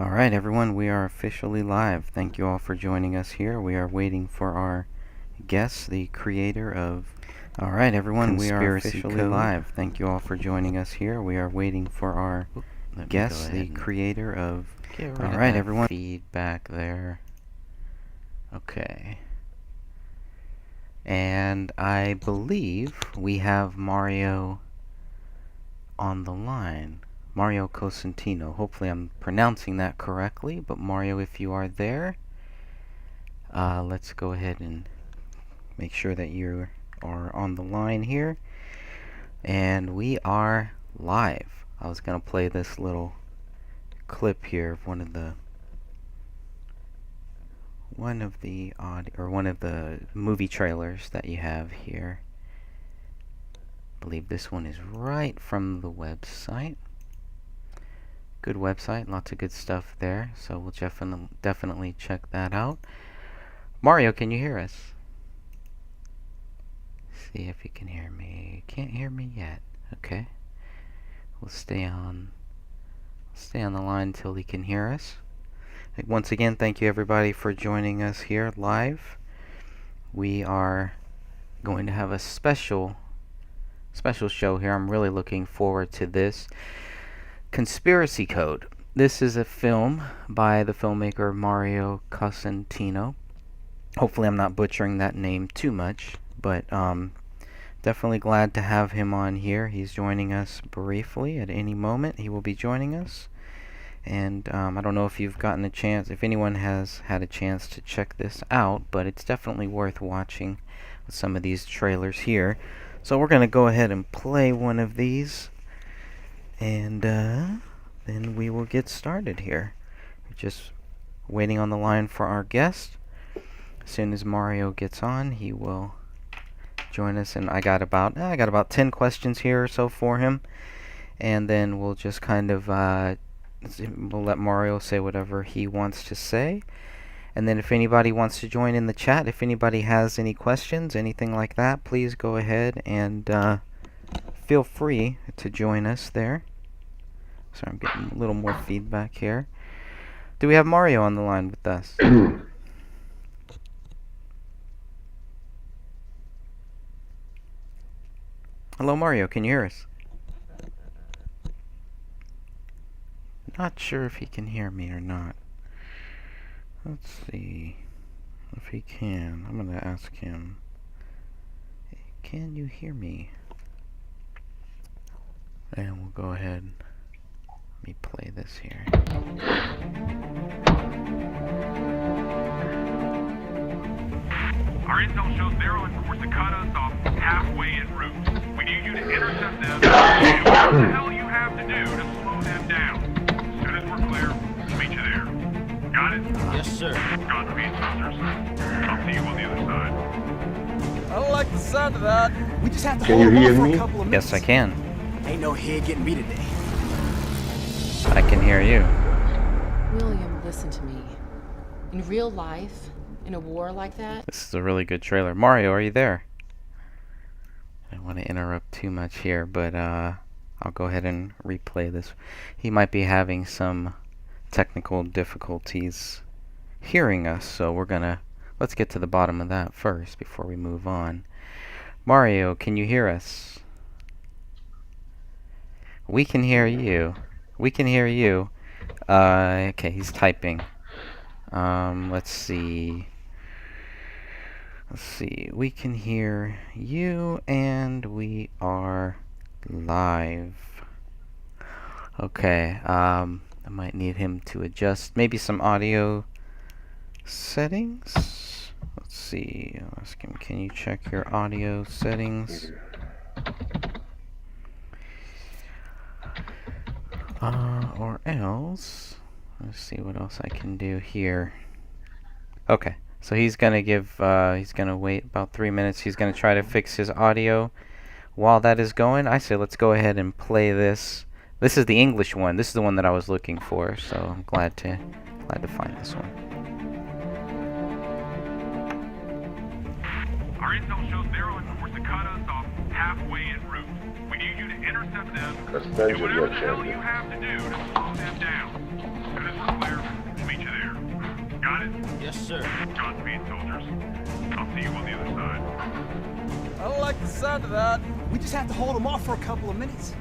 Alright everyone, we are officially live. Thank you all for joining us here. We are waiting for our guest, the creator of Alright everyone, we are officially live. Thank you all for joining us here. We are waiting for our guest, the creator of Alright everyone, feedback there. Okay. And I believe we have Mario on the line. Mario Cosentino. Hopefully I'm pronouncing that correctly, but Mario, if you are there, let's go ahead and make sure that you are on the line here. And we are live. I was going to play this little clip here of one of the movie trailers that you have here. I believe this one is right from the website. Good website, lots of good stuff there, so we'll definitely check that out. Mario, can you hear us? See if you can hear me. Can't hear me yet. Okay. We'll stay on the line until he can hear us. Once again, thank you everybody for joining us here live. We are going to have a special show here. I'm really looking forward to this. Conspiracy Code. This is a film by the filmmaker Mario Cosentino. Hopefully I'm not butchering that name too much, but definitely glad to have him on here. He's joining us briefly at any moment. He will be joining us. And I don't know if you've gotten a chance, if anyone has had a chance to check this out, but it's definitely worth watching some of these trailers here. So we're going to go ahead and play one of these. And then we will get started here. We're just waiting on the line for our guest. As soon as Mario gets on, he will join us. And I got about 10 questions here or so for him. And then we'll just kind of we'll let Mario say whatever he wants to say. And then if anybody wants to join in the chat, if anybody has any questions, anything like that, please go ahead and feel free to join us there. Sorry, I'm getting a little more feedback here. Do we have Mario on the line with us? Hello, Mario. Can you hear us? Not sure if he can hear me or not. Let's see if he can. I'm going to ask him. Can you hear me? And we'll go ahead. Let me play this here. Our intel shows they're on course to cut us off halfway en route. We need you to intercept them and whatever the hell you have to do to slow them down. As soon as we're clear, we'll meet you there. Got it? Yes, sir. Godspeed, sisters. I'll see you on the other side. I don't like the sound of that. We just have to hold them off for a couple of minutes. Yes, I can. Ain't no head getting me today. I can hear you. William, listen to me. In real life, in a war like that... This is a really good trailer. Mario, are you there? I don't want to interrupt too much here, but I'll go ahead and replay this. He might be having some technical difficulties hearing us, so let's get to the bottom of that first before we move on. Mario, can you hear us? We can hear you. We can hear you. Okay, he's typing. Let's see. We can hear you, and we are live. Okay, I might need him to adjust maybe some audio settings. Let's see. I'll ask him, can you check your audio settings? Or else, let's see what else I can do here. Okay, so he's gonna wait about 3 minutes. He's gonna try to fix his audio. While that is going, I say let's go ahead and play this. This is the English one. This is the one that I was looking for, so I'm glad to find this one. Our intel shows they're on course to cut us off halfway en route. We need you to intercept them and whatever the hell you have to do to slow them down. As soon as we're clear, we'll meet you there. Got it? Yes, sir. Godspeed, soldiers. I'll see you on the other side. I don't like the sound of that. We just have to hold them off for a couple of minutes.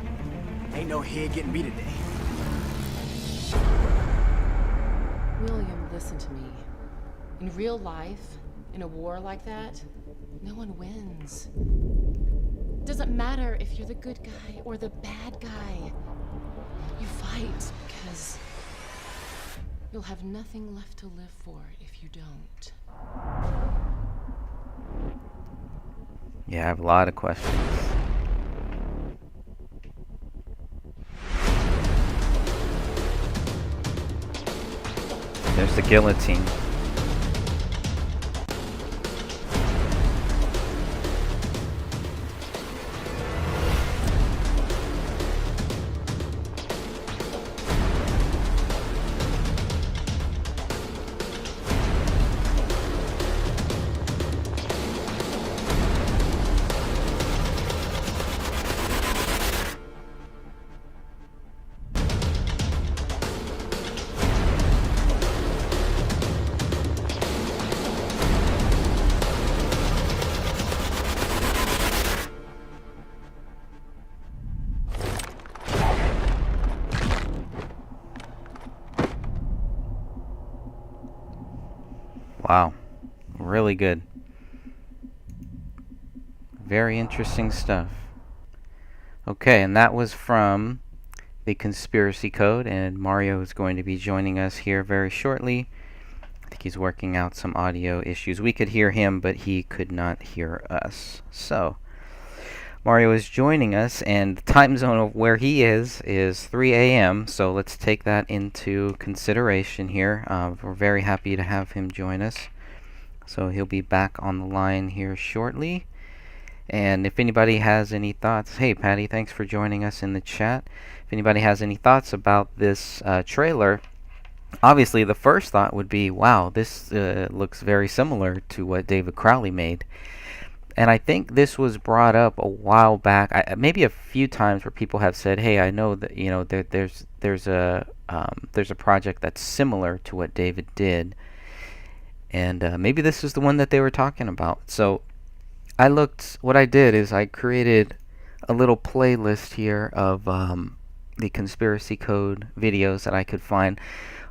Ain't no head getting me today. William, listen to me. In real life, in a war like that, no one wins. Doesn't matter if you're the good guy or the bad guy. You fight because you'll have nothing left to live for if you don't. Yeah, I have a lot of questions. There's the guillotine. Wow, really good. Very interesting stuff. Okay, and that was from the Conspiracy Code, and Mario is going to be joining us here very shortly. I think he's working out some audio issues. We could hear him, but he could not hear us. So, Mario is joining us, and the time zone of where he is 3 a.m., so let's take that into consideration here. We're very happy to have him join us. So he'll be back on the line here shortly. And if anybody has any thoughts, hey Patty, thanks for joining us in the chat. If anybody has any thoughts about this trailer, obviously the first thought would be, wow, this looks very similar to what David Crowley made. And I think this was brought up a while back, maybe a few times, where people have said, "Hey, I know that there's a project that's similar to what David did, and maybe this is the one that they were talking about." So what I did is I created a little playlist here of the Conspiracy Code videos that I could find.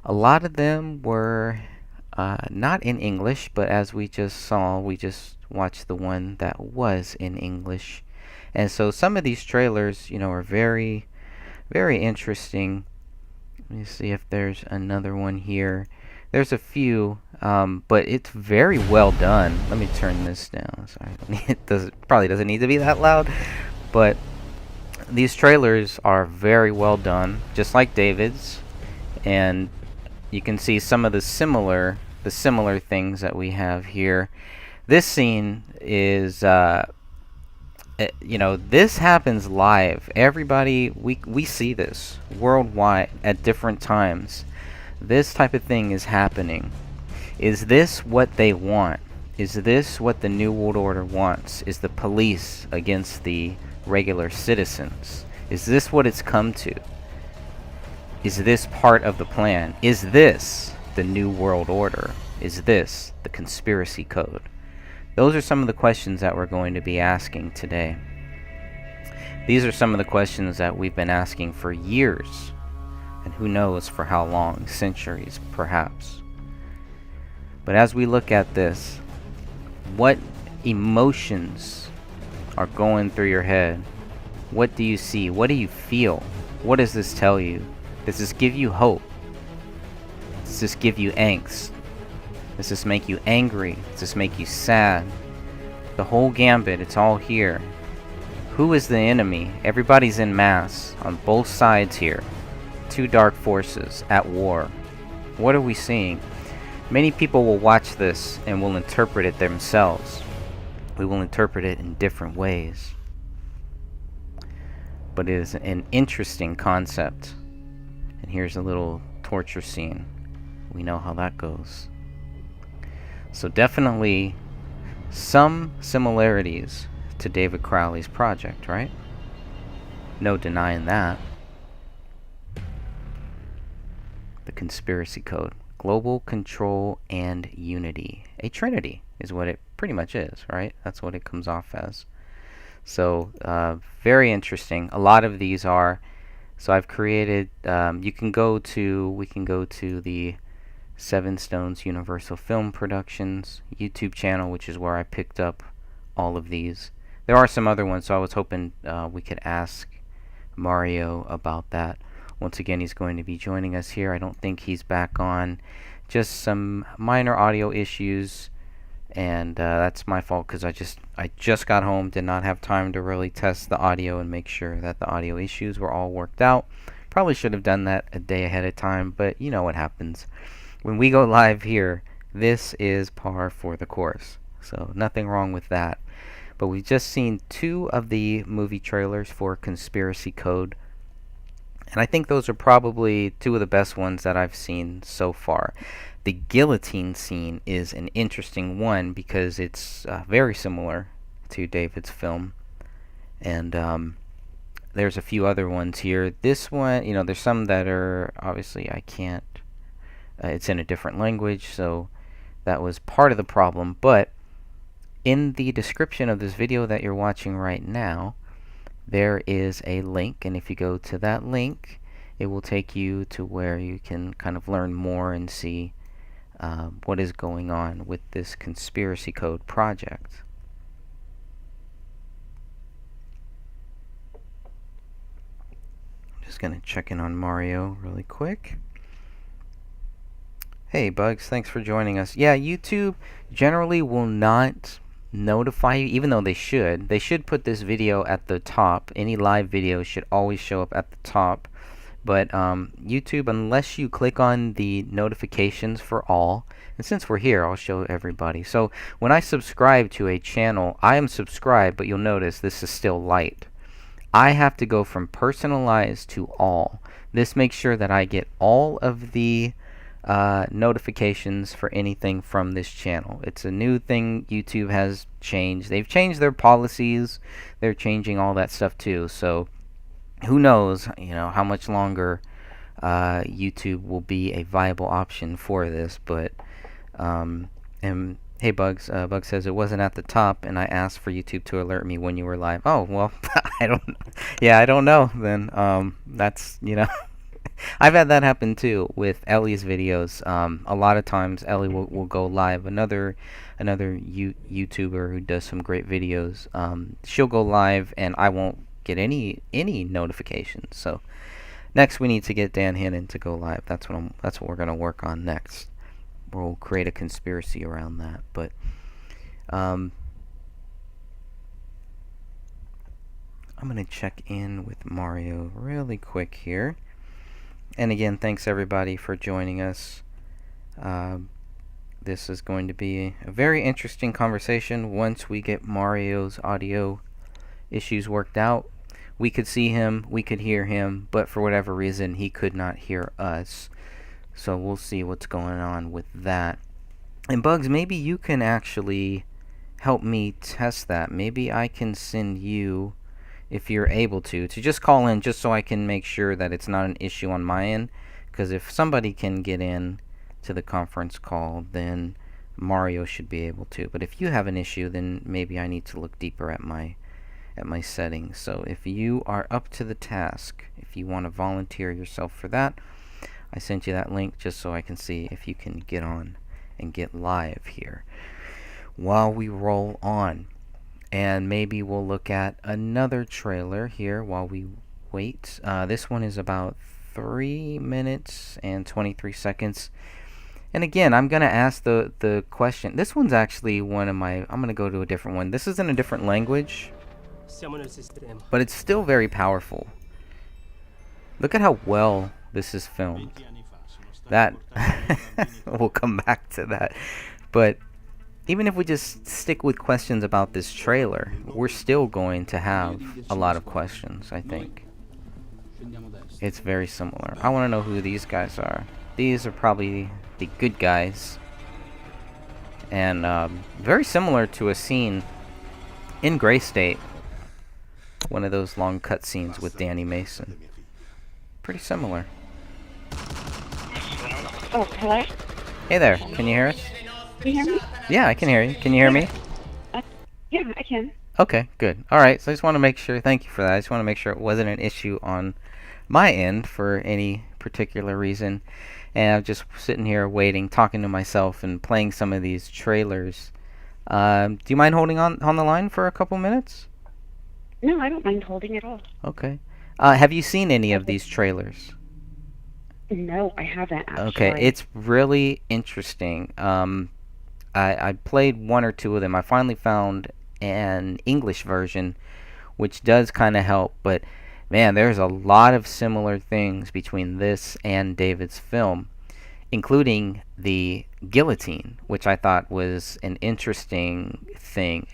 A lot of them were not in English, but as we just saw, we just watched the one that was in English. And so some of these trailers, are very, very interesting. Let me see if there's another one here. There's a few, but it's very well done. Let me turn this down. Sorry, it probably doesn't need to be that loud, but these trailers are very well done, just like David's, and you can see some of the similar things that we have here. This scene is, this happens live. Everybody, we see this worldwide at different times. This type of thing is happening. Is this what they want? Is this what the New World Order wants? Is the police against the regular citizens? Is this what it's come to? Is this part of the plan? Is this the New World Order? Is this the Conspiracy Code? Those are some of the questions that we're going to be asking today. These are some of the questions that we've been asking for years, and who knows for how long, centuries perhaps. But as we look at this, what emotions are going through your head? What do you see? What do you feel? What does this tell you? Does this give you hope? Does this give you angst? Does this make you angry? Does this make you sad? The whole gambit, it's all here. Who is the enemy? Everybody's en masse on both sides here. Two dark forces at war. What are we seeing? Many people will watch this and will interpret it themselves. We will interpret it in different ways. But it is an interesting concept. And here's a little torture scene. We know how that goes. So definitely some similarities to David Crowley's project, right? No denying that. The conspiracy code. Global control and unity. A trinity is what it pretty much is, right? That's what it comes off as. So very interesting. A lot of these are. So I've created. We can go to the Seven Stones Universal Film Productions YouTube channel, which is where I picked up all of these. There are some other ones, so I was hoping we could ask Mario about that. Once again, he's going to be joining us here. I don't think he's back on. Just some minor audio issues, and that's my fault because I just got home, did not have time to really test the audio and make sure that the audio issues were all worked out. Probably should have done that a day ahead of time, but you know what happens. When we go live here, this is par for the course. So nothing wrong with that. But we've just seen 2 of the movie trailers for Conspiracy Code. And I think those are probably 2 of the best ones that I've seen so far. The guillotine scene is an interesting one because it's very similar to David's film. And there's a few other ones here. This one, you know, there's some that are, obviously I can't, it's in a different language, so that was part of the problem. But in the description of this video that you're watching right now, there is a link, and if you go to that link, it will take you to where you can kind of learn more and see what is going on with this Conspiracy Code project. Just gonna check in on Mario really quick. Hey Bugs, thanks for joining us. Yeah, YouTube generally will not notify you, even though they should. They should put this video at the top. Any live video should always show up at the top. But YouTube, unless you click on the notifications for all, and since we're here, I'll show everybody. So when I subscribe to a channel, I am subscribed, but you'll notice this is still light. I have to go from personalized to all. This makes sure that I get all of the notifications for anything from this channel. It's a new thing YouTube has changed. They've changed their policies. They're changing all that stuff too. So who knows, you know, how much longer YouTube will be a viable option for this. But and hey Bugs, Bugs says it wasn't at the top, and I asked for YouTube to alert me when you were live. Oh well, I don't know. Then that's, you know. I've had that happen too with Ellie's videos. A lot of times Ellie will go live. Another YouTuber who does some great videos. She'll go live and I won't get any notifications. So next we need to get Dan Hannon to go live. That's what we're gonna work on next. We'll create a conspiracy around that. But I'm gonna check in with Mario really quick here. And again, thanks everybody for joining us. This is going to be a very interesting conversation once we get Mario's audio issues worked out. We could see him, we could hear him, but for whatever reason he could not hear us. So we'll see what's going on with that. And Bugs, maybe you can actually help me test that. Maybe I can send you, if you're able to just call in, just so I can make sure that it's not an issue on my end. Because if somebody can get in to the conference call, then Mario should be able to. But if you have an issue, then maybe I need to look deeper at my settings. So if you are up to the task, if you want to volunteer yourself for that, I sent you that link just so I can see if you can get on and get live here while we roll on. And maybe we'll look at another trailer here while we wait. This one is about 3 minutes and 23 seconds. And again, I'm going to ask the question. This one's actually one of my... I'm going to go to a different one. This is in a different language, but it's still very powerful. Look at how well this is filmed. That... we'll come back to that. But... even if we just stick with questions about this trailer, we're still going to have a lot of questions, I think. It's very similar. I want to know who these guys are. These are probably the good guys. And very similar to a scene in Gray State. One of those long cutscenes with Danny Mason. Pretty similar. Oh, hello? Hey there, can you hear us? Can you hear me? Yeah, I can hear you. Can you hear me? Yeah, I can. Okay, good. All right, so I just want to make sure, thank you for that. I just want to make sure it wasn't an issue on my end for any particular reason. And I'm just sitting here waiting, talking to myself and playing some of these trailers. Do you mind holding on the line for a couple minutes? No, I don't mind holding at all. Okay. Have you seen any of these trailers? No, I haven't Okay, actually. it's really interesting. I played one or two of them. I finally found an English version, which does kind of help, but man, there's a lot of similar things between this and David's film, including the guillotine, which I thought was an interesting thing.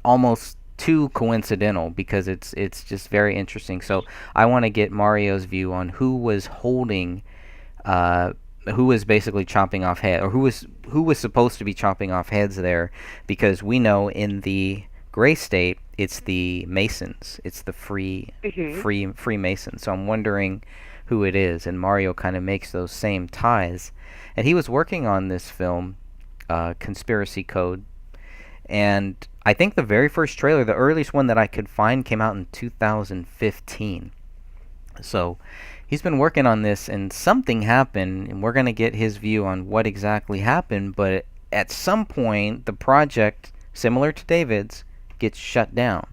Almost too coincidental because it's just very interesting. So I want to get Mario's view on who was holding uh, who was basically chopping off head, or who was supposed to be chopping off heads there, because we know in the gray state it's the Masons, it's the Freemasons. So I'm wondering who it is, and Mario kind of makes those same ties. And he was working on this film, Conspiracy Code, and I think the very first trailer, the earliest one that I could find, came out in 2015. So he's been working on this, and something happened, and we're going to get his view on what exactly happened. But at some point, the project, similar to David's, gets shut down,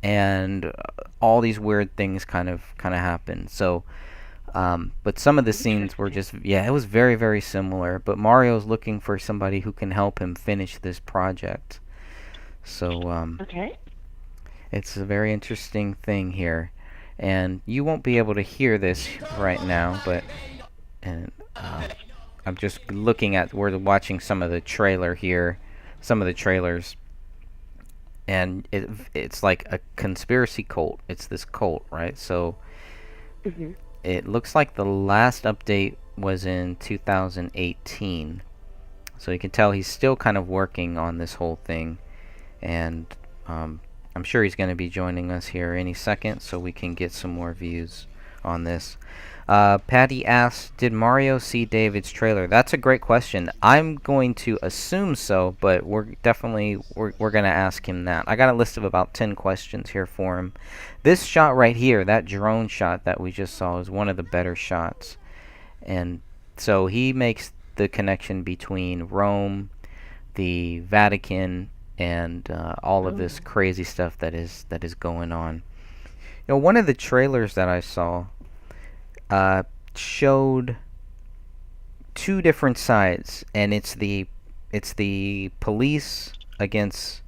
and all these weird things kind of happen. So, but some of the scenes were just, yeah, it was very, very similar. But Mario's looking for somebody who can help him finish this project. So, Okay. it's a very interesting thing here. And you won't be able to hear this right now, but I'm just looking at, we're watching some of the trailer here, some of the trailers, and it's like a conspiracy cult. It's this cult, right? So it looks like the last update was in 2018. So you can tell he's still kind of working on this whole thing, and I'm sure he's going to be joining us here any second, so we can get some more views on this. Patty asks, did Mario see David's trailer? That's a great question. I'm going to assume so, but we're going to ask him that. I got a list of about 10 questions here for him. This shot right here, that drone shot that we just saw, is one of the better shots. And so he makes the connection between Rome, the Vatican, and all of this crazy stuff that is going on. You know, one of the trailers that I saw showed two different sides, and it's the police against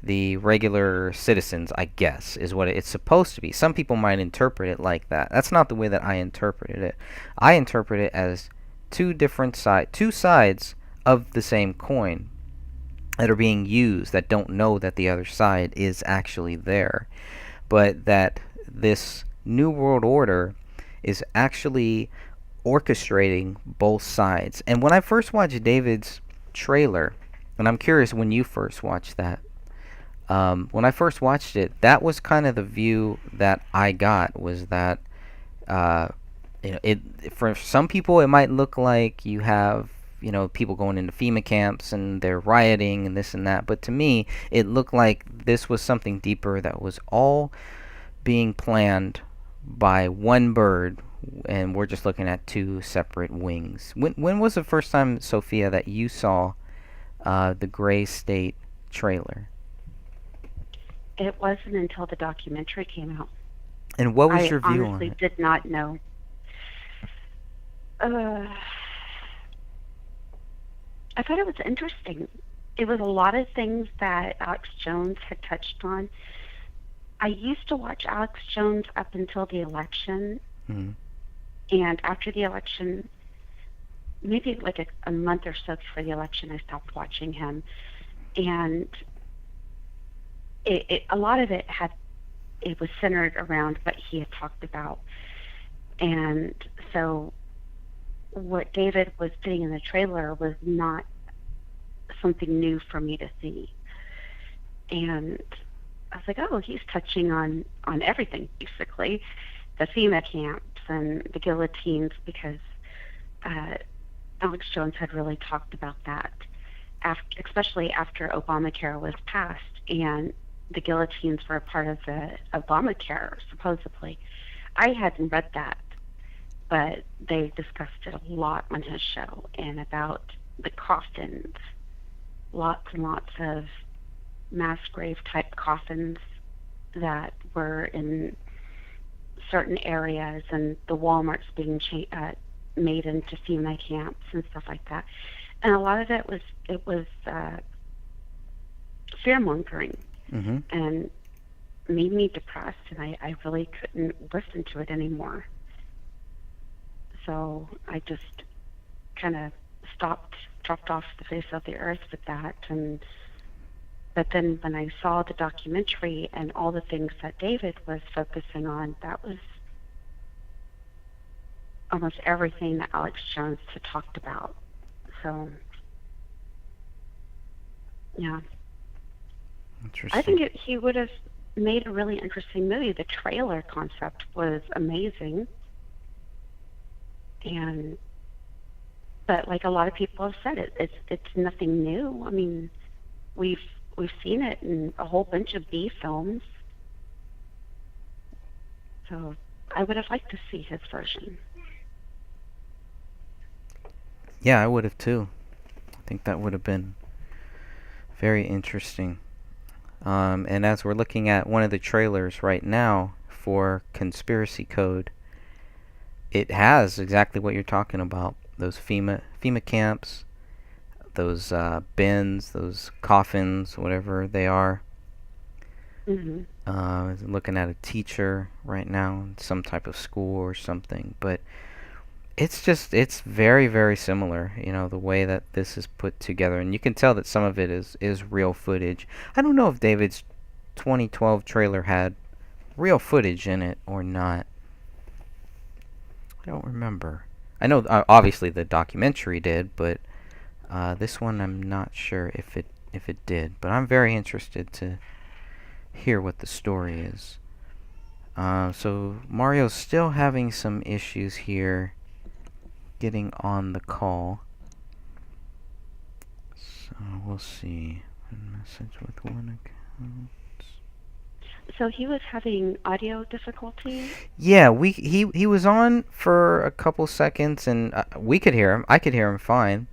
the regular citizens, I guess, is what it's supposed to be. Some people might interpret it like that. That's not the way that I interpreted it. I interpret it as two sides of the same coin that are being used, that don't know that the other side is actually there, but that this new world order is actually orchestrating both sides. And when I first watched David's trailer, and I'm curious when you first watched that, when I first watched it, that was kind of the view that I got, was that for some people it might look like you have people going into FEMA camps and they're rioting and this and that, but to me it looked like this was something deeper, that was all being planned by one bird, and we're just looking at two separate wings. When was the first time, Sophia, that you saw the Gray State trailer? It wasn't until the documentary came out. And what was your view on it? I honestly did not know. I thought it was interesting. It was a lot of things that Alex Jones had touched on. I used to watch Alex Jones up until the election, and after the election, maybe like a month or so before the election, I stopped watching him. And a lot of it was centered around what he had talked about. And so what David was putting in the trailer was not something new for me to see. And I was like, oh, he's touching on everything, basically. The FEMA camps and the guillotines, because Alex Jones had really talked about that, especially after Obamacare was passed and the guillotines were a part of the Obamacare, supposedly. I hadn't read that, but they discussed it a lot on his show and about the coffins, lots and lots of mass grave type coffins that were in certain areas, and the Walmarts being made into FEMA camps and stuff like that. And a lot of it was fear mongering, and made me depressed, and I really couldn't listen to it anymore. So I just kind of dropped off the face of the earth with that. But then when I saw the documentary and all the things that David was focusing on, that was almost everything that Alex Jones had talked about. So, yeah. Interesting. I think he would have made a really interesting movie. The trailer concept was amazing. But like a lot of people have said, it's nothing new. I mean, we've seen it in a whole bunch of B films. So I would have liked to see his version. Yeah, I would have too. I think that would have been very interesting. And as we're looking at one of the trailers right now for Conspiracy Code, it has exactly what you're talking about. Those FEMA camps, those bins, those coffins, whatever they are. Looking at a teacher right now in some type of school or something. But it's very, very similar, the way that this is put together. And you can tell that some of it is real footage. I don't know if David's 2012 trailer had real footage in it or not. I don't remember. I know obviously the documentary did, but this one I'm not sure if it did. But I'm very interested to hear what the story is. So Mario's still having some issues here getting on the call. So we'll see. Message with one account. So he was having audio difficulties? Yeah, he was on for a couple seconds, and we could hear him. I could hear him fine.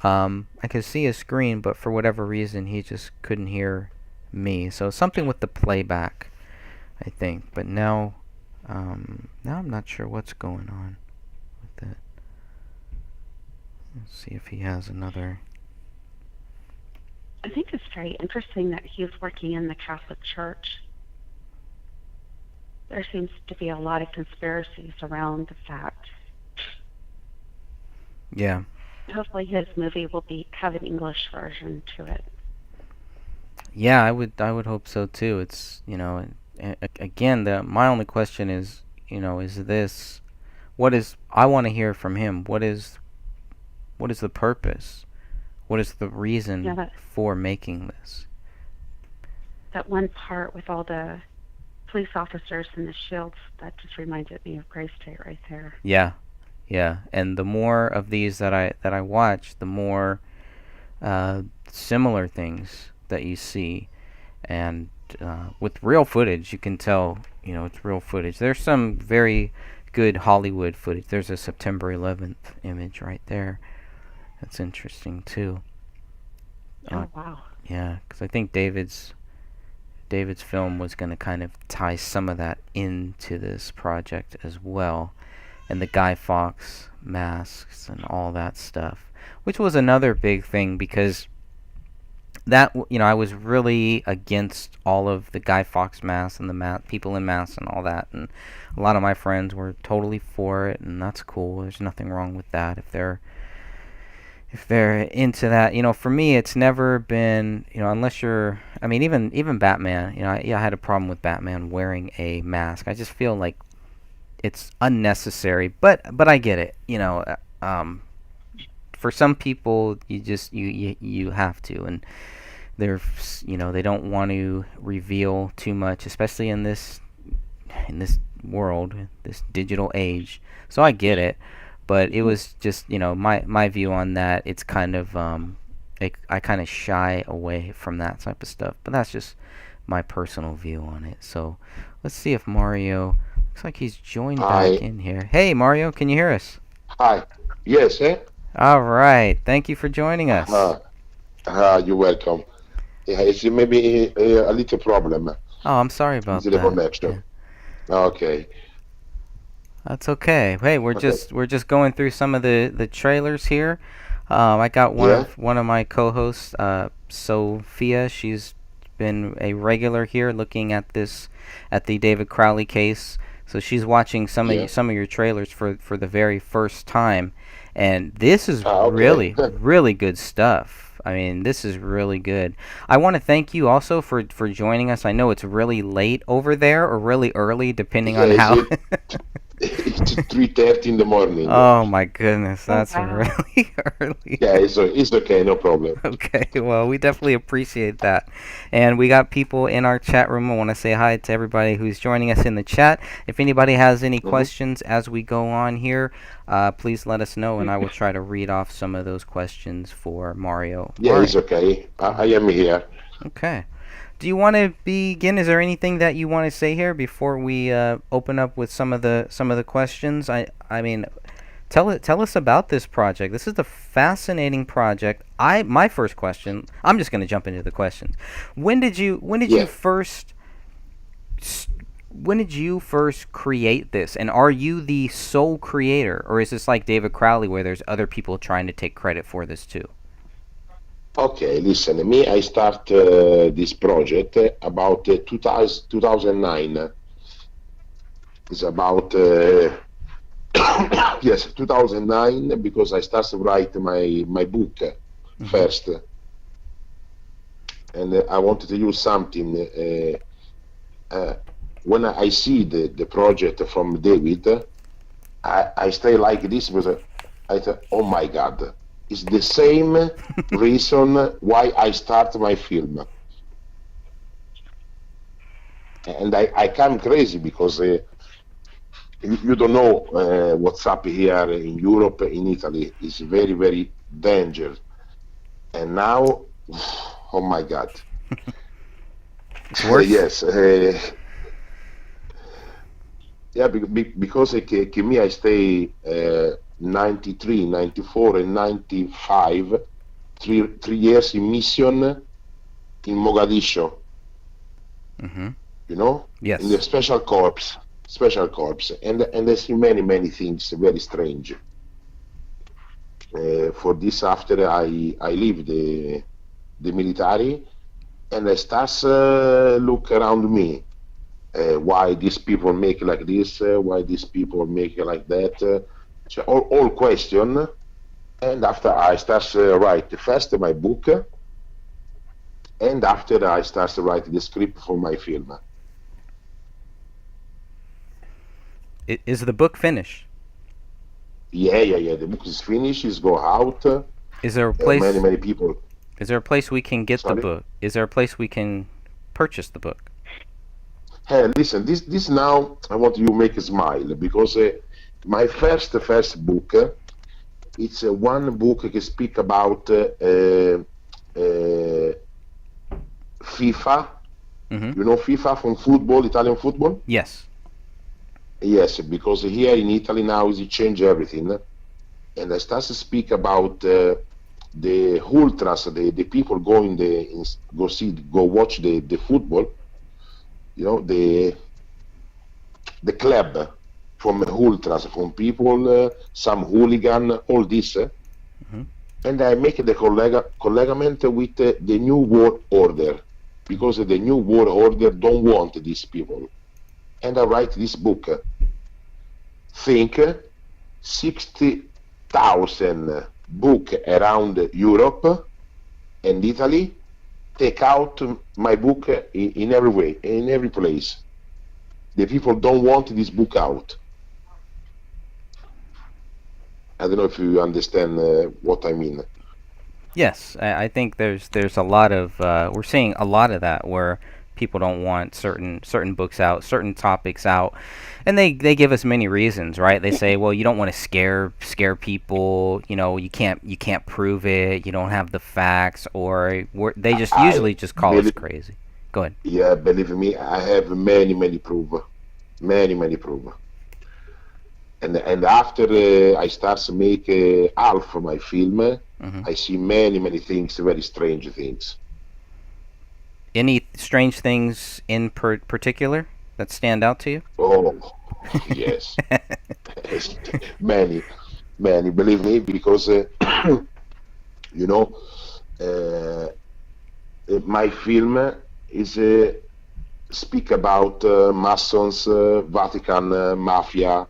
I could see his screen, but for whatever reason, he just couldn't hear me. So something with the playback, I think. But now I'm not sure what's going on with it. Let's see if he has another. I think it's very interesting that he's working in the Catholic Church. There seems to be a lot of conspiracies around that. Yeah. Hopefully his movie will have an English version to it. Yeah, I would hope so too. It's, again, my only question is, is this, I want to hear from him. What is the purpose? What is the reason for making this? That one part with all the police officers and the shields, that just reminded me of Gray State right there. Yeah. And the more of these that I watch, the more similar things that you see. And with real footage, you can tell, it's real footage. There's some very good Hollywood footage. There's a September 11th image right there. That's interesting too. Oh, wow. Yeah, because I think David's film was going to kind of tie some of that into this project as well, and the Guy Fawkes masks and all that stuff, which was another big thing because that, I was really against all of the Guy Fawkes masks and the people in masks and all that, and a lot of my friends were totally for it, and that's cool. There's nothing wrong with that if they're into that. For me, it's never been, unless you're, even Batman, I had a problem with Batman wearing a mask. I just feel like it's unnecessary, but I get it, for some people, you have to, and they don't want to reveal too much, especially in this world, this digital age. So I get it. But it was just, my view on that. It's kind of I kind of shy away from that type of stuff. But that's just my personal view on it. So let's see if Mario. Looks like he's joined back Hi. in here. Hey, Mario, can you hear us? Hi. Yes, eh? All right. Thank you for joining us. You're welcome. Yeah, it's maybe a little problem Oh, I'm sorry about with the that. connection. Okay. That's okay. Hey, we're Okay. just going through some of the trailers here. I got Yeah. one of my co-hosts, Sophia. She's been a regular here, looking at the David Crowley case. So she's watching Yeah. some of your trailers for the very first time, and this is Okay. really good stuff. I mean, this is really good. I want to thank you also for joining us. I know it's really late over there or really early, depending Yeah, on it's how. it's 3:30 in the morning. Oh my goodness, Oh, that's wow. really early. Yeah, it's okay, no problem. Okay, well, we definitely appreciate that. And we got people in our chat room. I want to say hi to everybody who's joining us in the chat. If anybody has any Hmm. questions as we go on here, please let us know, and I will try to read off some of those questions for Mario. Yeah, it's okay. I am here. Okay. Do you want to begin? Is there anything that you want to say here before we open up with some of the questions? I mean, tell us about this project. This is a fascinating project. My first question. I'm just going to jump into the questions. When did you Yeah. first when did you first create this? And are you the sole creator, or is this like David Crowley, where there's other people trying to take credit for this too? Okay, listen, me, I start this project about 2009. It's about, yes, 2009, because I started to write my book first. And I wanted to use something. When I see the project from David, I stay like this because I thought, oh my God, it's the same reason why I start my film. And I come crazy because you don't know what's up here in Europe, in Italy. It's very, very dangerous. And now, oh my God. It's worse. Yes. Yeah, because me, I stay 93, 94, and 95, 3 years in mission in Mogadishu, Mm-hmm. you know, Yes. in the special corps, and I see many things very strange. For this, after I leave the military, and I start look around me. Why these people make like this, why these people make like that. So all question. And after I start write first my book, and after I start to write the script for my film. Is the book finished? Yeah. The book is finished. It's go out. Is there a place? Many people. Is there a place we can get the Sorry? book? Is there a place we can purchase the book? Hey, listen. This now I want you to make a smile because my first book. It's one book that speak about FIFA. Mm-hmm. You know FIFA from football, Italian football? Yes. Yes, because here in Italy now is change everything. And I start to speak about the ultras, the people go watch the football. You know, the club from ultras, from people, some hooligan, all this. And I make the collegament with the new world order, because the new world order don't want these people. And I write this book. Think 60,000 book around Europe and Italy, take out my book in every way, in every place. The people don't want this book out. I don't know if you understand what I mean. Yes, I think there's a lot of we're seeing a lot of that where people don't want certain books out, certain topics out, and they give us many reasons, right? They say, well, you don't want to scare people, you can't prove it, you don't have the facts, or they just usually just call us crazy. Go ahead. Yeah, believe me, I have many proof, many proof. And after I start to make half of my film, I see many things, very strange things. Any strange things in particular that stand out to you? Oh, yes. many. Believe me, because, my film is speak about Masons, Vatican, Mafia.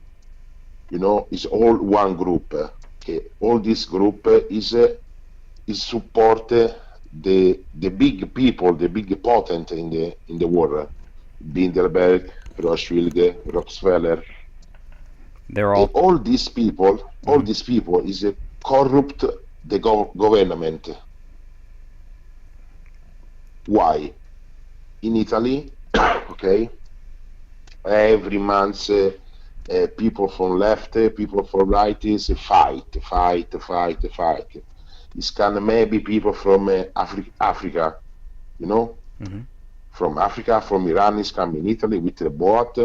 It's all one group. Okay? All this group is support the big people, the big potent in the world. Bilderberg, Rothschild, Rockefeller. They're all these people. All these people is corrupt the government. Why? In Italy, okay, every month. People from left, people from right is fight. It's kind of maybe people from Africa, from Africa, from Iran is coming in Italy with the boat,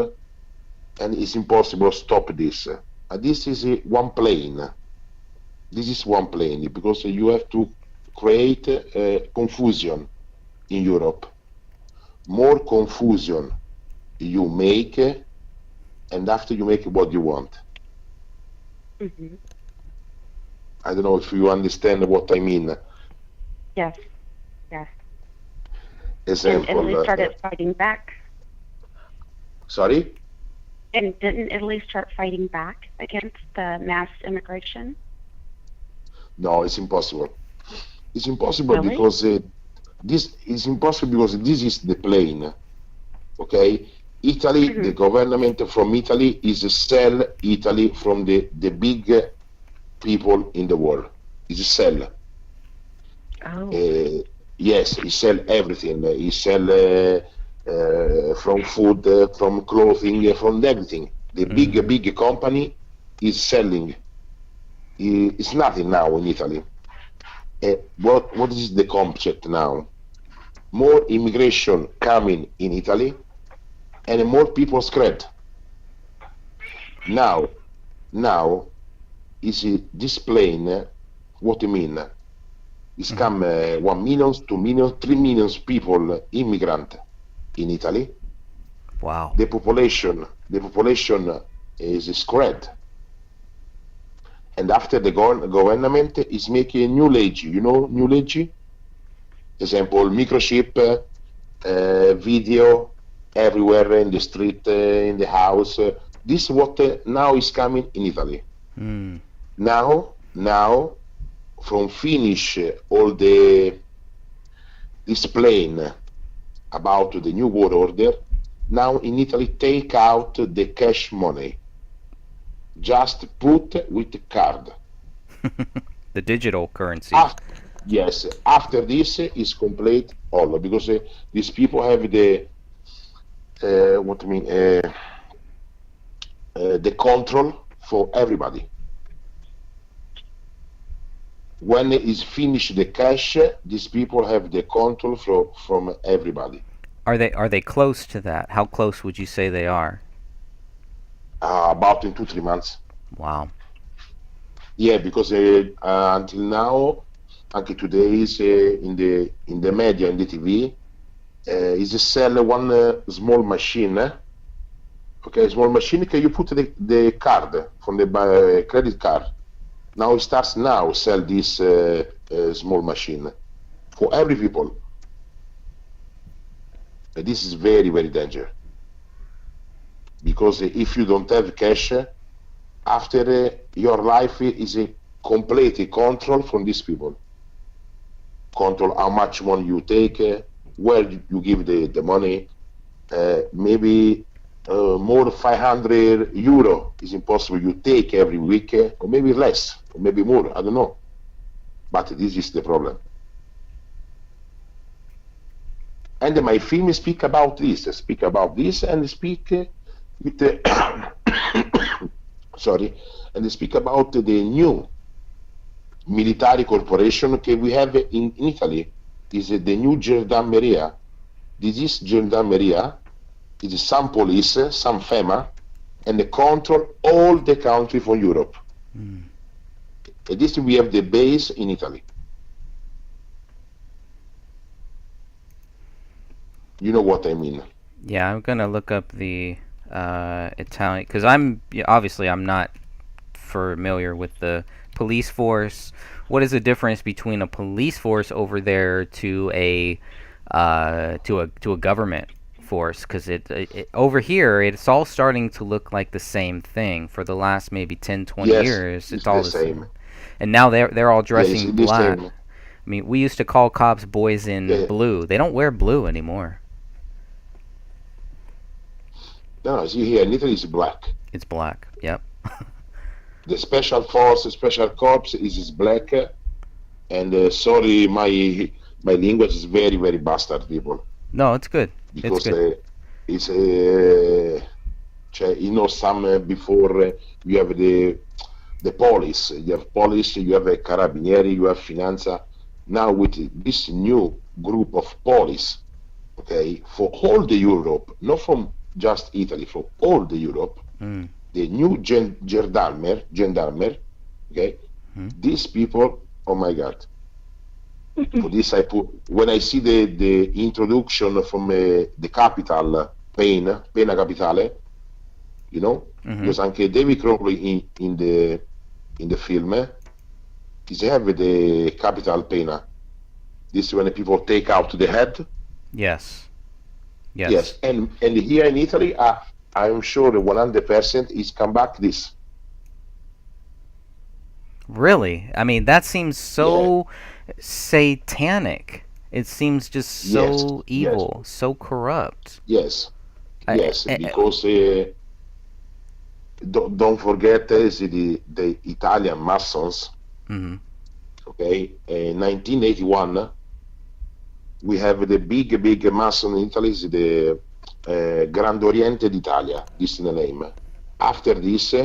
and it's impossible to stop this. This is one plane. This is one plane because you have to create confusion in Europe. More confusion you make. And after you make what you want. I don't know if you understand what I mean. Yes. Example, and Italy started fighting back. Sorry? And didn't Italy start fighting back against the mass immigration? No, it's impossible. It's impossible Really? because this is impossible because this is the plane. Okay? Italy, the government from Italy is sell Italy from the big people in the world. Is sell. Oh. Yes, he sell everything. He sell from food, from clothing, from everything. The big company is selling. It's nothing now in Italy. What is the concept now? More immigration coming in Italy. And more people spread. Now is this plane? What I mean? It's come 1 million, 2 million, 3 million people immigrant in Italy. Wow. The population is spread. And after the government is making a new legge. New legge? Example, microchip, video. Everywhere in the street, in the house. This is what now is coming in Italy. Now, from finish all this plane about the new world order, now in Italy take out the cash money. Just put with the card. The digital currency. Yes, after this is complete all because these people have the the control for everybody. When is finished the cash, these people have the control from everybody. Are they close to that? How close would you say they are? About in 2-3 months. Wow. Yeah, because until now, until today is in the media, in the TV, is to sell one small machine. Okay, small machine. Can you put the card from the credit card? Now it starts now sell this small machine for every people. This is very dangerous because if you don't have cash, after your life is a complete control from these people. Control how much money you take, where you give the money. Maybe more 500 euro is impossible you take every week, or maybe less, or maybe more, I don't know. But this is the problem. and my film speak about this, and speak with sorry, and speak about the new military corporation that we have in Italy. Is the new gendarmeria. This is gendarmeria. It is some police, some FEMA, and they control all the country from Europe. And this we have the base in Italy. You know what I mean? Yeah, I'm gonna look up the Italian, because obviously I'm not familiar with the police force. What is the difference between a police force over there to a government force? Because it over here it's all starting to look like the same thing. For the last maybe 10, 20 Yes, years, it's all the the same. And now they're all Yeah, dressing it's the black. same. I mean, we used to call cops boys in Yeah. blue. They don't wear blue anymore. No, see here in Italy is black. It's black. Yep. The special force, special corps is black, and sorry, my language is very very bastard, people, No, it's good. because It's good. it's you know, some before you have the police, you have carabinieri, you have finanza. Now with this new group of police, okay, for all the Europe, not from just Italy, for all the Europe, the new gendarmer, okay, these people, oh my God. For this I put, when I see the introduction from the capital, Pena Capitale, you know, because anche David Crowley in the film, is have the capital Pena. This is when people take out the head. Yes. Yes, and here in Italy, I'm sure 100% is come back this. Really? I mean, that seems so satanic. It seems just so evil, so corrupt. Yes, I- because don't forget the Italian Masons. Okay, in 1981, we have the big Mason in Italy, is the Grand Oriente d'Italia. This is the name. After this,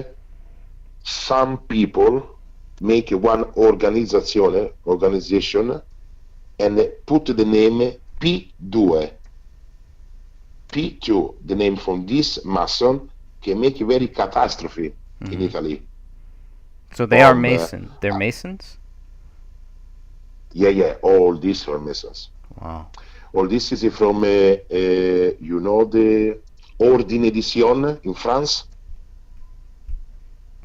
some people make one organization and put the name P2. P2, the name from this Mason, can make a very catastrophe in Italy. So they are Masons. They're Masons? Yeah, all these are Masons. Wow. All this is from, you know, the Ordine di Sion in France.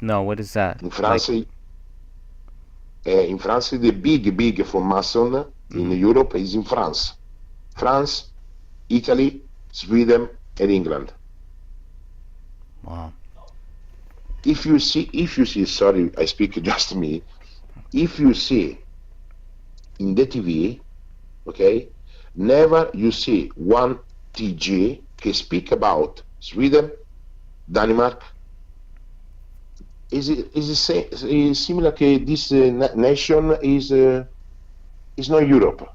No, what is that? In France, the big from Mason in Europe is in France. France, Italy, Sweden, and England. Wow. If you see, sorry, I speak just me. If you see in the TV, okay, never you see one TG can speak about Sweden, Denmark. Is similar to this nation is not Europe.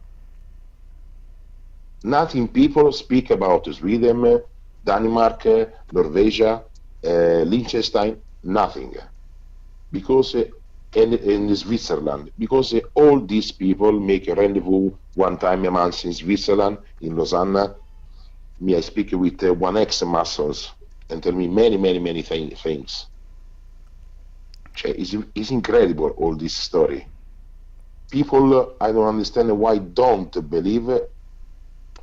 Nothing people speak about Sweden, Denmark, Norwegia, Liechtenstein, nothing. Because in Switzerland, because all these people make a rendezvous one time a month in Switzerland, in Lausanne. Me, I speak with one ex-Masons and tell me many things. It's incredible, all this story. People, I don't understand why don't believe it.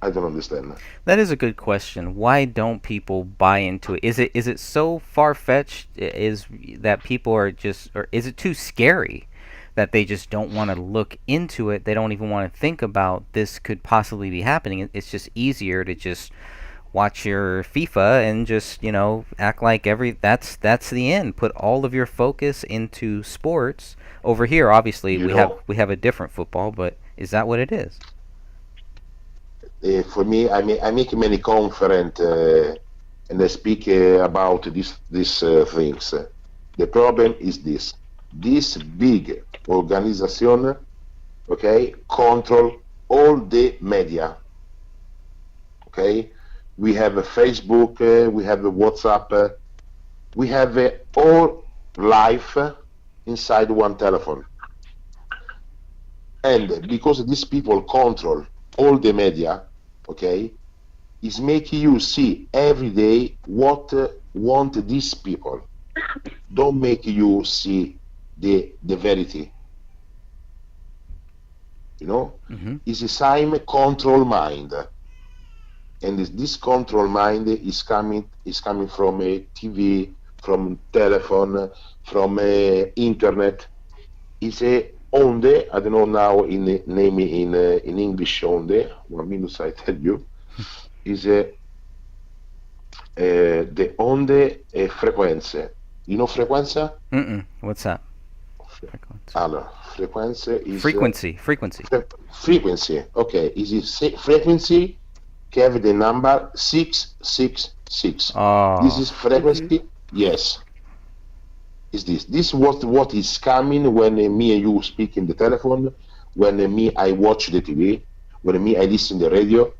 I don't understand. That is a good question. Why don't people buy into it? Is it so far-fetched? Is that people are just, or is it too scary that they just don't want to look into it? They don't even want to think about this could possibly be happening. It's just easier to just watch your FIFA and just, you know, act like that's the end. Put all of your focus into sports. Over here, obviously, we have a different football, but is that what it is? For me, I make many conferences and I speak about these things. The problem is this big organization, okay, control all the media. okay? We have a Facebook, we have a WhatsApp, we have all life inside one telephone. And because these people control all the media, okay, is making you see every day what want these people. Don't make you see the verity. You know, it's the same control mind, and this control mind is coming from a TV, from telephone, from internet. It's a onde. I don't know now in name in English onde. 1 minute, I tell you. Is a the onde frequenze. You know frequenza? What's that? Allora, frequenze is frequency. Frequency. Okay, is it frequency? Have the number 666. Oh. This is frequency. Yes. Is this? This what is coming when me and you speak in the telephone, when me I watch the TV, when me I listen the radio.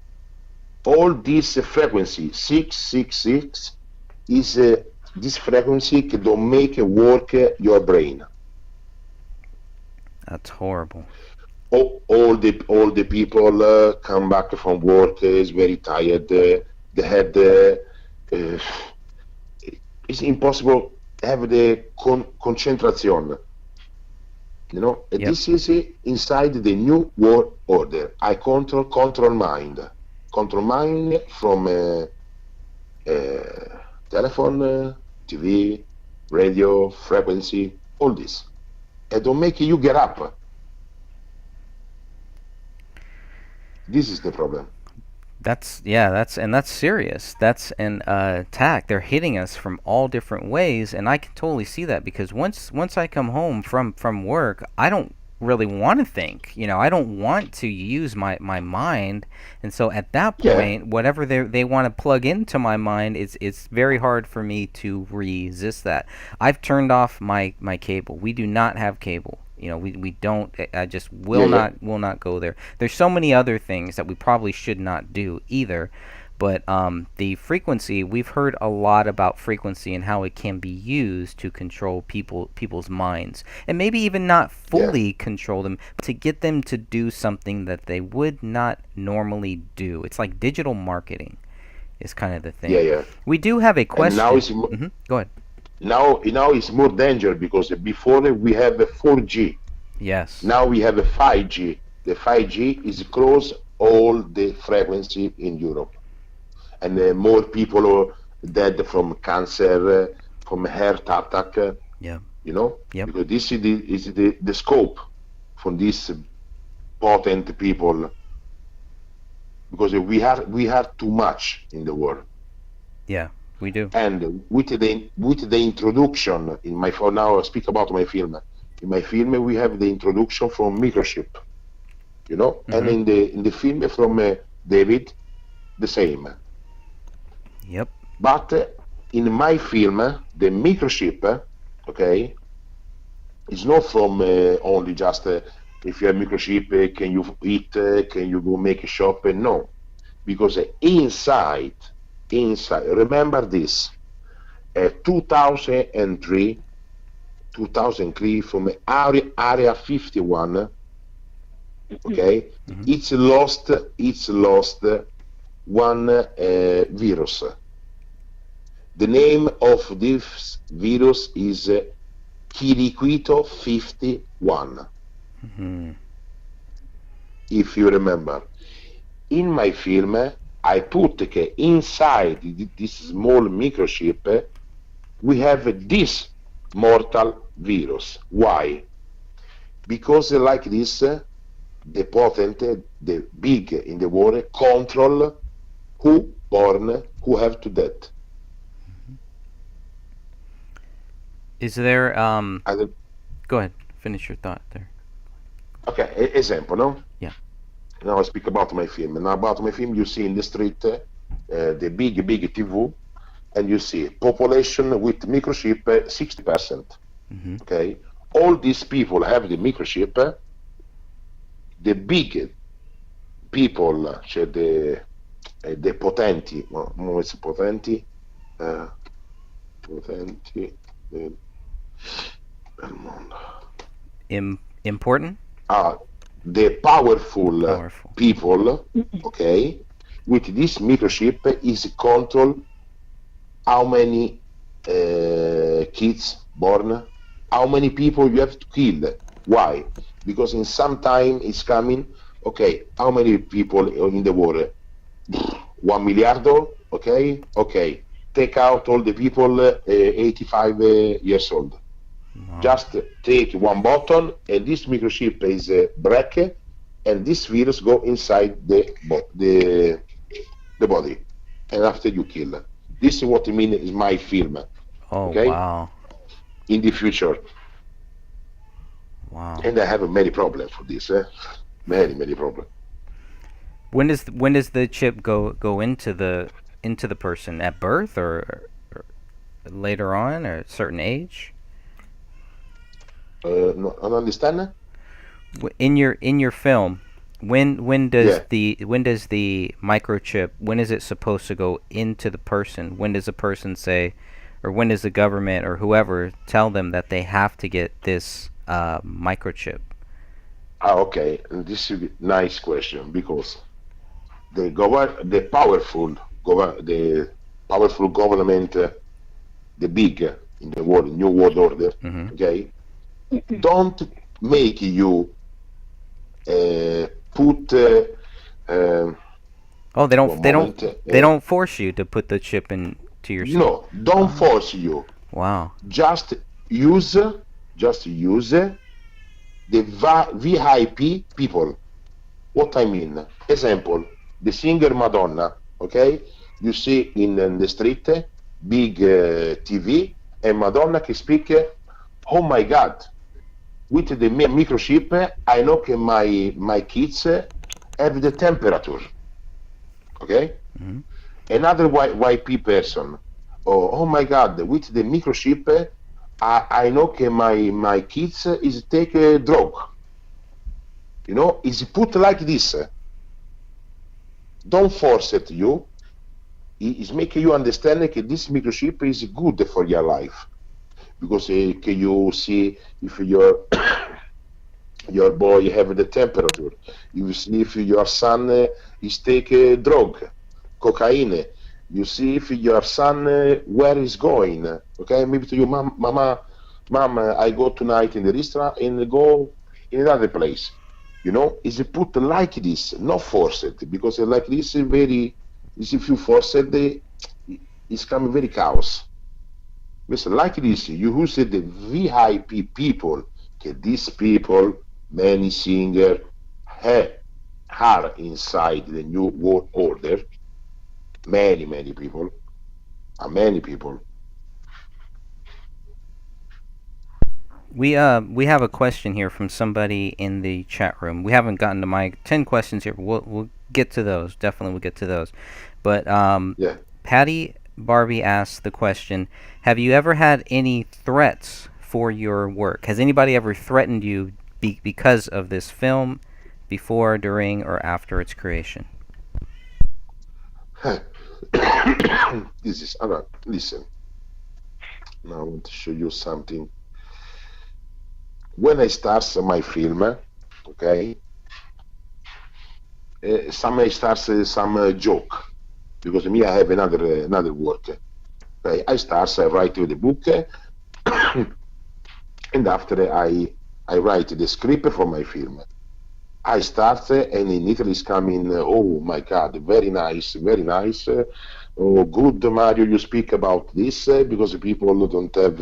All this frequency 666 is this frequency that don't make work your brain. That's horrible. All the people come back from work is very tired. They had it's impossible to have the concentration. You know, this is inside the new world order. I control mind from telephone, TV, radio, frequency, all this. And don't make you get up. This is the problem. That's serious. That's an attack. They're hitting us from all different ways, and I can totally see that, because once I come home from work, I don't really want to think. You know, I don't want to use my mind, and so at that point, whatever they want to plug into my mind, it's very hard for me to resist that. I've turned off my cable. We do not have cable. You know, we don't. I just will not go there. There's so many other things that we probably should not do either. But the frequency, we've heard a lot about frequency and how it can be used to control people's minds, and maybe even not fully control them, but to get them to do something that they would not normally do. It's like digital marketing is kind of the thing. Yeah. We do have a question. And now it's Go ahead. Now it's more dangerous, because before we have a 4G. Yes. Now we have a 5G. The 5G is close all the frequency in Europe, and more people are dead from cancer, from heart attack. Yeah. You know. Yep. Because this is the scope from these potent people. Because we have too much in the world. Yeah. We do. And with the introduction in my phone, now I speak about my film. In my film, we have the introduction from microchip, you know, and in the film from David, the same. Yep. But in my film, the microchip, okay, is not from only just if you have microchip, can you eat, can you go make a shop? No, because inside, remember this, 2003 from area 51, okay, it's lost one virus. The name of this virus is Kirikuito 51. If you remember, in my film I put inside this small microchip we have this mortal virus. Why? Because like this, the potent, the big in the world control who born, who have to death. Is there go ahead, finish your thought there. Okay, example, no? Yeah. Now I speak about my film. Now about my film, you see in the street the big TV, and you see population with microchip 60%. Okay, all these people have the microchip. The big people, the the potenti, it's potenti, potenti del mondo. Important? The powerful, Powerful. people, okay, with this microchip is control how many kids born, how many people you have to kill. Why? Because in some time it's coming, okay, how many people in the world? 1 milliardo, okay? Okay. Take out all the people 85 years old. Wow. Just take one button and this microchip is break and this virus go inside the body and after you kill. This is what I mean is my film. Oh, Okay? wow. In the future. Wow. And I have many problems for this. Many problems. When does the chip go into the person at birth or later on or a certain age? No, I don't understand. In your film, when does Yeah. the microchip, when is it supposed to go into the person? When does a person say, or when does the government or whoever tell them that they have to get this microchip? Okay. And this is a nice question because the powerful government, the big in the world, new world order, Mm-hmm. okay, don't make you put. Oh, they One moment, don't force you to put the chip into your. No, don't force you. Wow. Just use the VIP people. What I mean, example, the singer Madonna, okay? You see in the street, big TV, and Madonna can speak, oh my God, with the microchip, I know my kids have the temperature, okay? Mm-hmm. Another YP person, oh my God, with the microchip, I know my kids is take a drug. You know, is put like this. Don't force it you. It's making you understand that this microchip is good for your life. Because can you see if your boy have the temperature, you see if your son is take a drug, cocaine, you see if your son where is going, okay, maybe to you, mom, I go tonight in the restaurant and go in another place. You know, is put like this, not force it, because like this is very, is if you force it, it's coming very chaos. Listen, like this, you use the VIP people, okay, these people, many singers, are inside the new world order. Many people, many people. We have a question here from somebody in the chat room. We haven't gotten to my 10 questions here. We'll get to those. Definitely we'll get to those. But Yeah. Patty Barbie asked the question, have you ever had any threats for your work? Has anybody ever threatened you because of this film before, during, or after its creation? This is listen. Now I want to show you something. When I start my film, okay, some starts some joke because me I have another work. Okay, I write the book, and after I write the script for my film. I start and in Italy is coming. Oh my God, very nice, very nice. Oh, good, Mario. You speak about this because people don't have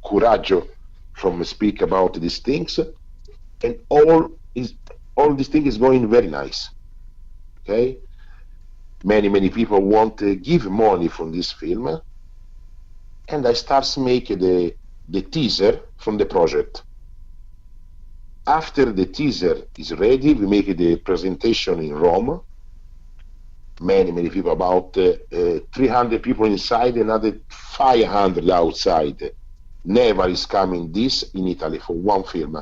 courage from speak about these things, and all this thing is going very nice. Okay, many people want to give money from this film, and I start making the teaser from the project. After the teaser is ready, we make the presentation in Rome. Many people, about 300 people inside, another 500 outside. Never is coming this in Italy for one film.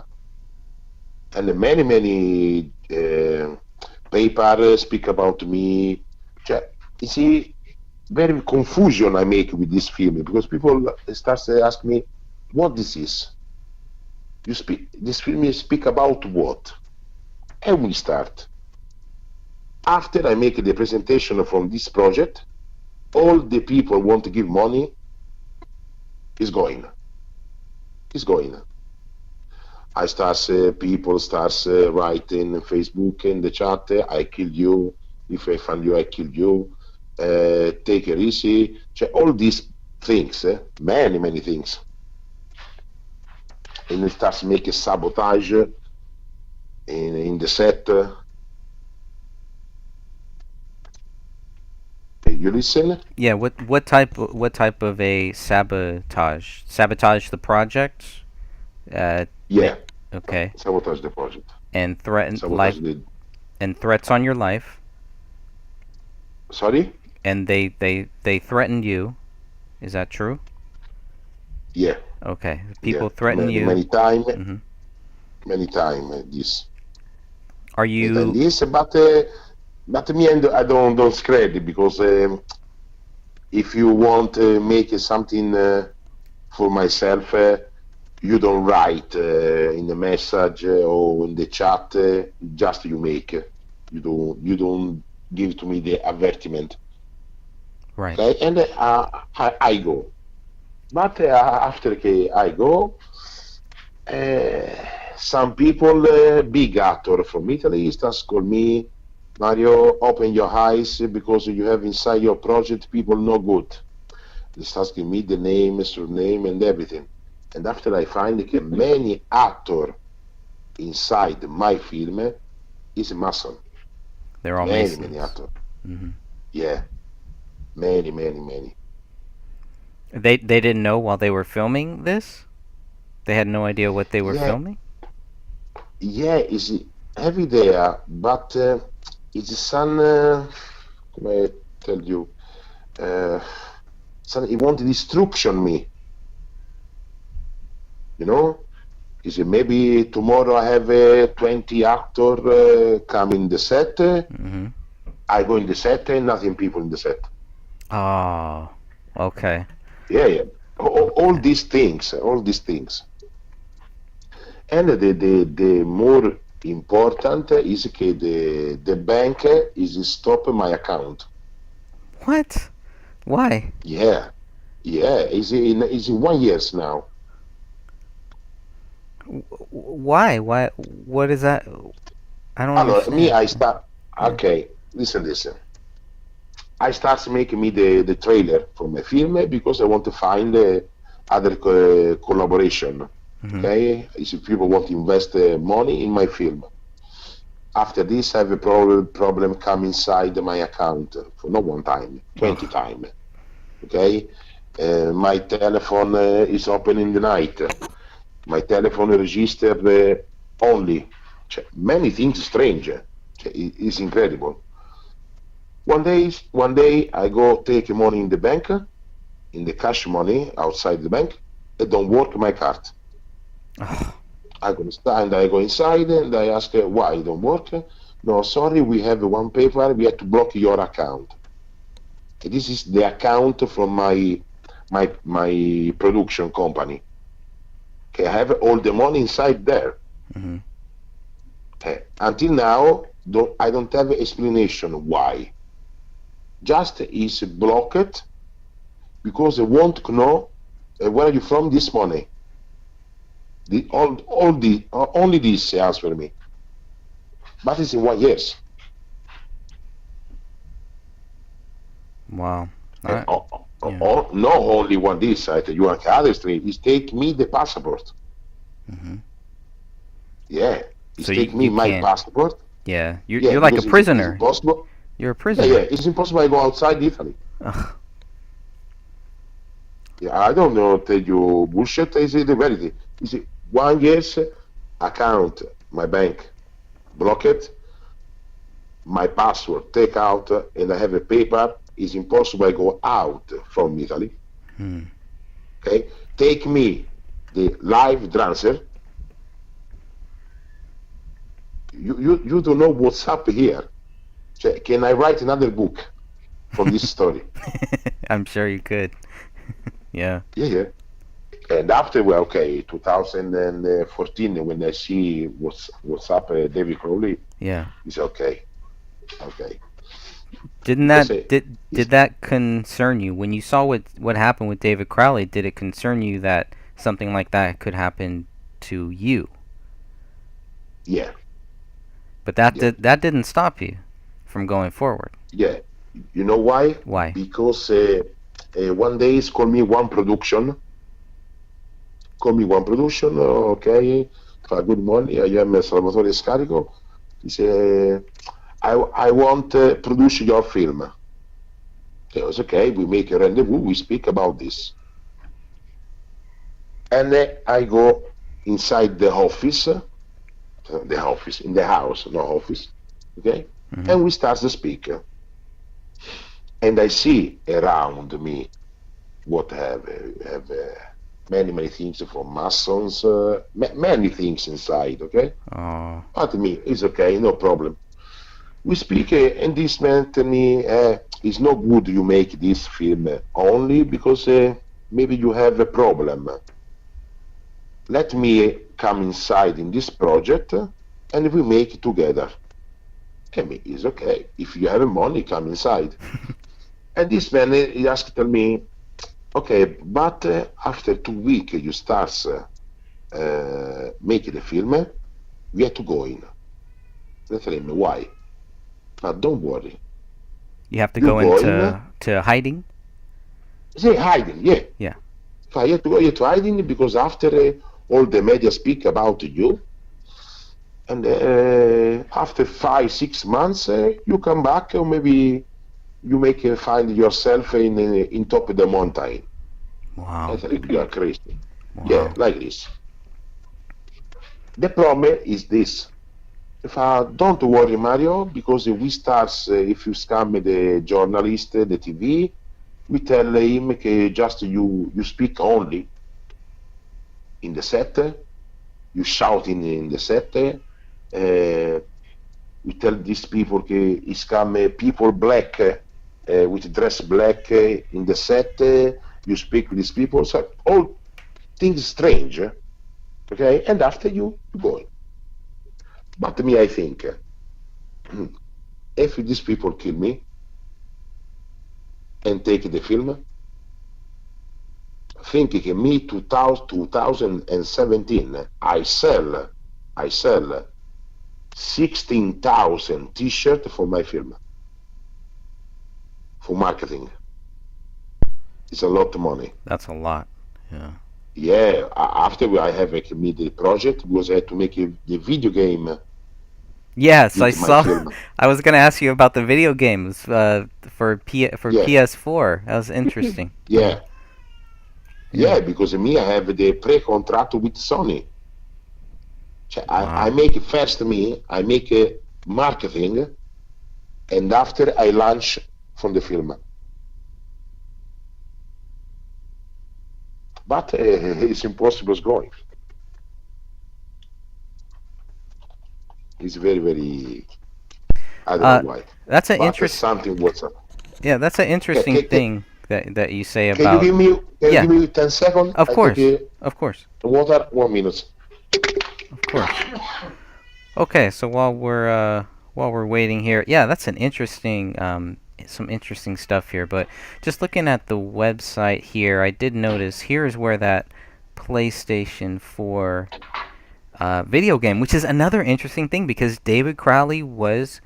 And many paper speak about me. You see, very confusion I make with this film because people start to ask me, what this is? You speak this film you speak about what? And we start. After I make the presentation from this project, all the people want to give money is going. Is going. I start people starts writing on Facebook in the chat, I kill you. If I find you, I kill you. Take it easy. All these things, many things. And it starts making sabotage in the set. You listen? Yeah, what type of a sabotage? Sabotage the project? Yeah. Okay. Sabotage the project. And threaten Sabotage life and threats on your life. Sorry? And they threatened you. Is that true? Yeah. Okay. People threaten you many time. Mm-hmm. Many time this. Are you? And this, but me, I don't spread it because if you want to make something for myself, you don't write in the message or in the chat. Just you make. You don't give to me the advertisement. Right. Okay, and I go. But after I go, some people, big actor from Italy, starts call me, Mario, open your eyes because you have inside your project people no good. They start asking me the name, surname, and everything. And after I find that many actor inside my film is a Mason. They're all many, Masons. Many actor. Mm-hmm. Yeah, many. They didn't know while they were filming this? They had no idea what they were filming? Yeah, it's heavy there, but it's some, come I tell you, some, he want to destruction me. You know? Is maybe tomorrow I have 20 actor come in the set. Mm-hmm. I go in the set and nothing people in the set. Oh, okay. Yeah. All these things. And the more important is that the bank is stop my account. What? Why? Yeah. Is in 1 year now. Why? What is that? I don't understand. I start. Okay, listen. I start making me the trailer for my film because I want to find other collaboration. Mm-hmm. Okay, if people want to invest money in my film. After this, I have a problem come inside my account for not 1 time, 20 times. Okay, my telephone is open in the night. My telephone registered only. Many things strange. It's incredible. One day I go take money in the bank, in the cash money outside the bank. It don't work my card. I go inside and I ask why it don't work. No, sorry, we have one paper. We have to block your account. This is the account from my production company. Okay, I have all the money inside there. Mm-hmm. Until now, I don't have explanation why. Just is blocked because they want to know where are you from this money. Only this answer me. But it's in 1 year. Wow. Not only one this, I tell you, other stream is take me the passport. Mm-hmm. Yeah, it's So take me you my can't- passport. Yeah, you're like a because prisoner. It's impossible. You're a prisoner. Yeah, it's impossible I go outside Italy. Ugh. Yeah, I don't know, tell you bullshit, is it the reality? Is it 1 year account, my bank, block it, my password take out, and I have a paper, it's impossible I go out from Italy. Okay, take me the live transfer. You don't know what's up here. Can I write another book from this story? I'm sure you could. Yeah. Yeah, yeah. And after, well, okay, 2014, when I see what's up, David Crowley, Yeah. it's okay, okay. Didn't Because that did that concern you when you saw what happened with David Crowley? Did it concern you that something like that could happen to you? yeah, But that yeah, that didn't stop you from going forward. yeah. You know why? Why? Because one day it's call me one production, okay, good morning, I am Salvatore Scarico. He say, I want to produce your film. Okay, I was okay, we make a rendezvous, we speak about this. And I go inside the office, in the house, no office, okay? And we start to speak. And I see around me what have many things from Masons, many things inside, okay? Oh. But me, it's okay, no problem. We speak, and this man tell me, it's not good you make this film only because maybe you have a problem. Let me come inside in this project and we make it together. I mean, it's okay. If you have money, come inside. And this man, he asked me, okay, but after 2 weeks you start making the film, we have to go in. I tell him, why? But don't worry. You have to You go go into to hiding? Say hiding, yeah. Yeah. I have to go into hiding because after all the media speak about you, and after 5-6 months you come back, or maybe you make find yourself in top of the mountain. Wow. I think you are crazy. Wow. Yeah, like this. The problem is this. If don't worry, Mario, because we start, if you scam the journalist, the TV, we tell him just you speak only in the set, you shout in the set, we tell these people he scam people black, with dress black in the set, you speak with these people, so all things strange, okay, and after you go. But me, I think, if these people kill me and take the film, thinking me 2017, I sell 16,000 t-shirts for my film, for marketing. It's a lot of money. That's a lot. Yeah. Yeah, after I have made the project, because I had to make the video game. Yes, I with my saw. film. I was gonna ask you about the video games for Yeah. PS4. That was interesting. Yeah. Yeah, because me, I have the pre-contract with Sony. I make first I make marketing, and after I launch from the film. But it's impossible going. It's very. I don't know why. That's an But interesting. something what's up. Yeah, that's an interesting Can- thing that you say Can about. you give me 10 seconds? Of I course, take of course, water, 1 minute. of course. Okay, so while we're waiting here, yeah, that's an interesting some interesting stuff here. But just looking at the website here, I did notice here is where that PlayStation 4 video game, which is another interesting thing because David Crowley was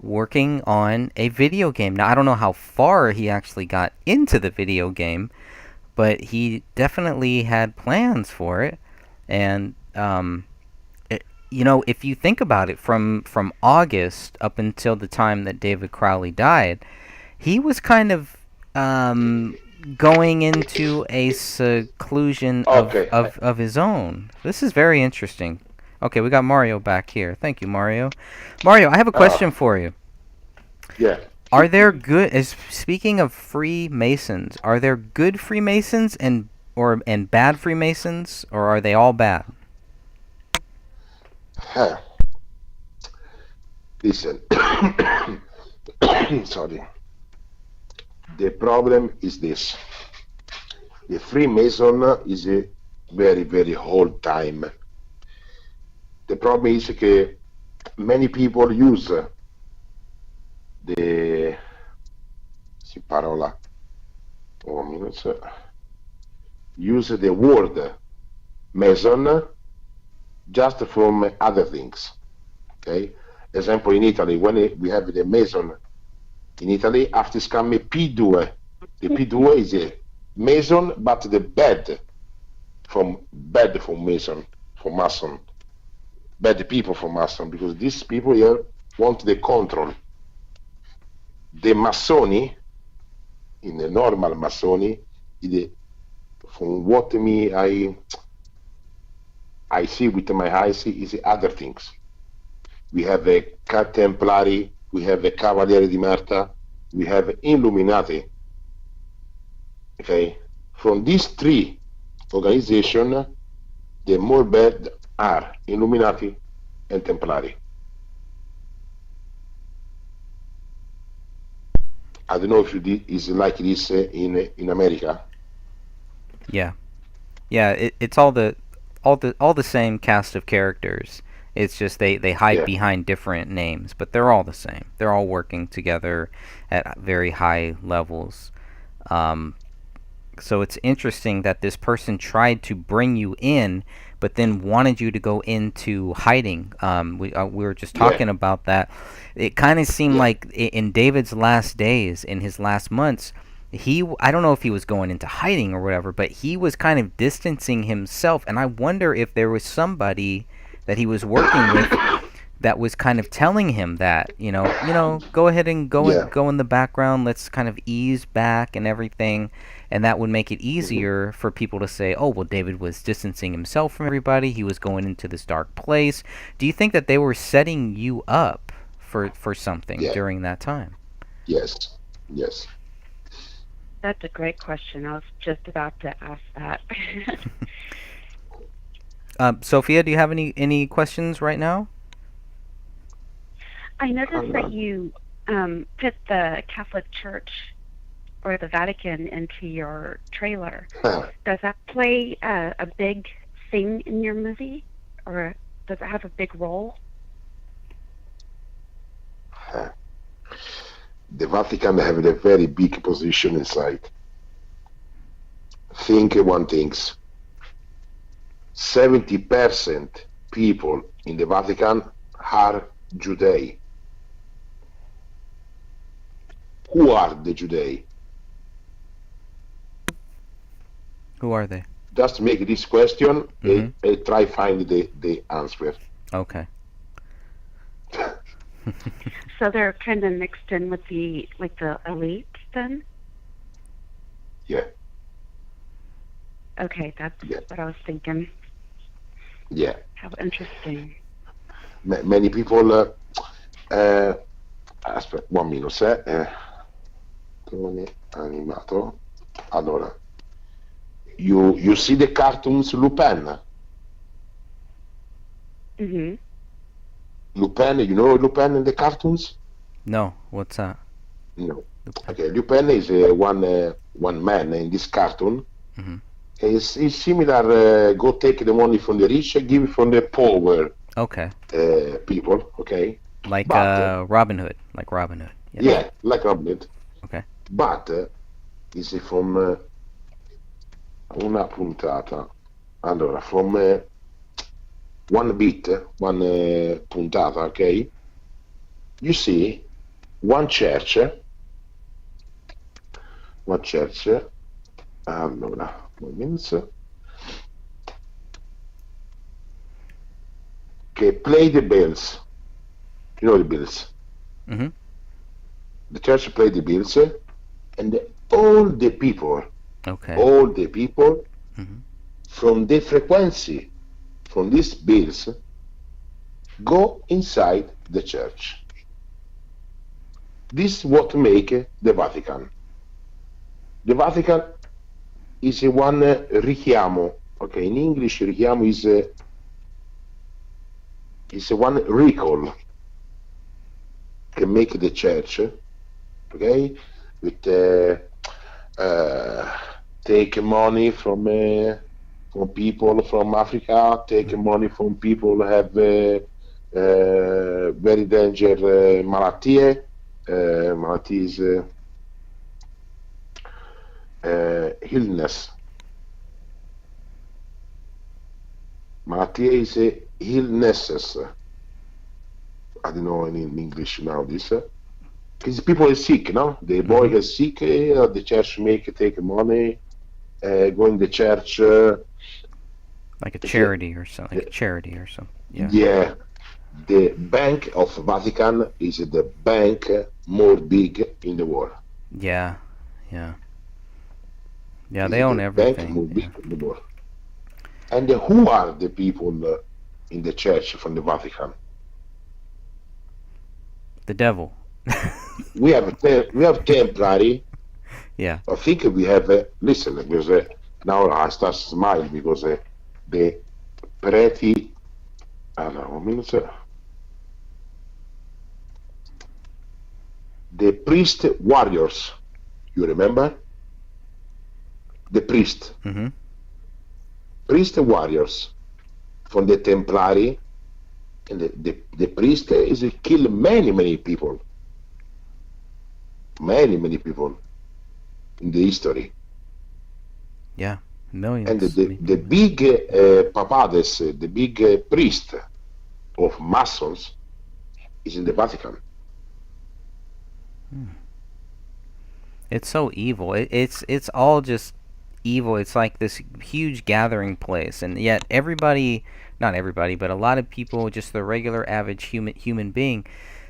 working on a video game. Now, I don't know how far he actually got into the video game, but he definitely had plans for it. And, if you think about it, from August up until the time that David Crowley died, he was kind of going into a seclusion Okay. of his own. This is very interesting. Okay, we got Mario back here. Thank you, Mario. Mario, I have a question for you. Yeah. Are there speaking of Freemasons, are there good Freemasons and bad Freemasons, or are they all bad? Listen, Sorry. The problem is this. The Freemason is a very, very old time. The problem is that many people use the parola use the word Mason just from other things. Okay? Example, in Italy, when we have the Mason in Italy, after come P2. The P2 is a Mason, but the bad from Mason, from Mason. Bad people from Mason, because these people here want the control. The Masoni, in the normal Masoni, from what I see with my eyes, is other things. We have a Templari, we have a Cavaliere di Marta, we have Illuminati. Okay, from these three organizations, the more bad are Illuminati and Templari. I don't know if is like this in America. Yeah, it's all the same cast of characters. It's just they hide behind different names, but they're all the same. They're all working together at very high levels. So it's interesting that this person tried to bring you in, but then wanted you to go into hiding. We were just talking about that. It kind of seemed like in David's last days, in his last months, I don't know if he was going into hiding or whatever, but he was kind of distancing himself. And I wonder if there was somebody that he was working with that was kind of telling him that, go ahead and go in the background. Let's kind of ease back and everything. And that would make it easier for people to say, oh, well, David was distancing himself from everybody. He was going into this dark place. Do you think that they were setting you up for something during that time? Yes. That's a great question. I was just about to ask that. Sophia, do you have any questions right now? I noticed that you put the Catholic Church or the Vatican into your trailer. Does that play a big thing in your movie, or does it have a big role? The Vatican have a very big position inside. Think one thing. 70% people in the Vatican are Judei. Who are the Judei? Who are they? Just make this question and try find the answer. Okay. So they're kind of mixed in with the elite then? Yeah. Okay, that's what I was thinking. Yeah. How interesting. Many people aspetta, 1 minute, animato. Allora, you see the cartoons Lupin? Mm-hmm. Lupin, you know Lupin in the cartoons? No, what's that? No. Okay, Lupin is one man in this cartoon. Mm-hmm. It's similar. Go take the money from the rich and give it from the poor. Okay. People. Okay. Like Robin Hood. Like Robin Hood. Yes. Yeah, like Robin Hood. Okay. But is from una puntata. Allora, from one bit, one puntata, okay? You see one church. Allora, moments. Che play the bells. You know the bells. Mm-hmm. The church play the bells, and all the people, from the frequency from these bells go inside the church. This is what make the Vatican. The Vatican is a one richiamo. Okay, in English, richiamo is a one recall can make the church okay? With take money from people from Africa, take money from people who have very dangerous malattie. Malattie is illness. Malattie is illnesses. I don't know in English now this. Because people are sick, no? The boy is sick, the church take money, go in the church. Like a charity or something. Like a charity or something. Yeah. Yeah. The Bank of Vatican is the bank more big in the world. Yeah. Yeah. Yeah, they own everything. Bank more big in the world. And who are the people in the church from the Vatican? The devil. we have Templari. Yeah. I think we have listen, because now I start to smile because the pretty I don't know, 1 minute. The priest warriors, you remember? The priest. Priest warriors from the Templari, and the priest is kill many people. Many people in the history. Yeah, millions. And the big papades, the big priest of Masons is in the Vatican. It's so evil. It's all just evil. It's like this huge gathering place, and yet everybody, not everybody, but a lot of people, just the regular average human being,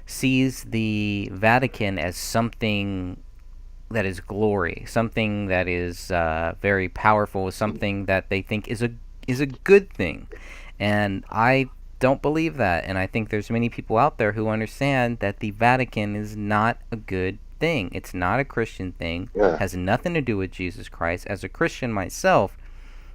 sees the Vatican as something that is glory, something that is very powerful, something that they think is a good thing, and I don't believe that, and I think there's many people out there who understand that the Vatican is not a good thing. It's not a Christian thing. Yeah. Has nothing to do with Jesus Christ. As a Christian myself,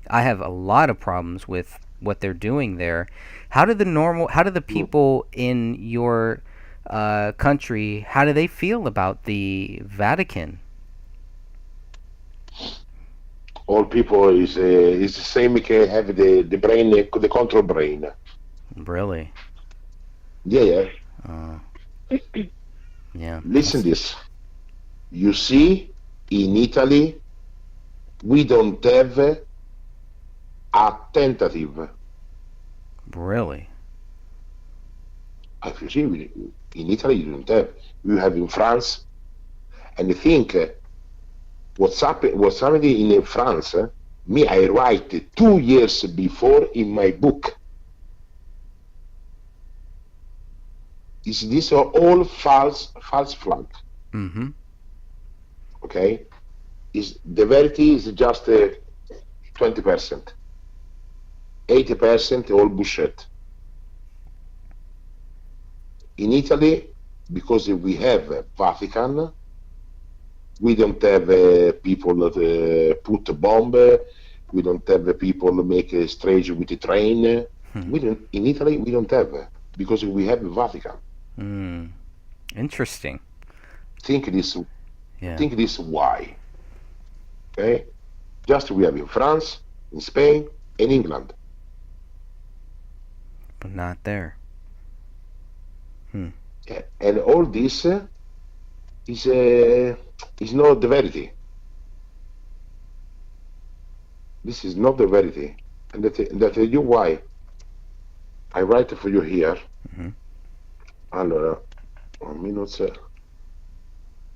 I have a lot of problems with what they're doing there. How do the people in your country, how do they feel about the Vatican? All people is the same. Can have the brain, the control brain. Really? Yeah. Yeah. Listen this. You see, in Italy, we don't have a tentative. Really? If you see, in Italy you don't have. You have in France, and I think what's happening in France. Me, I write 2 years before in my book. Is this all false flag? Okay, is the verity is just 20%, 80% all bullshit. In Italy, because we have Vatican, we don't have people that put a bomb. We don't have people make a strange with the train. We don't. In Italy, we don't have because we have Vatican. Interesting. Think this why. Okay, just we have in France, in Spain, in England, but not there. And all this is not the verity. This is not the verity, and that tell you why. I write for you here. Allora, 1 minute,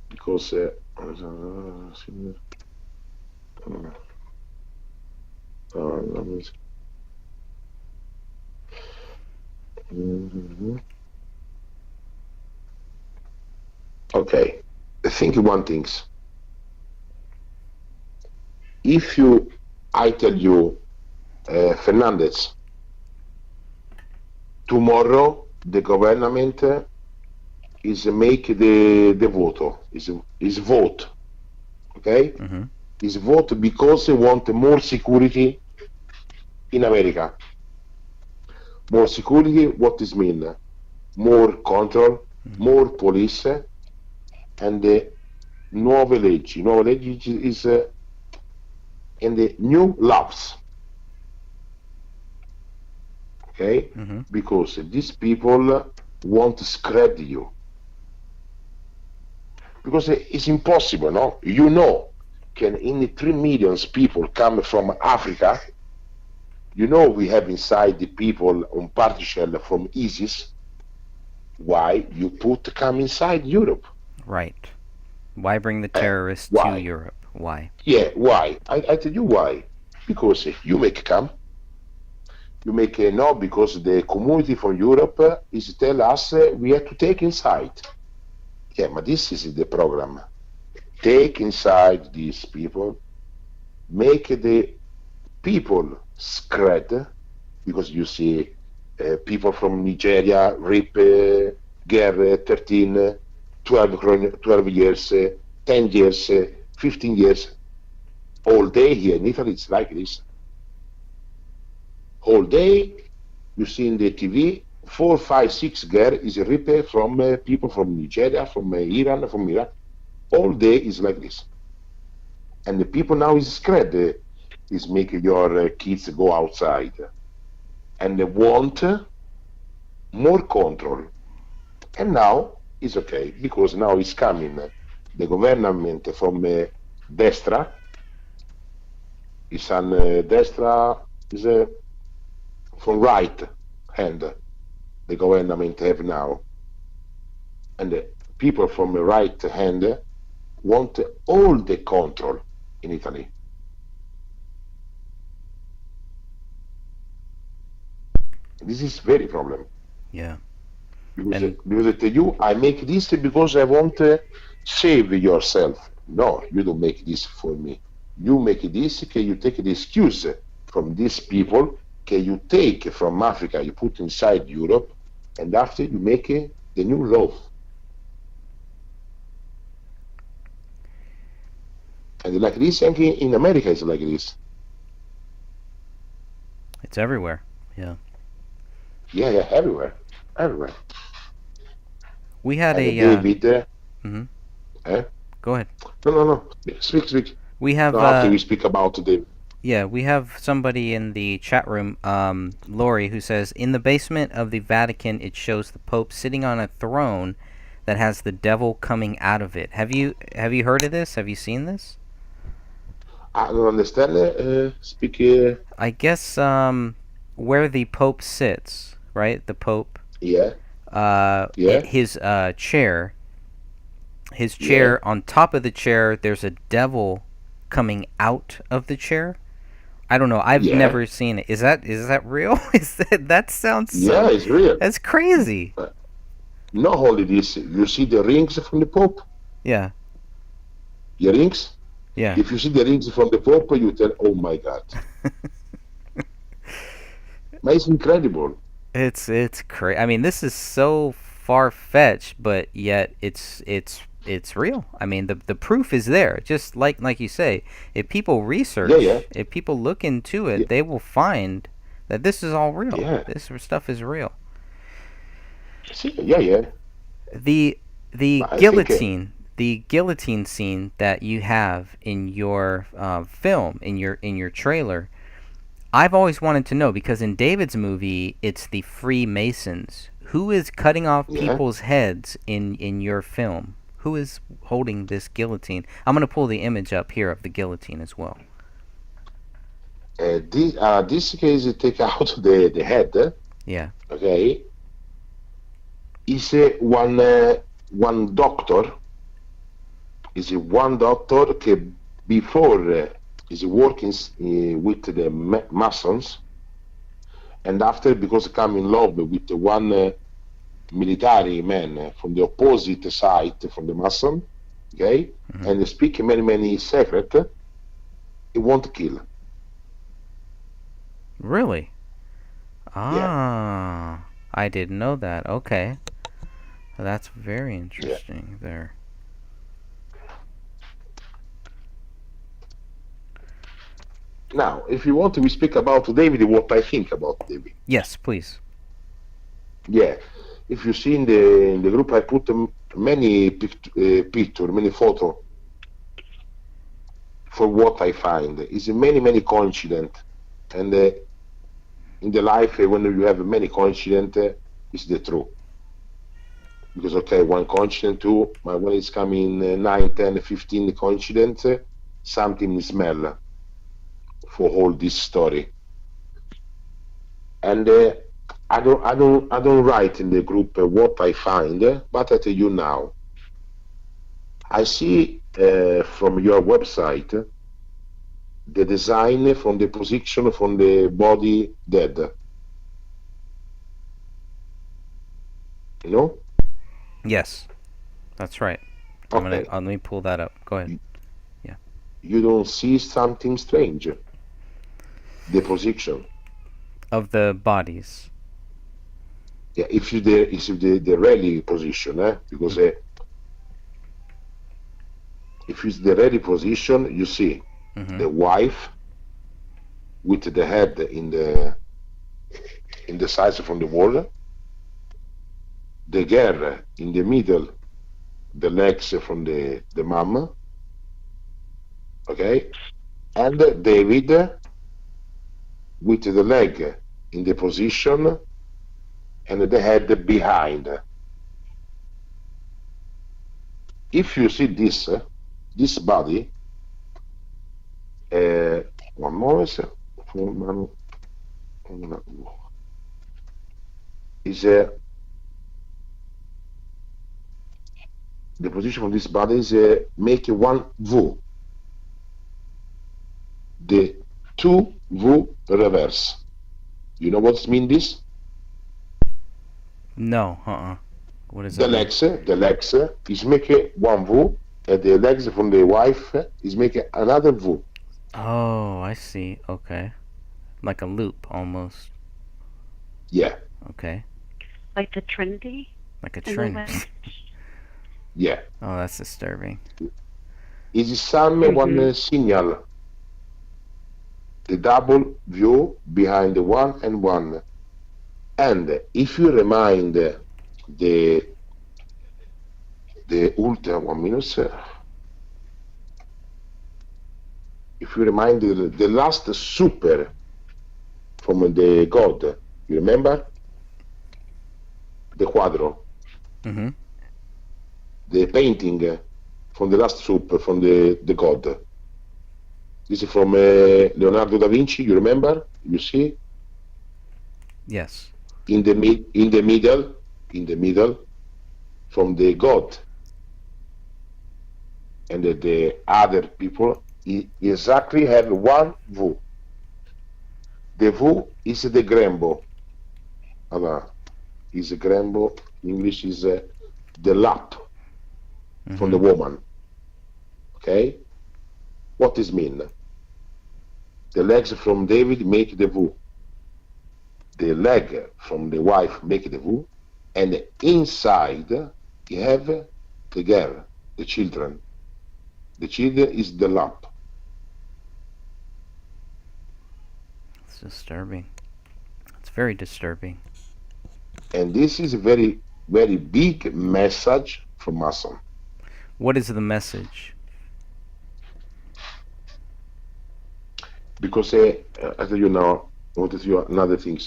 because okay, think one things. If I tell you, Fernandez, tomorrow the government is make the vote, is vote, okay? Is vote because they want more security in America. More security, what does mean? More control, more police, and Nuove leggi is in the new laws. Okay? Mm-hmm. Because these people want to spread you. Because it's impossible, no? You know, can in 3 million people come from Africa? You know we have inside the people on partition from ISIS. Why you put come inside Europe? Right. Why bring the terrorists to Why? Europe? Why? Yeah, why? I tell you why. Because you make come, you make no, because the community from Europe is tell us we have to take inside. Yeah, but this is the program. Take inside these people, make the people scared, because you see people from Nigeria rape girl 13, 12 years, 10 years, 15 years. All day here in Italy, it's like this. All day, you see in the TV, 4, 5, 6 girl is raped from people from Nigeria, from Iran, from Iraq. All day is like this. And the people now is scared, is making your kids go outside. And they want more control. And now it's okay, because now it's coming the government from destra. It's an destra is from right hand the government have now, and the people from the right hand want all the control in Italy. This is very problem. Yeah. Because I tell you, I make this because I want to save yourself. No, you don't make this for me. You make this, can you take the excuse from these people, can you take from Africa, you put inside Europe, and after you make the new law. And like this, and in America it's like this. It's everywhere. Yeah. Yeah, yeah, everywhere. Everywhere. We had And a David, Go ahead. No. Speak. We have No, after we speak about David. yeah, we have somebody in the chat room, Lori, who says, in the basement of the Vatican, it shows the Pope sitting on a throne that has the devil coming out of it. Have you heard of this? Have you seen this? I don't understand. Speak. I guess where the Pope sits, right? The Pope. Yeah. His chair. His chair. On top of the chair, there's a devil coming out of the chair. I don't know. I've never seen it. Is that real? That sounds so... Yeah, it's real. That's crazy. Not only this, you see the rings from the Pope? Yeah. The rings? Yeah. If you see the rings from the Pope, you tell, oh my God. But it's incredible. It's crazy. I mean, this is so far-fetched, but yet it's real. I mean, the proof is there. Just like you say, if people research, if people look into it, they will find that this is all real. Yeah. This stuff is real. Yeah. The guillotine, the guillotine scene that you have in your film, in your trailer, I've always wanted to know, because in David's movie, it's the Freemasons. Who is cutting off people's heads in your film? Who is holding this guillotine? I'm going to pull the image up here of the guillotine as well. This case, take out the head. Yeah. Okay. Is one doctor. Is one doctor that before is working with the Masons, and after, because come in love with one military man from the opposite side from the Mason, okay, and they speak many secret, he want to kill. Really? Ah, I didn't know that. Okay, that's very interesting there. Now, if you want, we speak about David, what I think about David. Yes, please. Yeah. If you see in the group, I put many picture, many photo for what I find. It's many coincidence, and in the life when you have many coincidence, it's the truth. Because okay, one coincidence, two, but when it's coming 9, 10, 15 coincidence, something smell for all this story. And I don't write in the group what I find, but I tell you now. I see from your website the design from the position from the body dead. You know? Yes, that's right. Okay. Let me pull that up. Go ahead. Yeah. You don't see something strange. The position of the bodies. Yeah, if you the rally position, because if it's the ready position, you see the wife with the head in the sides from the wall, the girl in the middle, the legs from the mom, okay, and David with the leg in the position and the head behind. If you see this body, one moment, is the position of this body is make one V. The 2 V reverse. You know what mean this? No, What is the that? The legs is making one V, and the legs from the wife is making another V. Oh, I see. Okay. Like a loop, almost. Yeah. Okay. Like the Trinity? Like a Trinity. Yeah. Oh, that's disturbing. It is one signal. The double view behind the one and one. And if you remind the ultra 1 minute, if you remind the last super from the God, you remember? The quadro. The painting from the last super from the God. This is from Leonardo da Vinci, you remember? You see? Yes. In the middle, from the God and the other people exactly have one V. The V is the grembo. Is a grembo. In English is the lap from the woman. Okay? What does mean? The legs from David make the V. The leg from the wife make the V. And inside you have the girl, the children. The children is the lamp. It's disturbing. It's very disturbing. And this is a very, very big message from Mason. What is the message? Because, as you know, I want to tell you another thing.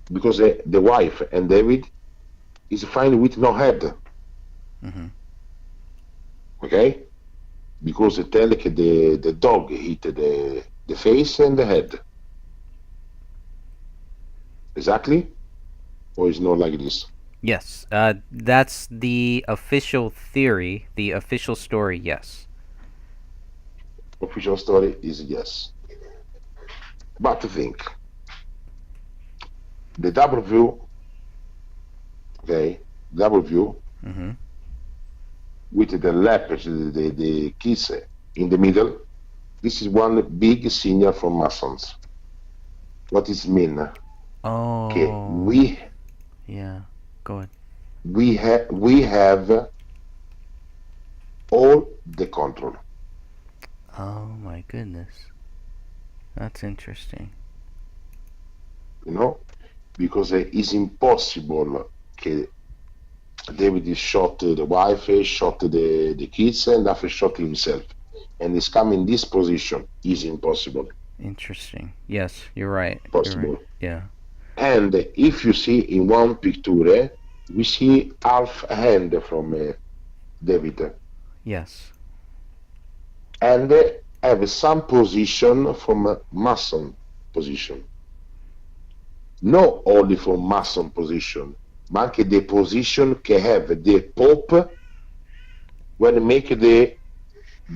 Because the wife and David is fine with no head. Okay? Because the dog hit the face and the head. Exactly? Or is not like this? Yes. That's the official theory. The official story, yes. Official story is yes. But think. The double view, okay, double view, with the leopard, the kiss in the middle, this is one big signal from Masons. What does mean? Oh. Okay, yeah, go ahead. We have all the control. Oh my goodness. That's interesting. You know? Because it's impossible that David shot the wife, shot the kids, and after shot himself. and it's coming this position is impossible. Interesting. Yes, you're right. You're right. Possible. Yeah. And if you see in one picture, we see half hand from David, Yes. and have some position from Mason position. Not only from Mason position, ma anche the position che have the Pope when make the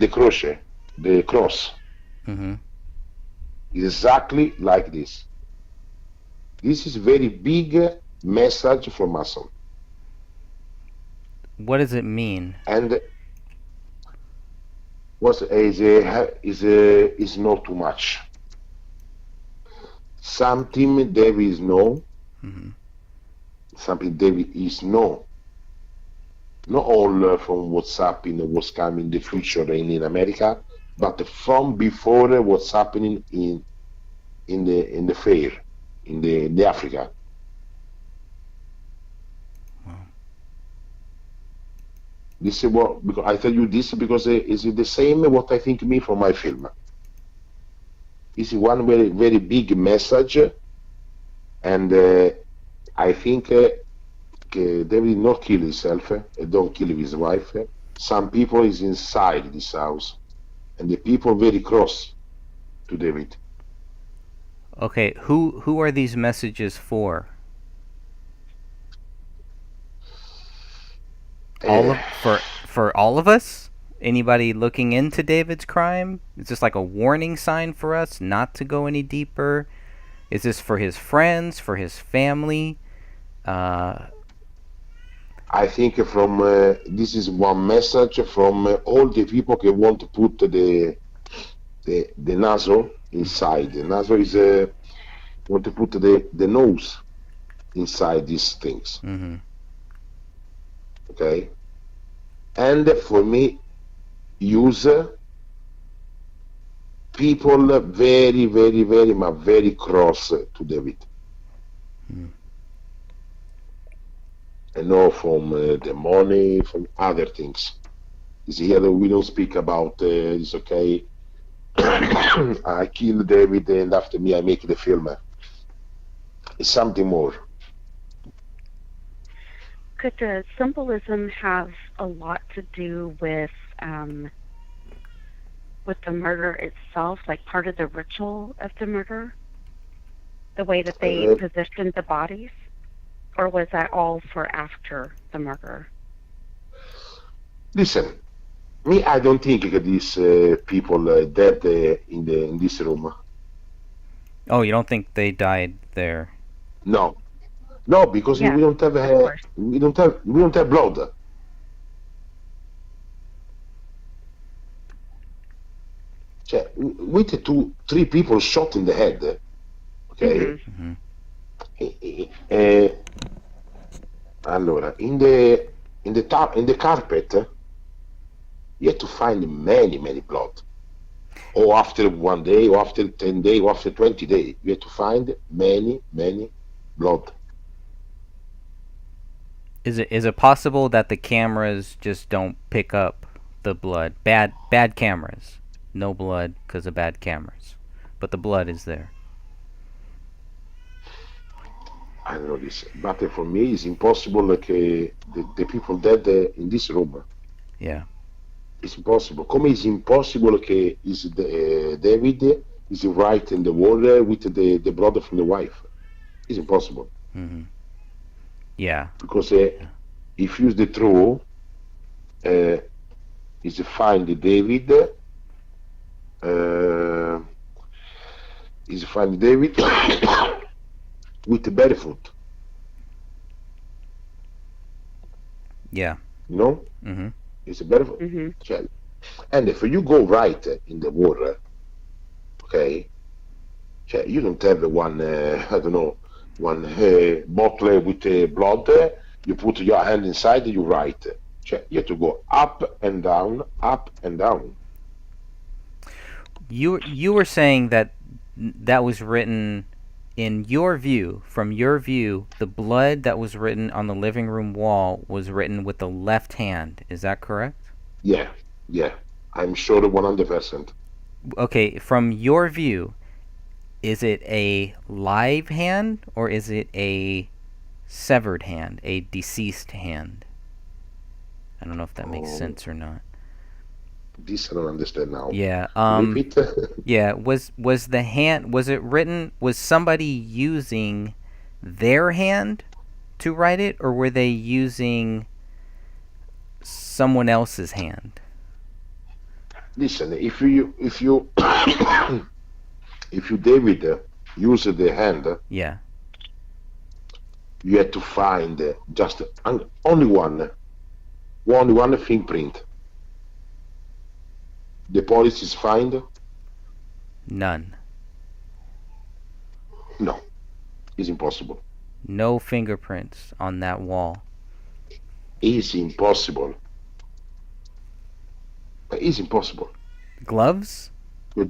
crochet, the cross. Mm-hmm. Exactly like this. This is very big message from Mason. What does it mean? And what is not too much. Something there is no, Mm-hmm. something there is no. Not all from what's happening, what's coming in the future in America, but from before what's happening in the fair, in the Africa. Wow. This is what, because I tell you this because it's the same what I think me from my film. This is one very very big message, and I think David not kill himself and don't kill his wife. Some people is inside this house, and the people very cross to David. Okay, who are these messages for? All of for all of us? Anybody looking into David's crime? Is this like a warning sign for us not to go any deeper? Is this for his friends, for his family? I think from this is one message from all the people who want to put the nozzle inside. The nozzle is want to put the nose inside these things. Mm-hmm. Okay, and for me, use people very, very, very, but very cross to David. Mm. And not from the money, from other things. Is here we don't speak about it's okay. I kill David and after me I make the film. It's something more. Could the symbolism have a lot to do with the murder itself, like part of the ritual of the murder? The way that they positioned the bodies? Or was that all for after the murder? Listen, me, I don't think that these people dead in this room. Oh, you don't think they died there? No, no, because Yeah, we don't have we don't have blood. Cioè, with three people shot in the head, okay? Mm-hmm. Allora, in the carpet, you have to find many blood. Or after 1 day, or after 10 days, or after 20 days, you have to find many blood. Is it possible that the cameras just don't pick up the blood? Bad cameras. No blood because of bad cameras. But the blood is there. I don't know this, but for me it's impossible the people dead in this room. Yeah. It's impossible. Come it's impossible is David is right in the wall with the brother from the wife. It's impossible. Mm-hmm. Yeah. Because if you use the true, is find David, is find David with barefoot. Yeah. You know? Mm-hmm. It's barefoot. Mm-hmm. And if you go right in the wall, okay, you don't have one, I don't know, one bottle with blood, you put your hand inside, you write. You have to go up and down, up and down. You were saying that was written in your view, from your view, the blood that was written on the living room wall was written with the left hand. Is that correct? Yeah. I'm sure 100%. Okay, from your view, is it a live hand or is it a severed hand, a deceased hand? I don't know if that makes Um, sense or not. this I don't understand now. Yeah. Repeat. Yeah. Was the hand? Was it written? Was somebody using their hand to write it, or were they using someone else's hand? Listen, if you if you David use the hand, Yeah. you have to find just only one fingerprint. The police is find? None. No, it's impossible. No fingerprints on that wall. It's impossible. It's impossible. Gloves? You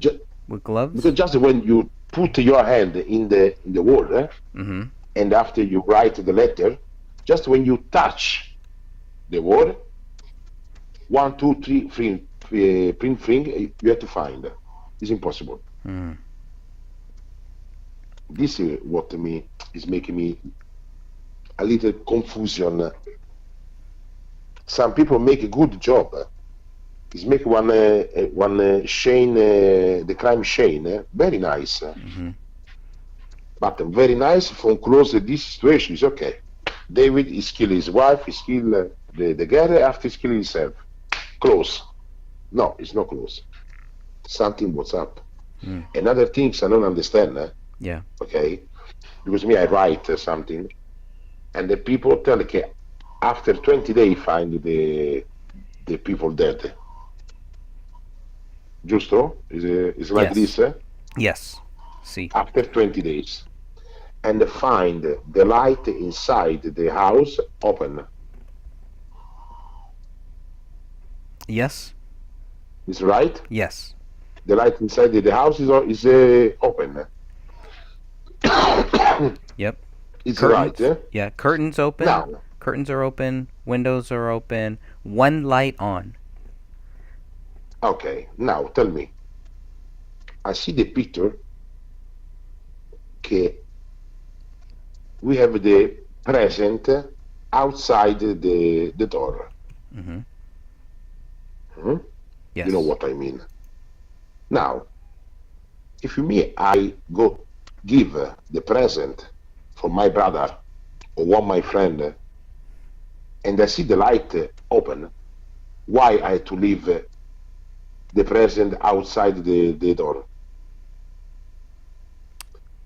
With gloves? because just when you put your hand in the wall, Mm-hmm. and after you write the letter, just when you touch the word, 1, 2, 3, print thing, you have to find. It's impossible. Mm. This is what me is making me a little confusion. Some people make a good job. It's make one chain, the crime chain, very nice. Mm-hmm. But very nice from close this situation is okay. David is kill his wife, is kill the girl after he's killing himself. Close. No, it's not close. Something what's up. Mm. And other things I don't understand. Yeah. Okay, because me I write something, and the people tell okay, after 20 days find the people dead. Giusto? Is like Yes. this. Yes. See. After 20 days, and find the light inside the house open. Yes. Is right? Yes. The light inside the house is open. Yep. It's Curtains. right. Yeah. Curtains open. Now, Curtains are open. Windows are open. One light on. okay. Now tell me. I see the picture. Okay. We have the present outside the door. Mm-hmm. Hmm? Yes. You know what I mean. Now, if me I go give the present for my brother or one my friend, and I see the light open, why I have to leave the present outside the door?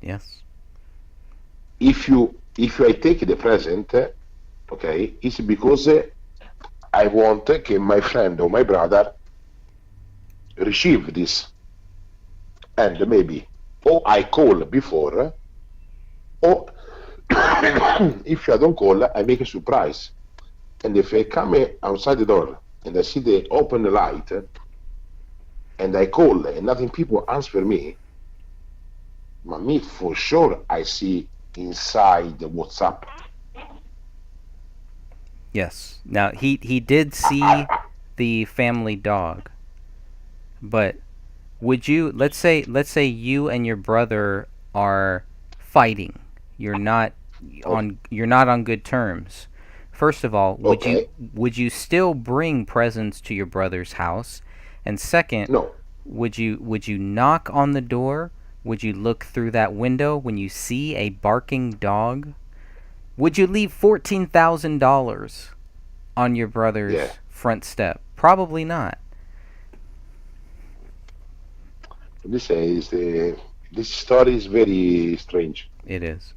Yes. If I take the present, okay, it's because I want my friend or my brother receive this, and maybe or I call before, or if I don't call, I make a surprise. And if I come outside the door and I see the open light, and I call and nothing people answer me, but me for sure I see inside the WhatsApp. Yes. Now he did see the family dog. But would you let's say you and your brother are fighting. You're not on good terms. First of all, Okay. would you still bring presents to your brother's house? And second, No. would you knock on the door? Would you look through that window when you see a barking dog? Would you leave $14,000 on your brother's Yeah. front step? Probably not. This story is very strange. It is.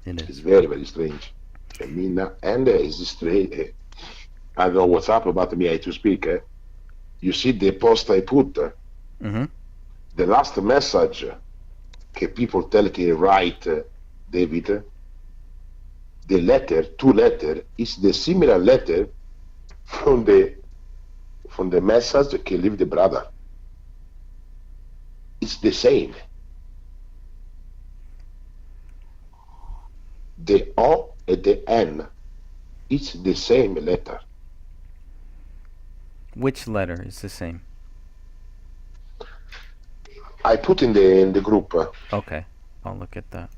It It's is. very very strange. I mean, and it's strange. I don't know what's up about me. I to speak. You see the post I put. Mm-hmm. The last message people tell can write David. The letter, two letter, is the similar letter from the message can leave the brother. It's the same. The O and the N, it's the same letter. Which letter is the same? I put in the group. Okay, I'll look at that.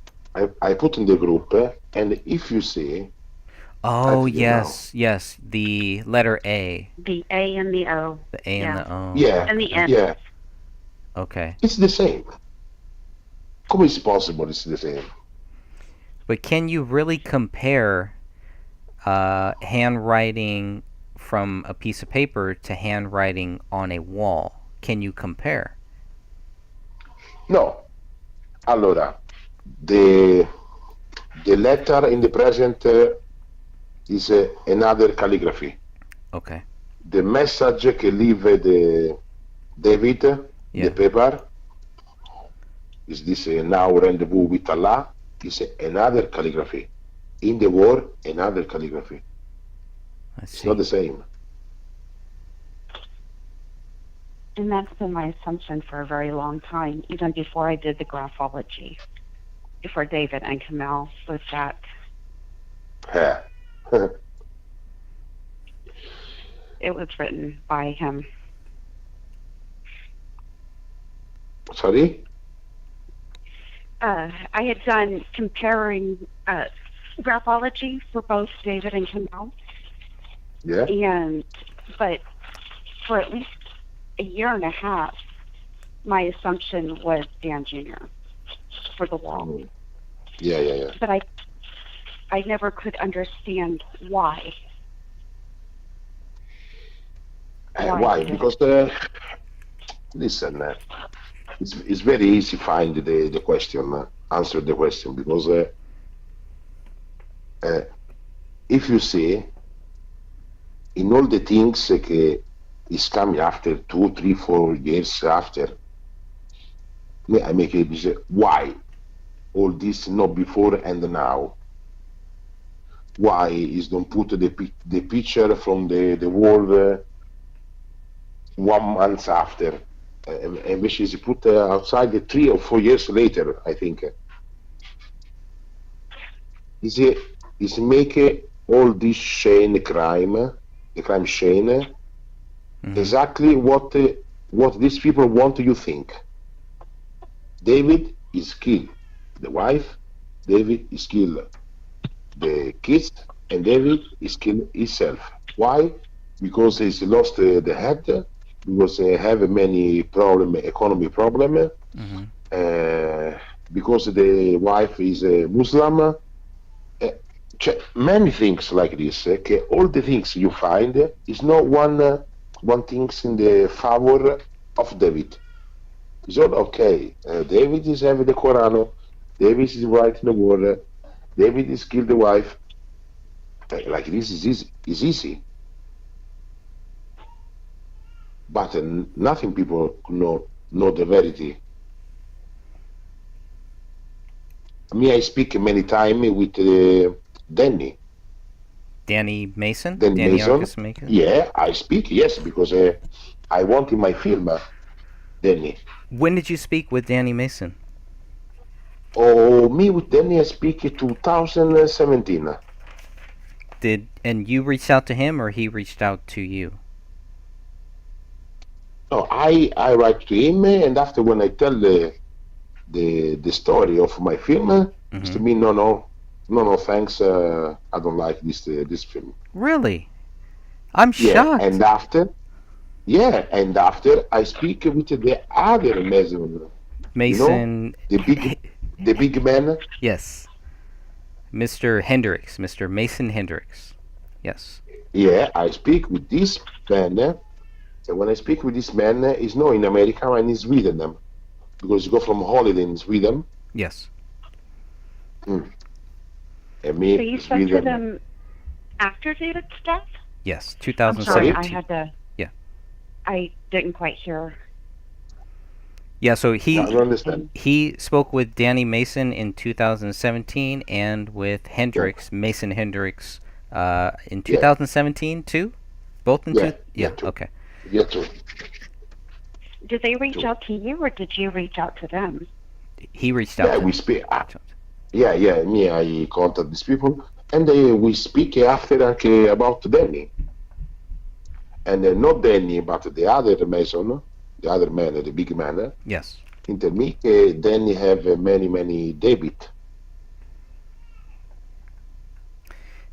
I put in the group, and if you see, Oh, I forget now. yes, the letter A. The A and the O. The A and the O. Yeah, And the N. yeah, Okay. it's the same. Come is possible? It's the same. But can you really compare handwriting from a piece of paper to handwriting on a wall? Can you compare? No. Allora, the letter in the present is another calligraphy. Okay. The message che leave the David, Yeah. the paper, is this now rendezvous with Allah, is another calligraphy. In the war, another calligraphy. I It's see. not the same. And that's been my assumption for a very long time, even before I did the graphology. For David and Camille, was that Yeah. it was written by him. Sorry? I had done comparing graphology for both David and Camille, Yeah. but for at least a year and a half, my assumption was Dan Jr. for the wall. Yeah. But I never could understand why. Why? Because listen, it's very easy to find the question, answer the question, because if you see in all the things that is coming after 2, 3, 4 years after, I make it why all this not before and now. Why is don't put the picture from the world 1 month after, and which is put outside 3 or 4 years later, I think. Is make all this chain crime, the crime chain, exactly what these people want you think. David is killed the wife, David is killed the kids, and David is killed himself. Why? Because he's lost the head, because they have many economy problem, because the wife is a Muslim. Many things like this. All the things you find is not one things in the favor of David. It's all okay. David is having the Quran. David is writing the word. David is killed the wife. Like this is easy. But nothing people know the verity. I speak many times with Danny. Danny Mason? Danny Mason. Arcus Mason? Yeah, I speak, yes, because I want in my film, Danny. When did you speak with Danny Mason? Oh, me with Danny I speak in 2017. And you reached out to him or he reached out to you? No, I write to him, and after when I tell the story of my film, it's to me, no, thanks, I don't like this film. Really? I'm shocked. And after I speak with the other Mason. Mason, you know, the big man. Yes, Mr. Hendricks, Mr. Mason Hendricks. Yes. Yeah, I speak with this man. And when I speak with this man, he's not in America and in Sweden, because you go from holiday in Sweden. Yes. And me, so you Sweden. sent to them after David's death? Yes, I'm 2017. sorry, I had to. Yeah. I didn't quite hear. Yeah, so he spoke with Danny Mason in 2017 and with Hendricks, Mason Hendricks, in 2017 too? Both in two. Okay. Yeah, too. Did they reach out to you, or did you reach out to them? He reached out. Yeah, we speak. Me, I contact these people, and we speak after about Danny. and not Danny, but the other Mason, the other man, the big man. Yes. In tell me Danny have many debit.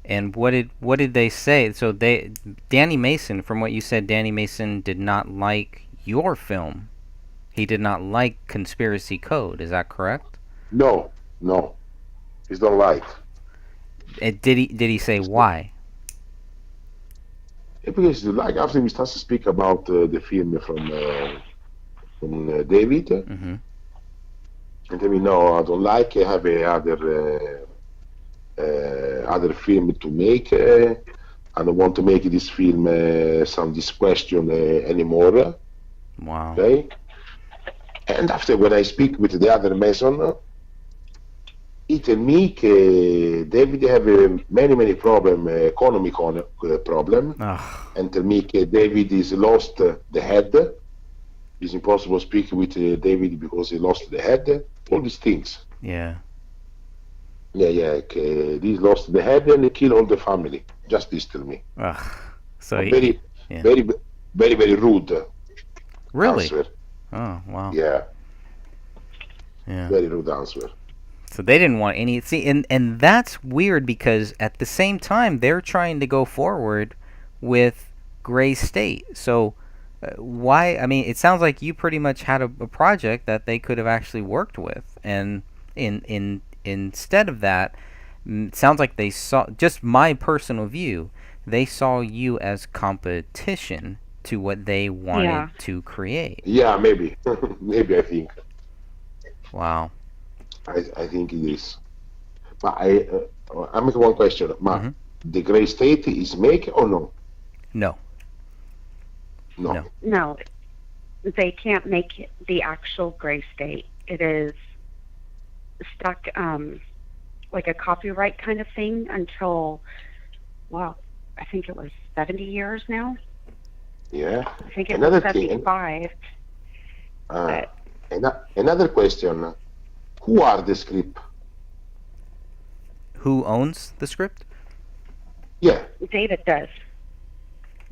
And what did they say? So Danny Mason, from what you said, Danny Mason did not like your film. He did not like Conspiracy Code. Is that correct? No, he's don't like. Did he say why? Because like after we start to speak about the film from David, Mm-hmm. and tell me no, I don't like. I have a other film to make. I don't want to make this film this question anymore. Wow. Okay. And after when I speak with the other Mason, he tell me David have many problem, economic problem, and tell me David is lost the head. It's impossible to speak with David because he lost the head. All these things. Yeah. Yeah. He lost the head and he killed all the family. Just this tell me. So very rude. Really? Answer. Oh wow. Yeah. Yeah. Very rude answer. So they didn't want any. See, and that's weird because at the same time they're trying to go forward with Gray State. So why? I mean, it sounds like you pretty much had a project that they could have actually worked with, and instead of that, it sounds like they saw. Just my personal view, they saw you as competition to what they wanted to create. Yeah, maybe. Maybe I think. Wow. I think it is. But I make one question. The Gray State is make or no? No. No, they can't make the actual Gray State. It is stuck like a copyright kind of thing until, well, I think it was 70 years now. Yeah. I think it was 75. Another question. Who are the script? Who owns the script? Yeah. David does.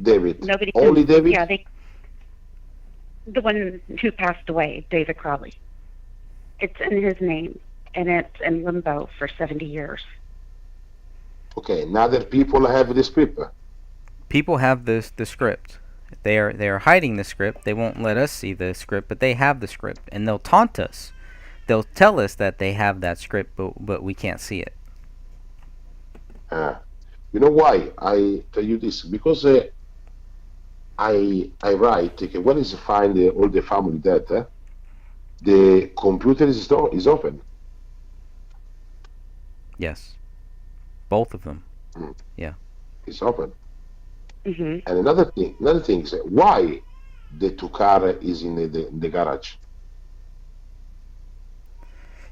David. Nobody Only can, David? Yeah, the one who passed away, David Crowley. It's in his name, and it's in limbo for 70 years. Okay, now that people have the script. People have the script. They are hiding the script. They won't let us see the script, but they have the script, and they'll taunt us. They'll tell us that they have that script, but we can't see it. You know why I tell you this? Because I write when is find all the family dead, the computer is open. Yes, both of them. Yeah, it's open. Mm-hmm. And another thing is why the two car is in the garage.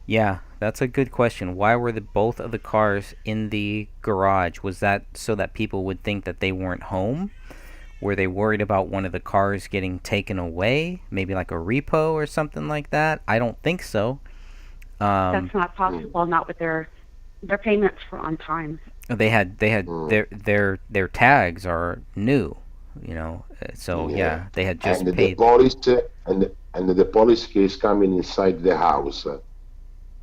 Yeah, that's a good question. Why were both of the cars in the garage? Was that so that people would think that they weren't home? Were they worried about one of the cars getting taken away? Maybe like a repo or something like that? I don't think so. That's not possible. Not with their payments were on time. They had their tags are new, you know. So yeah, they had just and paid. The police and the police is coming inside the house.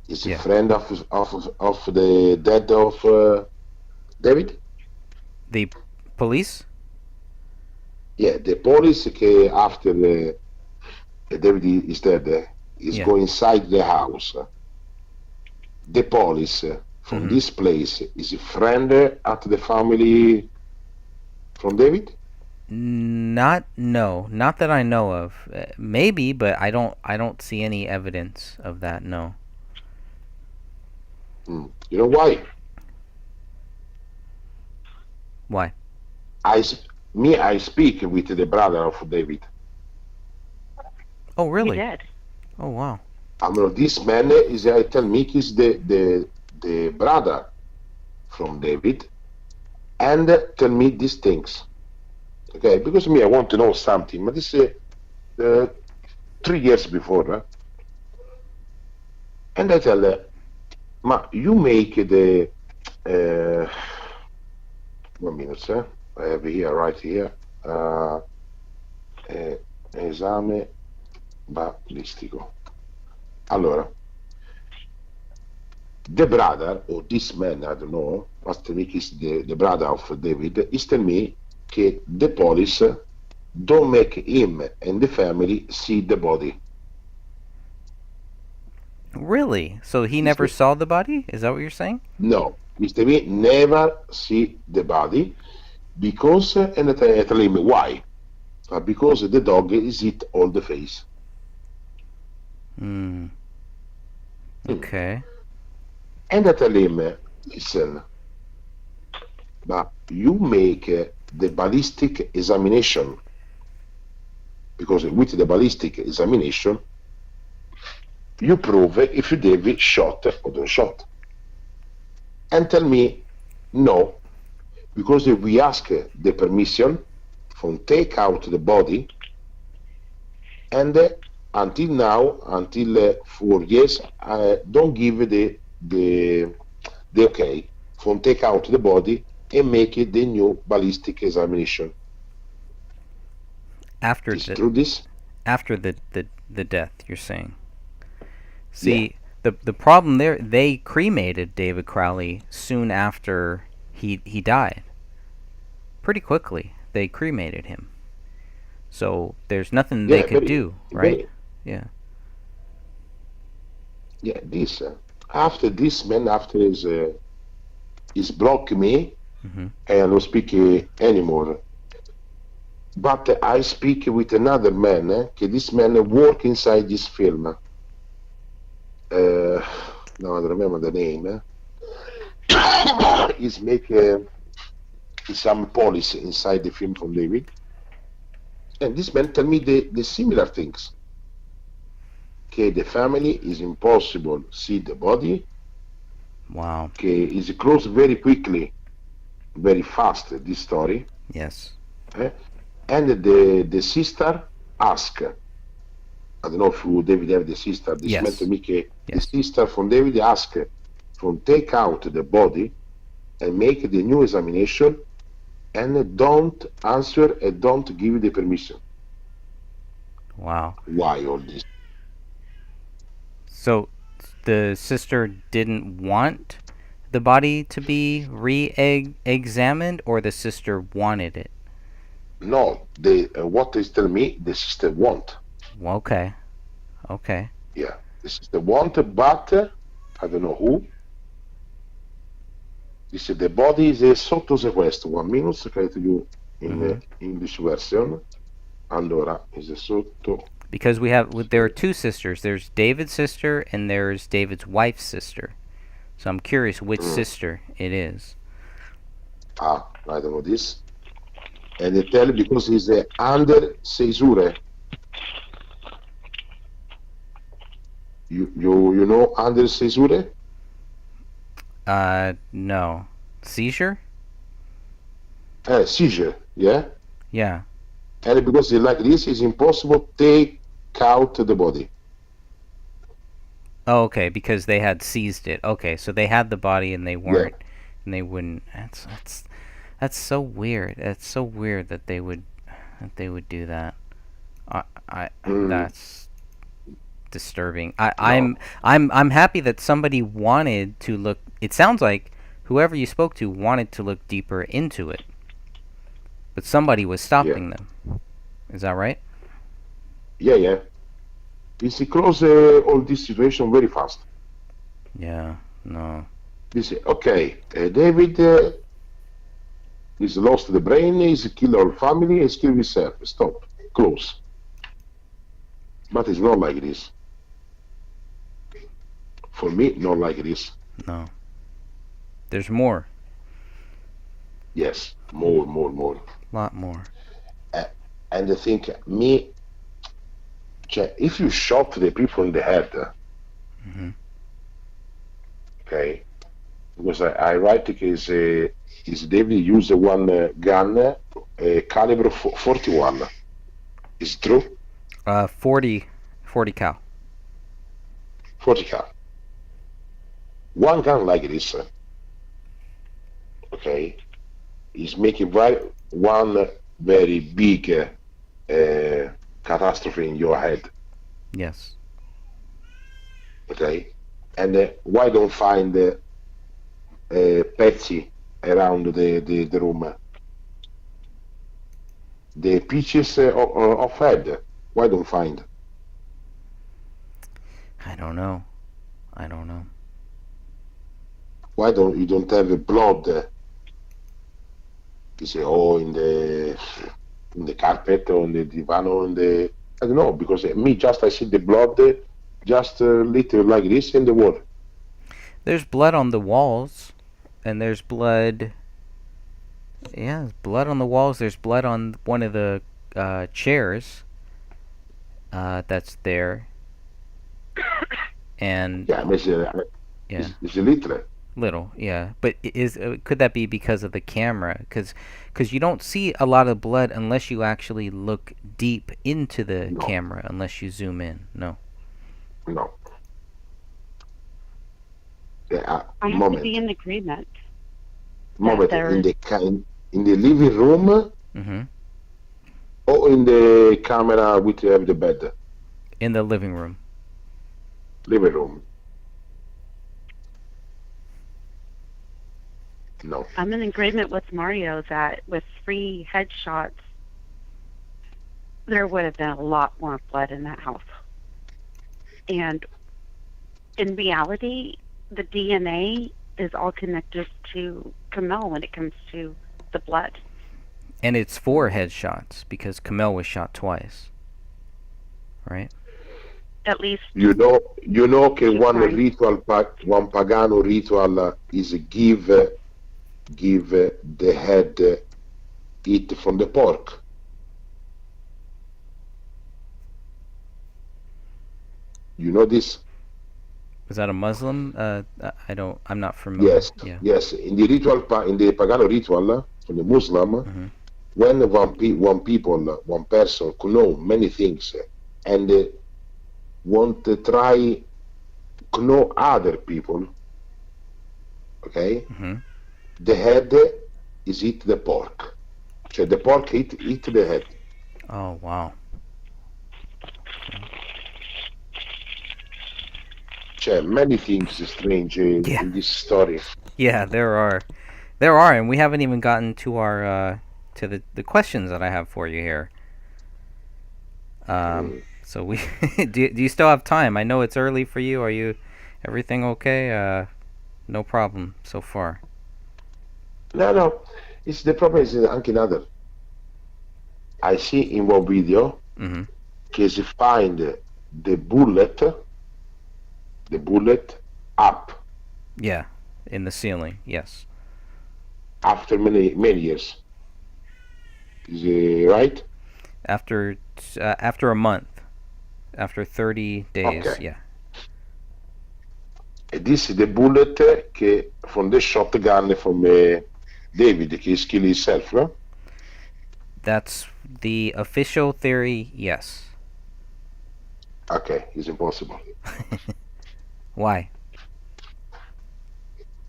Is a friend of the dead of David? The police? Yeah, the police after the David is dead is going inside the house. The police from this place is a friend at the family from David? Not that I know of. Maybe, but I don't see any evidence of that. No. You know why? Why? I speak with the brother of David. Oh, really? You did. Oh, wow. I mean, this man is tell me he's the brother from David, and tell me these things. Okay, because I want to know something. But this is 3 years before, and I tell her, you make the 1 minute, I have here right here. esame balistico. Allora, the brother, or this man, I don't know, must think is the brother of David, is telling me that the police don't make him and the family see the body. Really? So he never saw the body? Is that what you're saying? No, Mr. B never see the body because, and I tell him why. Because the dog is eat all the face. Okay. And I tell him, listen, but you make the ballistic examination, because with the ballistic examination, you prove if David shot or don't shot. And tell me, no, because if we ask the permission from take out the body, and until now, until 4 years, don't give the okay from take out the body and make it the new ballistic examination. After after the death, you're saying. See, the problem there, they cremated David Crowley soon after he died. Pretty quickly, they cremated him. So there's nothing they could do, right? Yeah. Yeah, this after this man after is block me, and I don't speak anymore. But I speak with another man. This man work inside this film. No, I don't remember the name. He's making some policy inside the film from David. And this man tell me the similar things. Okay, the family is impossible see the body. Wow. Okay, it's closed very quickly, very fast, this story. Yes. And the sister ask, I don't know if David have the sister, this man to me, the sister from David ask from take out the body and make the new examination and don't answer and don't give the permission. Wow. Why all this? So the sister didn't want the body to be re-examined, or the sister wanted it? No, what they tell me, the sister want. Okay. Okay. Yeah, the sister want, but I don't know who. This the body is sotto sequestro. 1 minute, che you in English version. Allora, is sotto. Because there are two sisters. There's David's sister and there's David's wife's sister. So I'm curious which sister it is. I don't know this. And they tell because it's under seizure. You know under seizure? No. Seizure? Seizure, yeah? Yeah. And because like this, it's impossible to take out the body. Oh, okay, because they had seized it. Okay, so they had the body and they weren't, and they wouldn't. That's so weird. That's so weird that they would do that. That's disturbing. I'm happy that somebody wanted to look. It sounds like whoever you spoke to wanted to look deeper into it, but somebody was stopping them. Is that right? Yeah. It's close all this situation very fast. Yeah. No. This okay. David is lost the brain. He's killed all family. He's killed himself. Stop. Close. But it's not like this. For me, not like this. No. There's more. Yes, more. Lot more. And I think if you shot the people in the head, okay, because I write is David used one gun, caliber 41. Is it true? 40 cal. 40 cal. One gun like this, okay, is making one very big catastrophe in your head. Yes. Okay, and why don't find Pepsi around the room? The pieces of head. Why don't find? I don't know. I don't know. Why don't have blood? You say, oh, in the carpet or in the divan or in the, I don't know, because me just I see the blood just little like this in the wall. There's blood on the walls, and there's blood. Yeah, there's blood on the walls. There's blood on one of the chairs that's there. And Yeah, yeah, it's a little. little, yeah. But could that be because of the camera? Because you don't see a lot of blood unless you actually look deep into the No, camera, unless you zoom in. No. no. Yeah, I have to be in agreement. moment there- in the living room Mm-hmm. or in the camera which have the bed. In the living room. Living room. No. I'm in agreement with Mario that with 3 headshots, there would have been a lot more blood in that house. And in reality, the DNA is all connected to Kamel when it comes to the blood. And it's 4 headshots because Kamel was shot twice. Right? At least You know che one Right. ritual, one pagano ritual is give the head eat from the pork. You know this? Was that a Muslim? I'm not familiar. Yes, Yeah. yes. In the ritual, in the pagano ritual from the Muslim, Mhm. when one person could know many things and want to try to know other people, okay? Mhm. The head is eat the pork. Cioè the pork eat the head. Oh wow. Cioè many things strange Yeah. in this story. Yeah, there are, and we haven't even gotten to our to the questions that I have for you here. So we do you still have time? I know it's early for you. Are you everything okay? No problem so far. No. It's the problem is anche in other. I see in one video Mhm. che si find the bullet up Yeah, in the ceiling. Yes. after many years. Is it right? After a month, after 30 days. Okay. Yeah. And this is the bullet che from the shotgun from David, che is kill himself, no? That's the official theory. Yes. Okay, it's impossible. Why?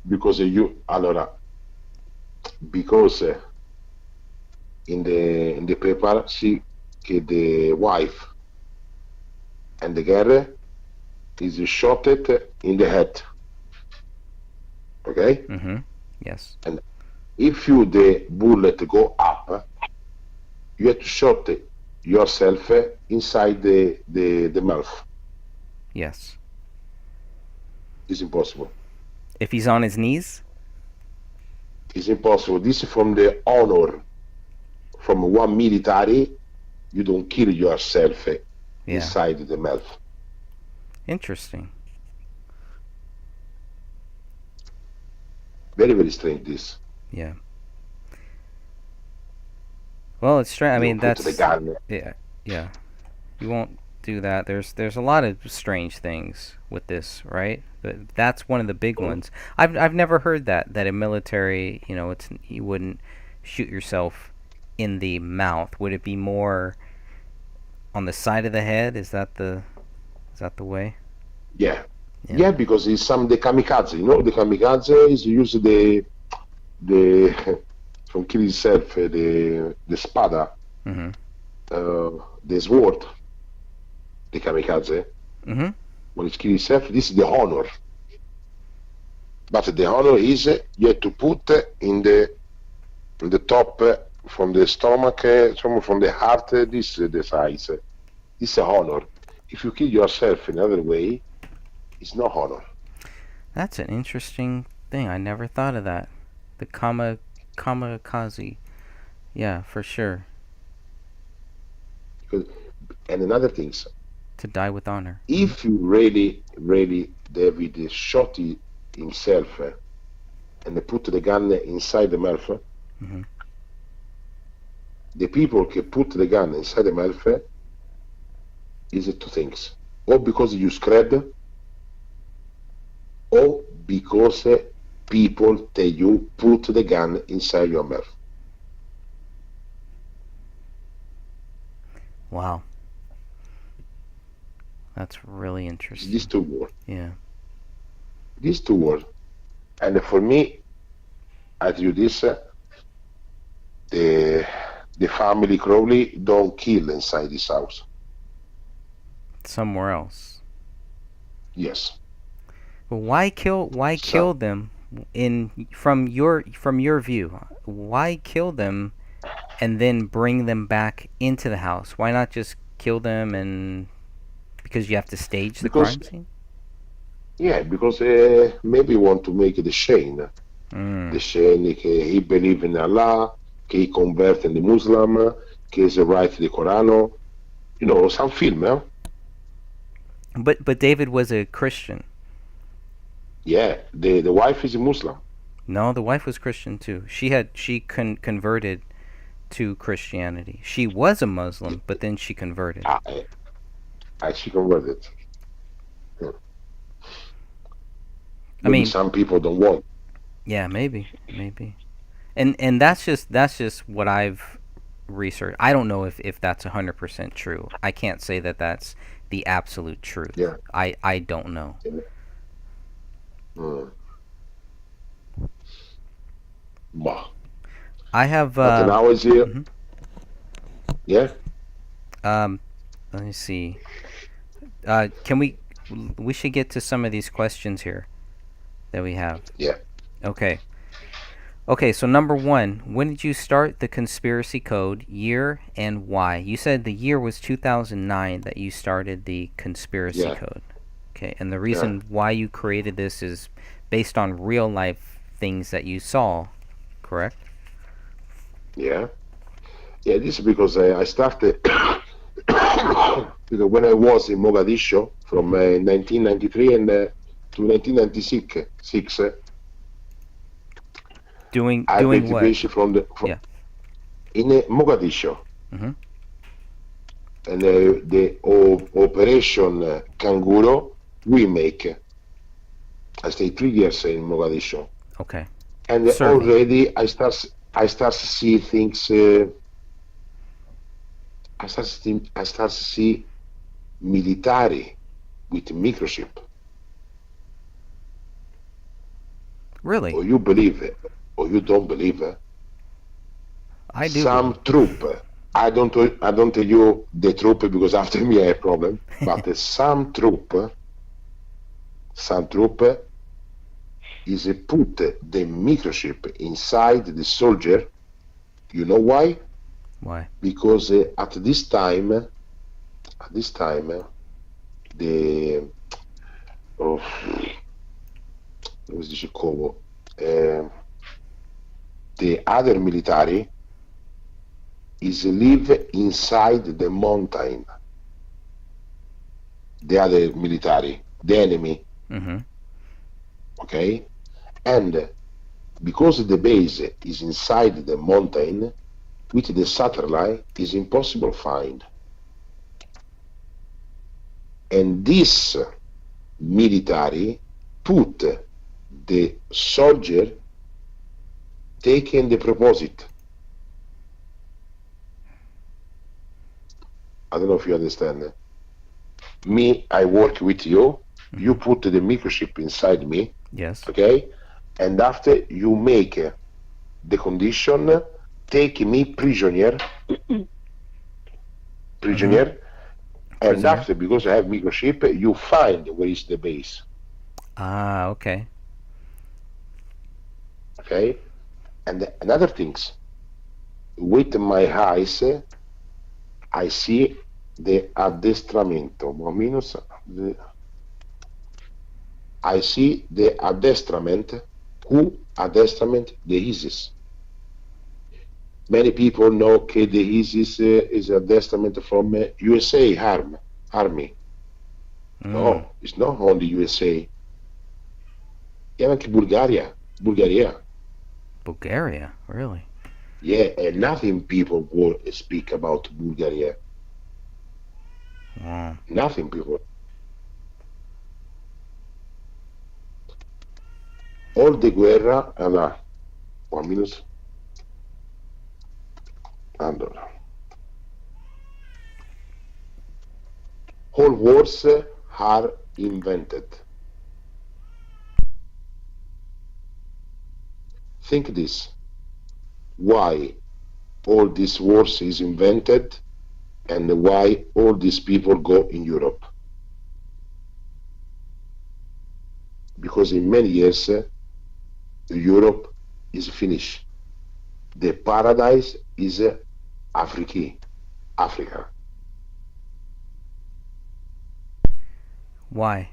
Because in the paper see che the wife and the girl is shot in the head. Okay? Mhm. Yes. If the bullet go up, you have to shot yourself inside the mouth. Yes. It's impossible. If he's on his knees? It's impossible. This is from the honor from one military. You don't kill yourself Yeah. inside the mouth. Interesting. Very, very strange this. Yeah. Well, it's strange. I You mean, put that's the gun. yeah. You won't do that. There's a lot of strange things with this, right? But that's one of the big ones. I've never heard that in military, you wouldn't shoot yourself in the mouth. Would it be more on the side of the head? Is that the way? Yeah. Yeah. Yeah, because it's the kamikaze. You know, the kamikaze is use the from kill himself, the spada, Mm-hmm. the sword, the kamikaze, Mm-hmm. when he kill himself, this is the honor. But the honor is you have to put in the top from the stomach, from the heart, this the size. This is honor. If you kill yourself in another way, it's no honor. That's an interesting thing. I never thought of that. The kamikaze. Yeah, for sure. Because, and another things, To die with honor. if you really, David shot himself and put the gun inside the mouth, Mm-hmm. the people can put the gun inside the mouth is two things. Or because you scared, or because people tell you put the gun inside your mouth. Wow. That's really interesting. These two words. Yeah. These two words. And for me, I do this, the family Crowley don't kill inside this house. Somewhere else. Yes. But why kill them from your view? Why kill them and then bring them back into the house? Why not just kill them and because you have to stage the crime scene? Yeah, because maybe want to make the shame. The shame che he believe in Allah, che he convert in the Muslim, che he write the Quran. You know, some film, eh? But David was a Christian. Yeah, the wife is a Muslim. No, the wife was Christian too. She converted to Christianity. She was a Muslim, but then she converted. She converted. Yeah. I mean, some people don't want. Yeah, maybe. And that's just what I've researched. I don't know if that's 100% true. I can't say that that's the absolute truth. Yeah. I don't know. Bah. I have. But now is here. Mhm. Yeah. Let me see. Can we? We should get to some of these questions here that we have. Yeah. Okay. Okay, so number one, when did you start the conspiracy code, year, and why? You said the year was 2009 that you started the conspiracy code. Okay, and the reason why you created this is based on real life things that you saw, correct? Yeah. Yeah, this is because I started because when I was in Mogadishu from 1993 and to 1996. Doing what? In Mogadishu. Mm-hmm. And the Operation Kangaroo we make. I stayed 3 years in Mogadishu. Okay. And already I start to see things. I start to see military with microchip. Really? Or you believe it, or you don't believe it. I do. Some troop. I don't tell you the troop because after me I have problem. But some troop is put the microchip inside the soldier. You know why? Why? Because at this time, the the other military is live inside the mountain. The other military, the enemy. Mm-hmm. Okay, and because the base is inside the mountain, with the satellite is impossible find. And this military put the soldier taking the proposite. I don't know if you understand. Me, I work with you. Mm-hmm. You put the microchip inside me. Yes. Okay, and after you make the condition, take me prisoner, Prisoner. and after, because I have microchip, you find where is the base. Ah, okay. Okay, and another things, with my eyes, I see the addestramento. I see the addestrament. Who addestrament? The ISIS. Many people know that the ISIS is addestrament from USA Army. No, it's not only USA. Even Bulgaria. Bulgaria, really? Yeah, and nothing people will speak about Bulgaria. Wow. Nothing people. All the guerra, allora, 1 minute. Allora. All wars are invented. Think this. Why all these wars is invented and why all these people go in Europe? Because in many years Europe is finished. The paradise is Africa. Why?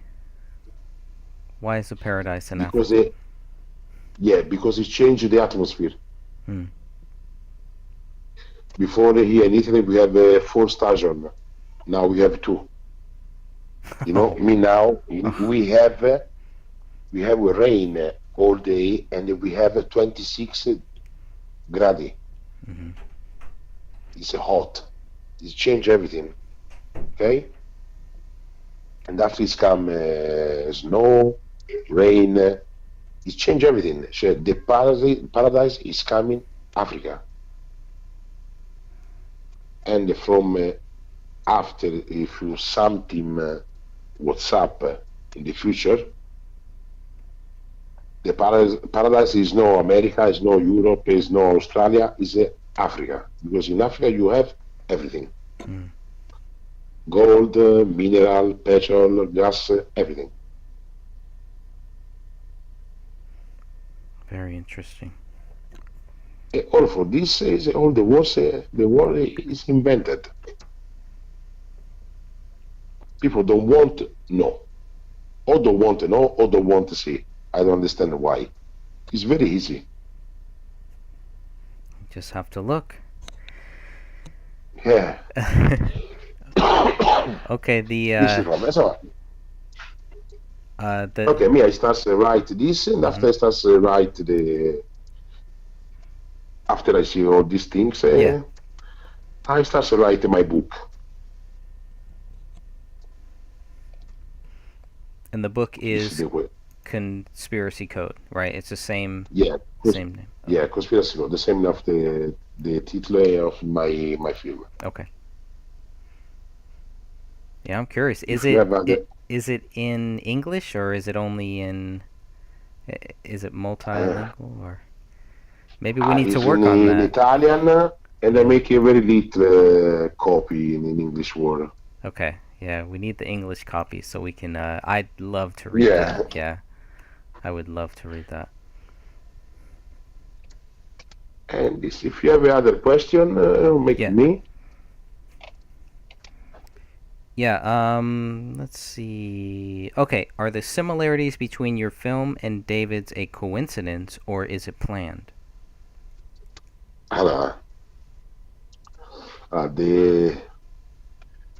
Why is the paradise in Because Africa? because it changed the atmosphere. Hmm. Before here in Italy we have 4 stations. Now we have 2. You know, now we have rain all day and we have 26 gradi. Mm-hmm. It's hot. It's changed everything. Okay? And after it's come snow, rain, it's changed everything. So the paradise is coming Africa. And from after, if you something WhatsApp in the future, the paradise is no America, is no Europe, is no Australia, is Africa. Because in Africa you have everything. Mm. Gold, mineral, petrol, gas, everything. Very interesting. All for this is all the wars. The war is invented. People don't want to know, or don't want to know, or don't want to see. I don't understand why. It's very easy. You just have to look. Yeah. Okay, Okay, me I start to write this, and after I start to write the. After I see all these things, I start to write my book. And the book is Conspiracy Code, right? It's the same. Same name. Okay. Yeah, Conspiracy Code, the same of the title of my film. Okay. Yeah, I'm curious. Is it in English or is it only in? Is it multilingual or? Maybe we need to work on that. In Italian, and I make a very little copy in English word. Okay. Yeah, we need the English copy so we can. I'd love to read that. Yeah, I would love to read that. And if you have other question, make me. Yeah. Let's see. Okay. Are the similarities between your film and David's a coincidence or is it planned?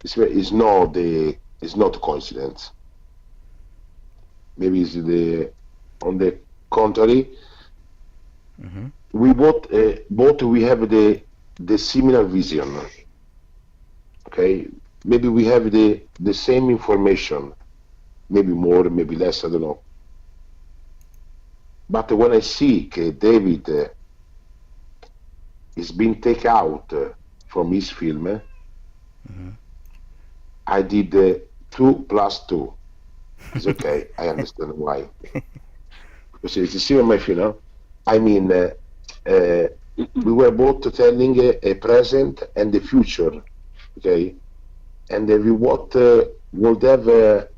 It's not a coincidence. Maybe it's on the contrary. Mm-hmm. We both we have the similar vision. Okay, maybe we have the same information, maybe more, maybe less, I don't know. But when I see David is being taken out from his film, I did 2 + 2. It's okay. I understand why. Because it's a similar film. I mean, uh, we were both telling a present and the future, okay? And we what would have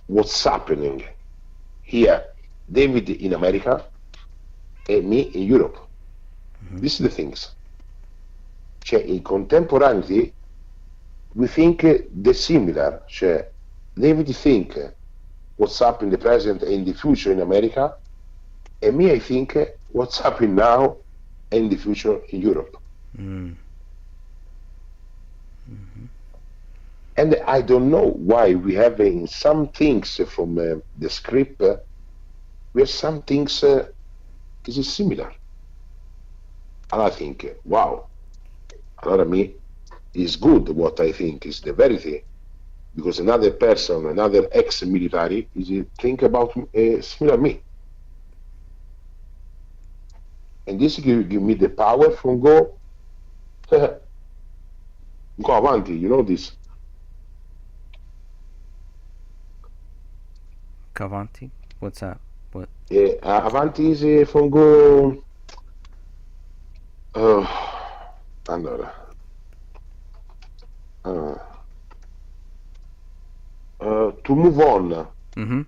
what's happening here, David in America and me in Europe. These are the things. Cioè, in contemporaneity, we think the similar. Cioè, David think what's up in the present and in the future in America, and me, I think what's happening now and in the future in Europe. And I don't know why we have in some things from the script, we have some things this is similar. And I think, wow, allora me is good what I think is the verity, because another person, another ex-military, is think about similar me. And this give me the power from go avanti, you know this. Cavanti? What's that? What? Avanti is from go. Allora. To move on. Mm-hmm.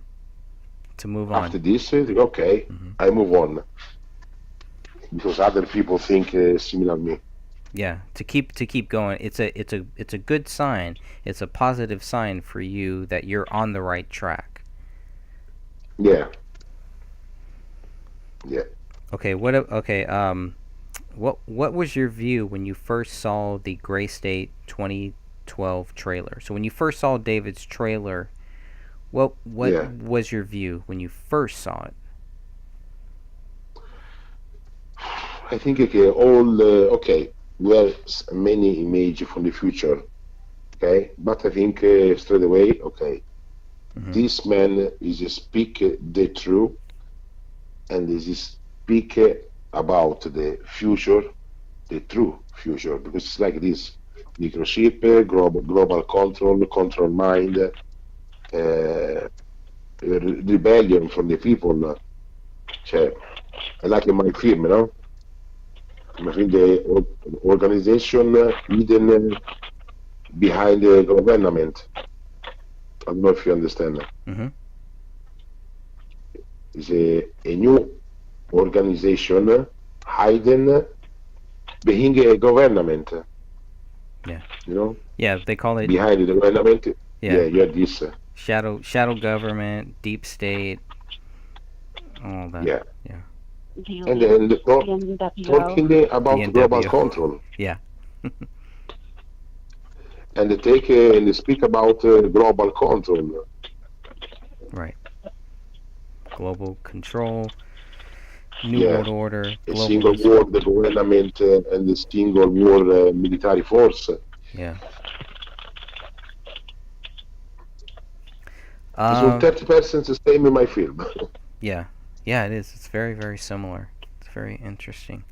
To move on. After this, okay, I move on. Because other people think similar to me. Yeah, to keep going. It's a good sign. It's a positive sign for you that you're on the right track. Yeah. Okay, what was your view when you first saw the Gray State 2012 trailer? So when you first saw David's trailer, what was your view when you first saw it? I think we have many images from the future, okay? But I think straight away, okay, this man is speak the truth, and is speak about the future, the true future, because it's like this: microchip, global control mind, rebellion from the people. Cioè, like in my film, no? I think the organization hidden behind the government. I don't know if you understand. It's a new organization hidden behind a government. Yeah. You know? Yeah, they call it behind the government. Yeah, you have this. Shadow government, deep state, all that. Yeah. The talking about global control. Yeah. And they speak about global control. Right. Global control, New World Order, a single world government and the single world military force. Yeah. So 30% the same in my film. Yeah, it is. It's very, very similar. It's very interesting.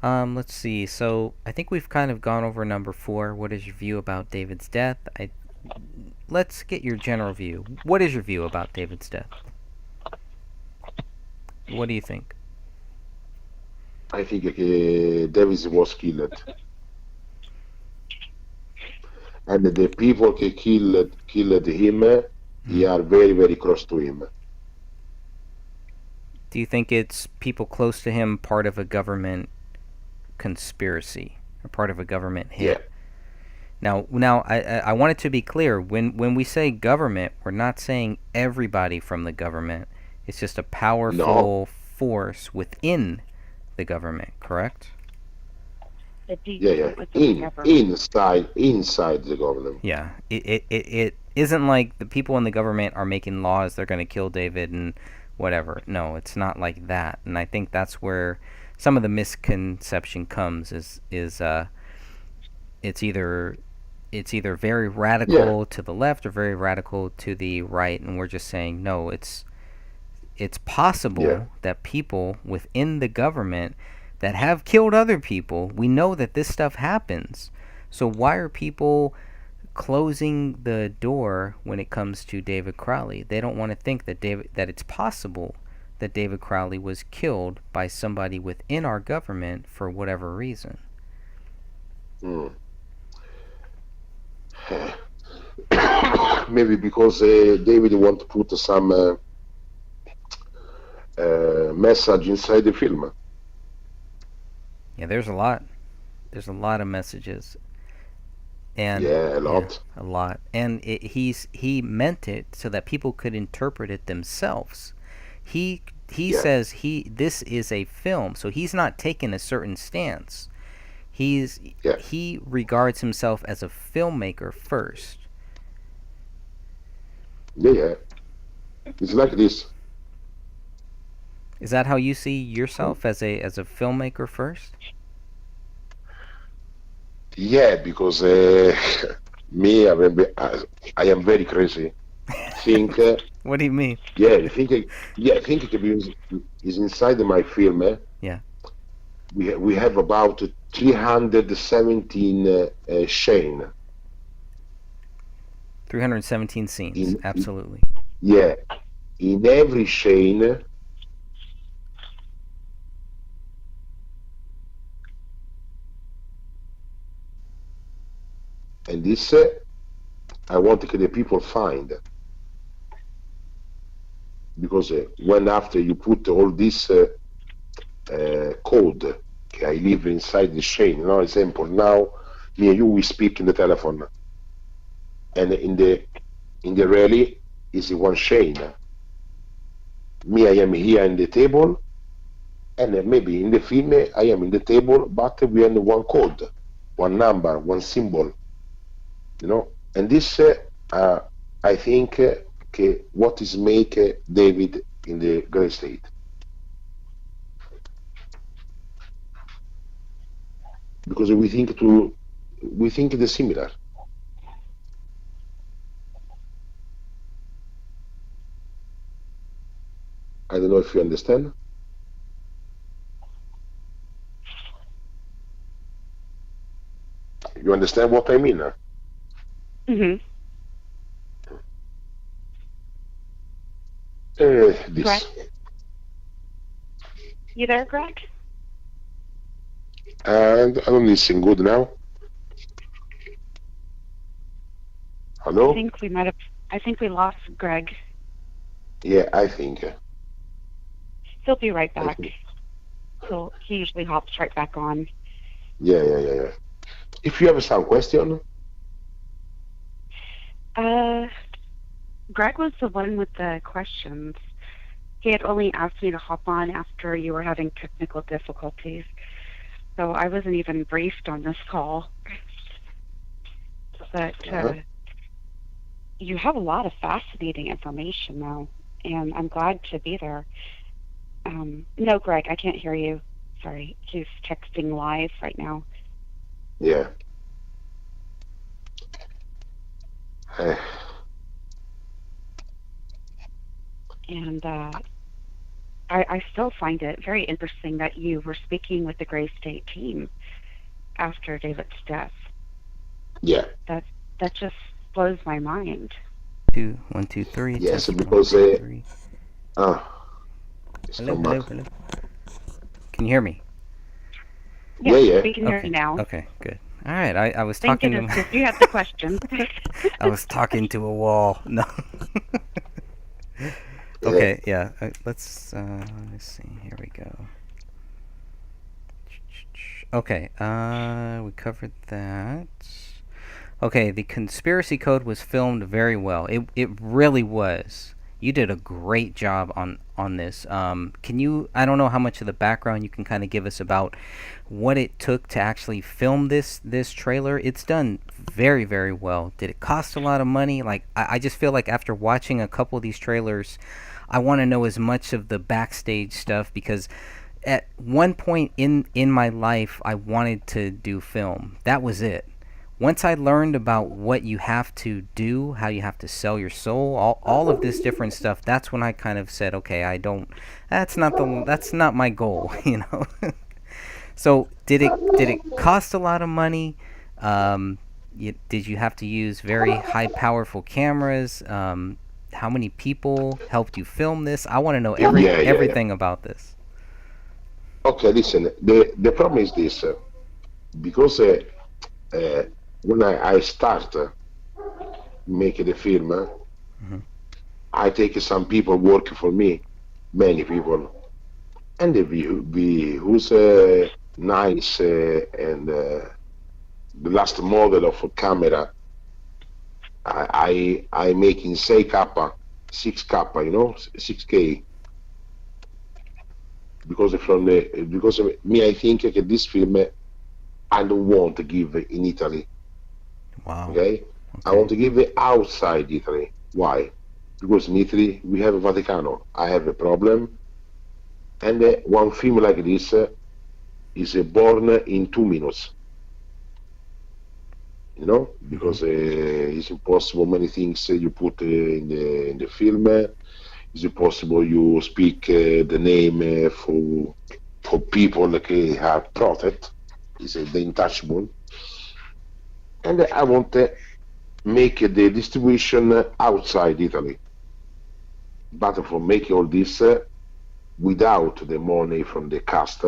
Let's see. So I think we've kind of gone over number 4. What is your view about David's death? Let's get your general view. What is your view about David's death? What do you think? I think David was killed. And the people who killed him, they are very, very close to him. Do you think it's people close to him part of a government conspiracy or part of a government hit? Yeah. Now, I want it to be clear. When we say government, we're not saying everybody from the government. It's just a powerful force within the government, correct? Yeah. Inside the government. Yeah. It isn't like the people in the government are making laws. They're going to kill David and whatever. No, it's not like that. And I think that's where some of the misconception comes. Is it's either very radical to the left or very radical to the right, and we're just saying no. It's possible that people within the government that have killed other people, we know that this stuff happens. So why are people closing the door when it comes to David Crowley? They don't want to think that it's possible that David Crowley was killed by somebody within our government for whatever reason. Hmm. Maybe because David want to put some message inside the film. Yeah, there's a lot. There's a lot of messages. And Yeah, a lot. a lot. And he meant it so that people could interpret it themselves. He Yeah, says this is a film, so he's not taking a certain stance. yeah, He regards himself as a filmmaker first. yeah. It's like this. Is that how you see yourself, as a filmmaker first? Yeah, because me, I am very crazy. Think, What do you mean? yeah, think is inside my film. Yeah. We have about 317 chain. 317 scenes, absolutely. Yeah, in every chain, and this I want the people find, because when after you put all this code, okay, I live inside the chain. You know, example, now me and you we speak in the telephone, and in the rally is one chain. Me, I am here in the table, and maybe in the film I am in the table, but we have one code, one number, one symbol. You know, and this I think what is make David in the great state, because we think the similar. I don't know if you understand. You understand what I mean? Mhm. This. Greg? You there, Greg? And I don't listen good now. Hello? I think we lost Greg. Yeah, I think. He'll be right I back. think. He usually hops right back on. Yeah. If you have some question, Greg was the one with the questions. He had only asked me to hop on after you were having technical difficulties. So I wasn't even briefed on this call. But you have a lot of fascinating information, though, and I'm glad to be there. No, Greg, I can't hear you. Sorry, he's texting live right now. yeah. And I still find it very interesting that you were speaking with the Gray State team after David's death. Yeah. That just blows my mind. 2, 1, 2, 3. Yes, test, because 1, 2, 3. it's Hello, come hello, back. hello. Can you hear me? Yes, Yeah. we can hear you now. Okay, good. All right, I was Thank talking goodness, to 'cause you have the question. I was talking to a wall. No. Okay, yeah. Let's see. Here we go. Okay, we covered that. Okay, the conspiracy code was filmed very well. It really was. You did a great job on this. Can you? I don't know how much of the background you can kind of give us about what it took to actually film this trailer. It's done very, very well. Did it cost a lot of money? Like I just feel like after watching a couple of these trailers, I want to know as much of the backstage stuff, because at one point in my life I wanted to do film. That was it. Once I learned about what you have to do, how you have to sell your soul, all of this different stuff, that's when I kind of said, okay, that's not my goal, you know. So did it cost a lot of money? Did you have to use very high powerful cameras? how many people helped you film this? I want to know Yeah, yeah, yeah. everything about this. Okay, listen. The problem is this, because when I start making the film, I take some people work for me, many people, and we who's nice and the last model of a camera. I making 6K, 6K, because of me I think that this film I don't want to give in Italy. Wow. Okay, I want to give it outside Italy. Why? Because in Italy we have Vaticano. I have a problem, and one film like this is born in 2 minutes. Because it's impossible many things you put in the film. It's impossible you speak the name for people that are protect. It's the untouchable. And I want to make the distribution outside Italy. But for making all this without the money from the cast,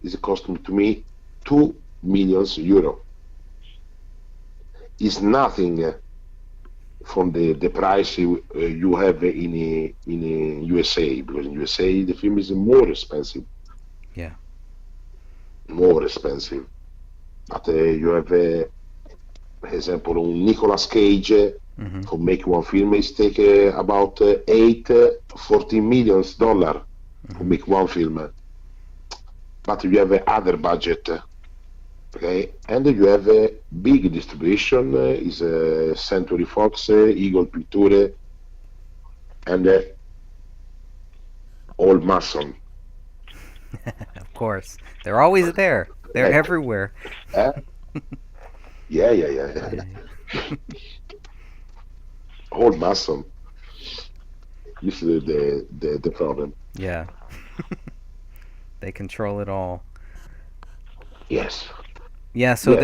is costing to me €2 million. Is nothing from the price you have in USA, because in USA the film is more expensive. Yeah. More expensive. But you have, for example, Nicolas Cage for make one film is take about $14 million for make one film. But you have other budget. Okay, and you have a big distribution, is Century Fox, Eagle Picture, and Old Mason. Of course, they're always there. They're everywhere. Yeah. Old Mason. This is the problem. Yeah. They control it all. Yes. Yeah, so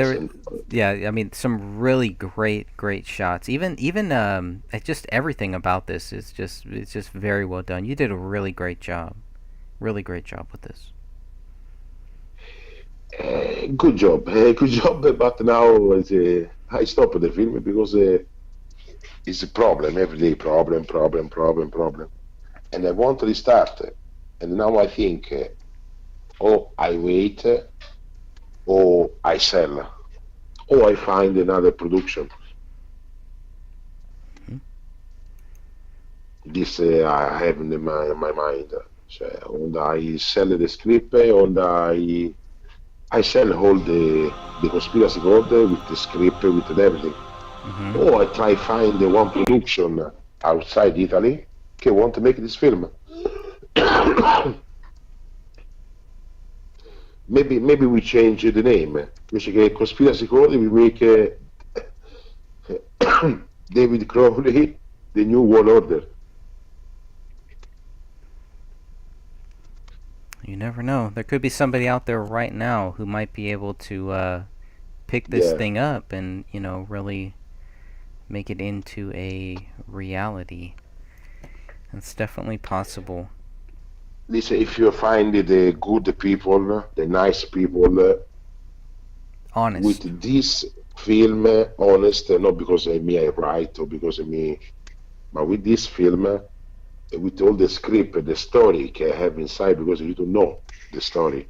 Yes, I mean, some really great shots. Even just everything about this is it's just very well done. You did a really great job with this. Good job, but now I stop the film because it's a problem, everyday problem, and I want to restart, and now I think, I wait, or I sell, or I find another production. This I have in my mind. And I sell the script, and I sell all the conspiracy code with the script, with everything. Or I try find the one production outside Italy that want to make this film. Maybe we change the name. Invece che Conspiracy Code, we make David Crowley, the New World Order. You never know. There could be somebody out there right now who might be able to pick this thing up and, really make it into a reality. It's definitely possible. Listen, if you find the good people, the nice people, honest, with this film, honest, not because me I write or because of me, but with this film, with all the script, the story I have inside, because you don't know the story,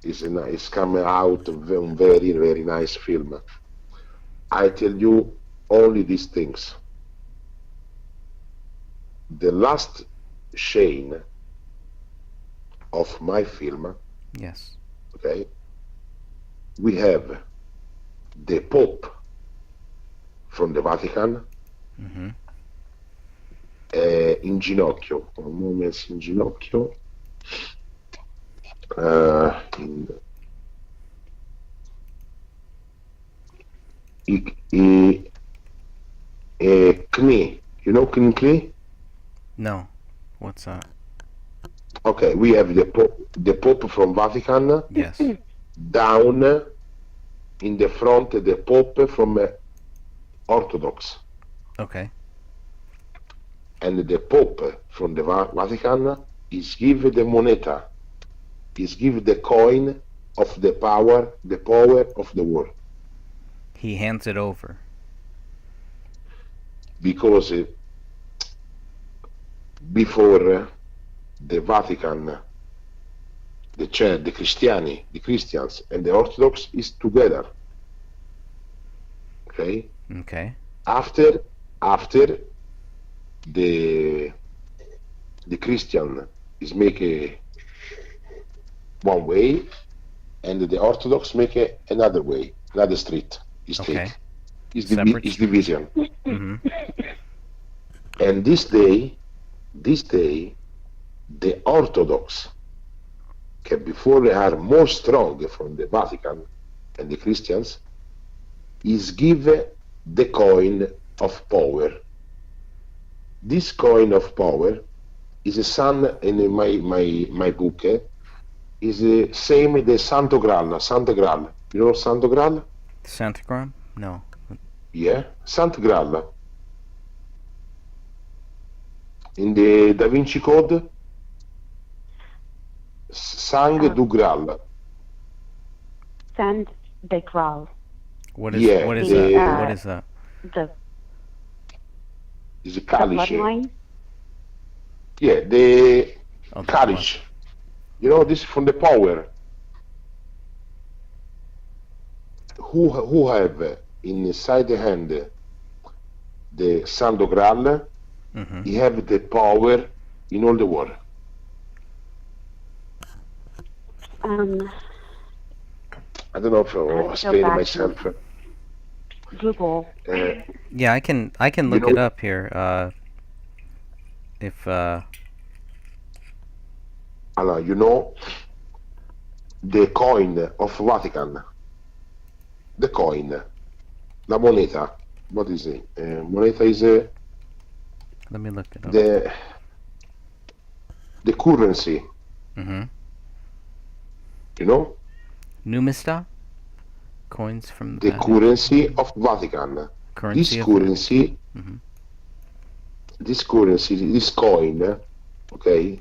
it's coming out of a very, very nice film. I tell you only these things. The last chain of my film, yes, okay, we have the Pope from the Vatican in ginocchio, moments in ginocchio, knee, knee? No, what's that? Okay, we have the Pope from Vatican. Yes. Down in the front, the Pope from Orthodox. Okay. and the Pope from the Vatican is give the moneta, is give the coin of the power of the world. He hands it over. Because before the Vatican, the church, the Christians, and the Orthodox is together. Okay. Okay. After the Christian is make a one way, and the Orthodox make another way, another street. Okay. Is Separate division. Mm-hmm. And this day, the Orthodox, before they are more strong from the Vatican and the Christians, is give the coin of power. This coin of power is a son in my book. Is the same the Santo Graal. Santo Graal. You know Santo Graal? Santa Graal? No. Yeah, Santo Graal. In the Da Vinci Code, Sang du Graal. Sand de Graal. What is Yeah, what is the- that? What is that? The, Is a the Kalish. bloodline. Yeah, the Oh, the Kalish. You know, this from the power. Who have inside the hand the Santo Graal, Mm-hmm. he have the power in all the world. I don't know if I'll I go explain back myself. Google. Yeah, I can look know- it up here. If Allora, you know the coin of Vatican, the coin, la moneta. What is it? Moneta is let me look it up. the currency. Mm-hmm. You know Numista? Coins from the Vatican. currency of Vatican. Currency This of currency, Mhm. this currency, this coin, okay,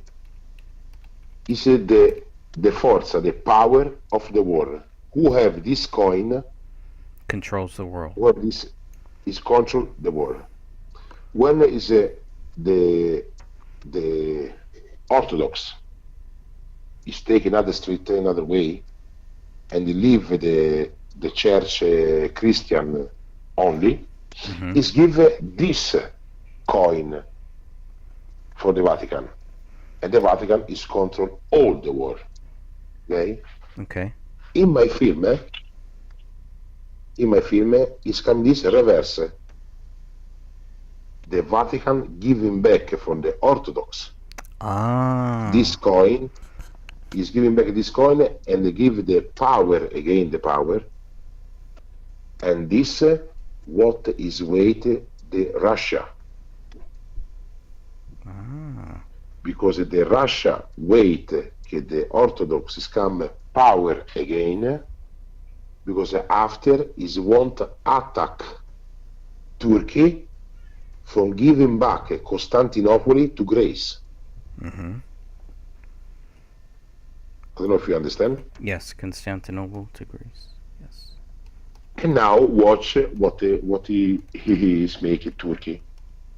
is the forza, the power of the world. Who have this coin? controls the world. Who have this is control the world. When is the Orthodox is take another street, another way, and leave the church Christian only, Mhm. is give this coin for the Vatican, and the Vatican is control all the world. Okay. Okay. In my film is come this reverse. The Vatican giving back from the Orthodox Ah. this coin, is giving back this coin, and they give the power again, the power, and this what is weight the Russia, Ah. because the Russia weight the Orthodox is come power again, because after is want attack Turkey from giving back Constantinople to Greece. Mhm. I don't know if you understand. Yes, Constantinople to Greece. Yes. And now watch what he is making Turkey.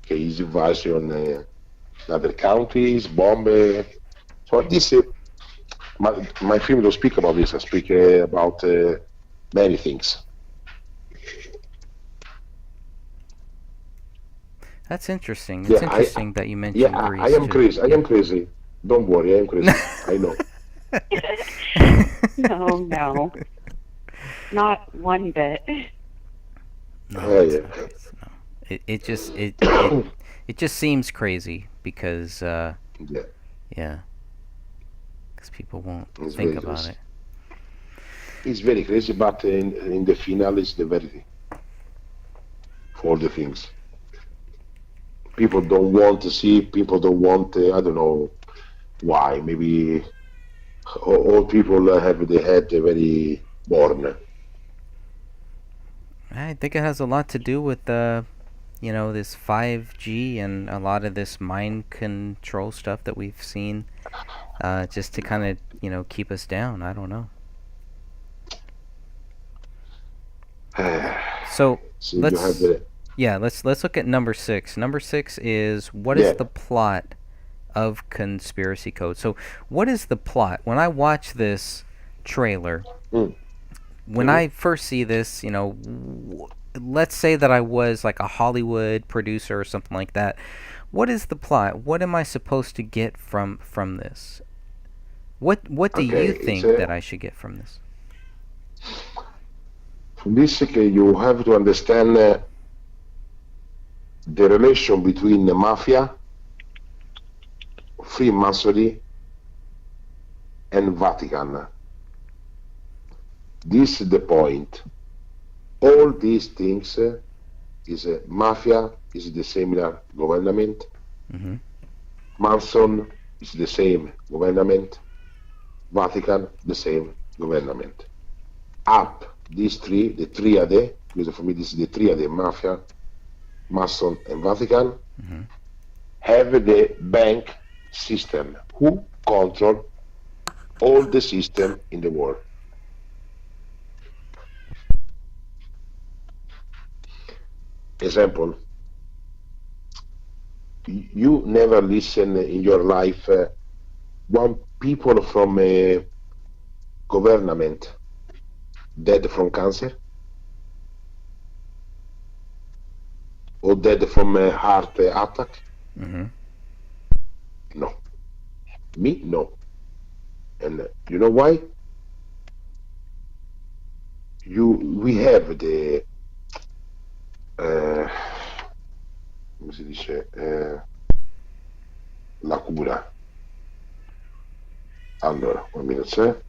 Okay, he's invasion other countries, bomb. So this my film don't speak about this. I speak about many things. That's interesting. It's Yeah, interesting that you mentioned Yeah, Greece. I am too. crazy. I am crazy. Don't worry, I am crazy. I know. No. Not one bit. No, Yeah, it's yeah. not. It's no. It just it just seems crazy because Yeah, yeah, because people won't It's think very about crazy. it. it's very crazy, but in the final is the verity for all the things. People don't want to see. People don't want. I don't know why. Maybe all people have the head very born. I think it has a lot to do with this 5G and a lot of this mind control stuff that we've seen, just to kind of, keep us down. I don't know. So So you have let's look at number 6. Number 6 is, what Yeah. is the plot of Conspiracy Code? So what is the plot? When I watch this trailer, Mm. when I first see this, let's say that I was like a Hollywood producer or something like that. What is the plot? What am I supposed to get from this? What do Okay, you it's think a- that I should get from this? From this, you have to understand the relation between the mafia, Freemasonry, and Vatican. This is the point. All these things is mafia is the similar government. Mm-hmm. Manson is the same government. Vatican the same government. Up these three, the triade, because for me this is the triade: mafia, Mason, and Vatican, Mm-hmm. have the bank system who control all the system in the world. Example, you never listen in your life one people from a government dead from cancer or dead from a heart attack? Mm-hmm. No. Me, no. And you know why? We have the come si dice la cura. Allora, one minute,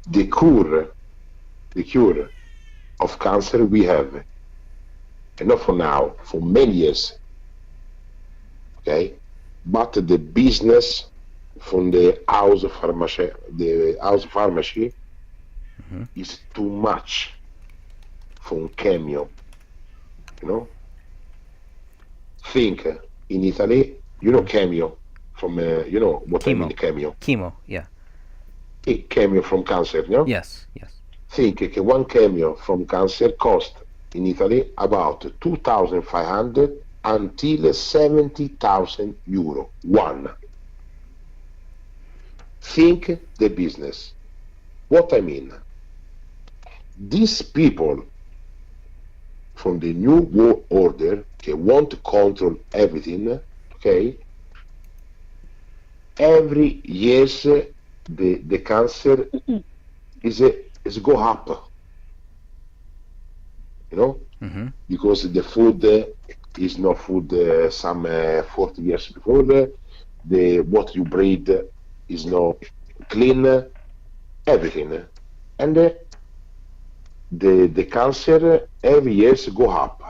the cure of cancer we have, and not for now, for many years. Okay, but the business from the house pharmacy, Mm-hmm. is too much from Cameo. Think in Italy, Cameo from what I mean Cameo. Chemo, yeah. Cameo from cancer, no? Yes. Think that one cameo from cancer cost in Italy about 2,500 until 70,000 euro. One. Think the business. What I mean, these people from the new world order, they want to control everything, okay? Every years the cancer is go up, Mm-hmm. because the food is not food some 40 years before. The what you breathe is not clean, everything, and the cancer every years go up.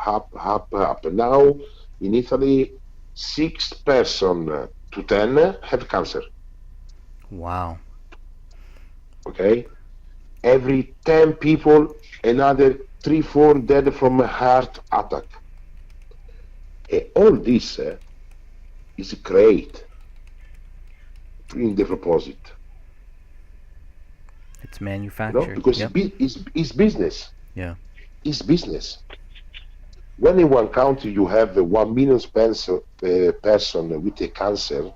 Now in Italy, 6 person to 10 have cancer. Wow. Okay, every 10 people, another 3-4 dead from a heart attack. And all this is great in the proposite. It's manufactured. Because Yep. it's business. Yeah. It's business. When in one country you have 1 million person with a cancer,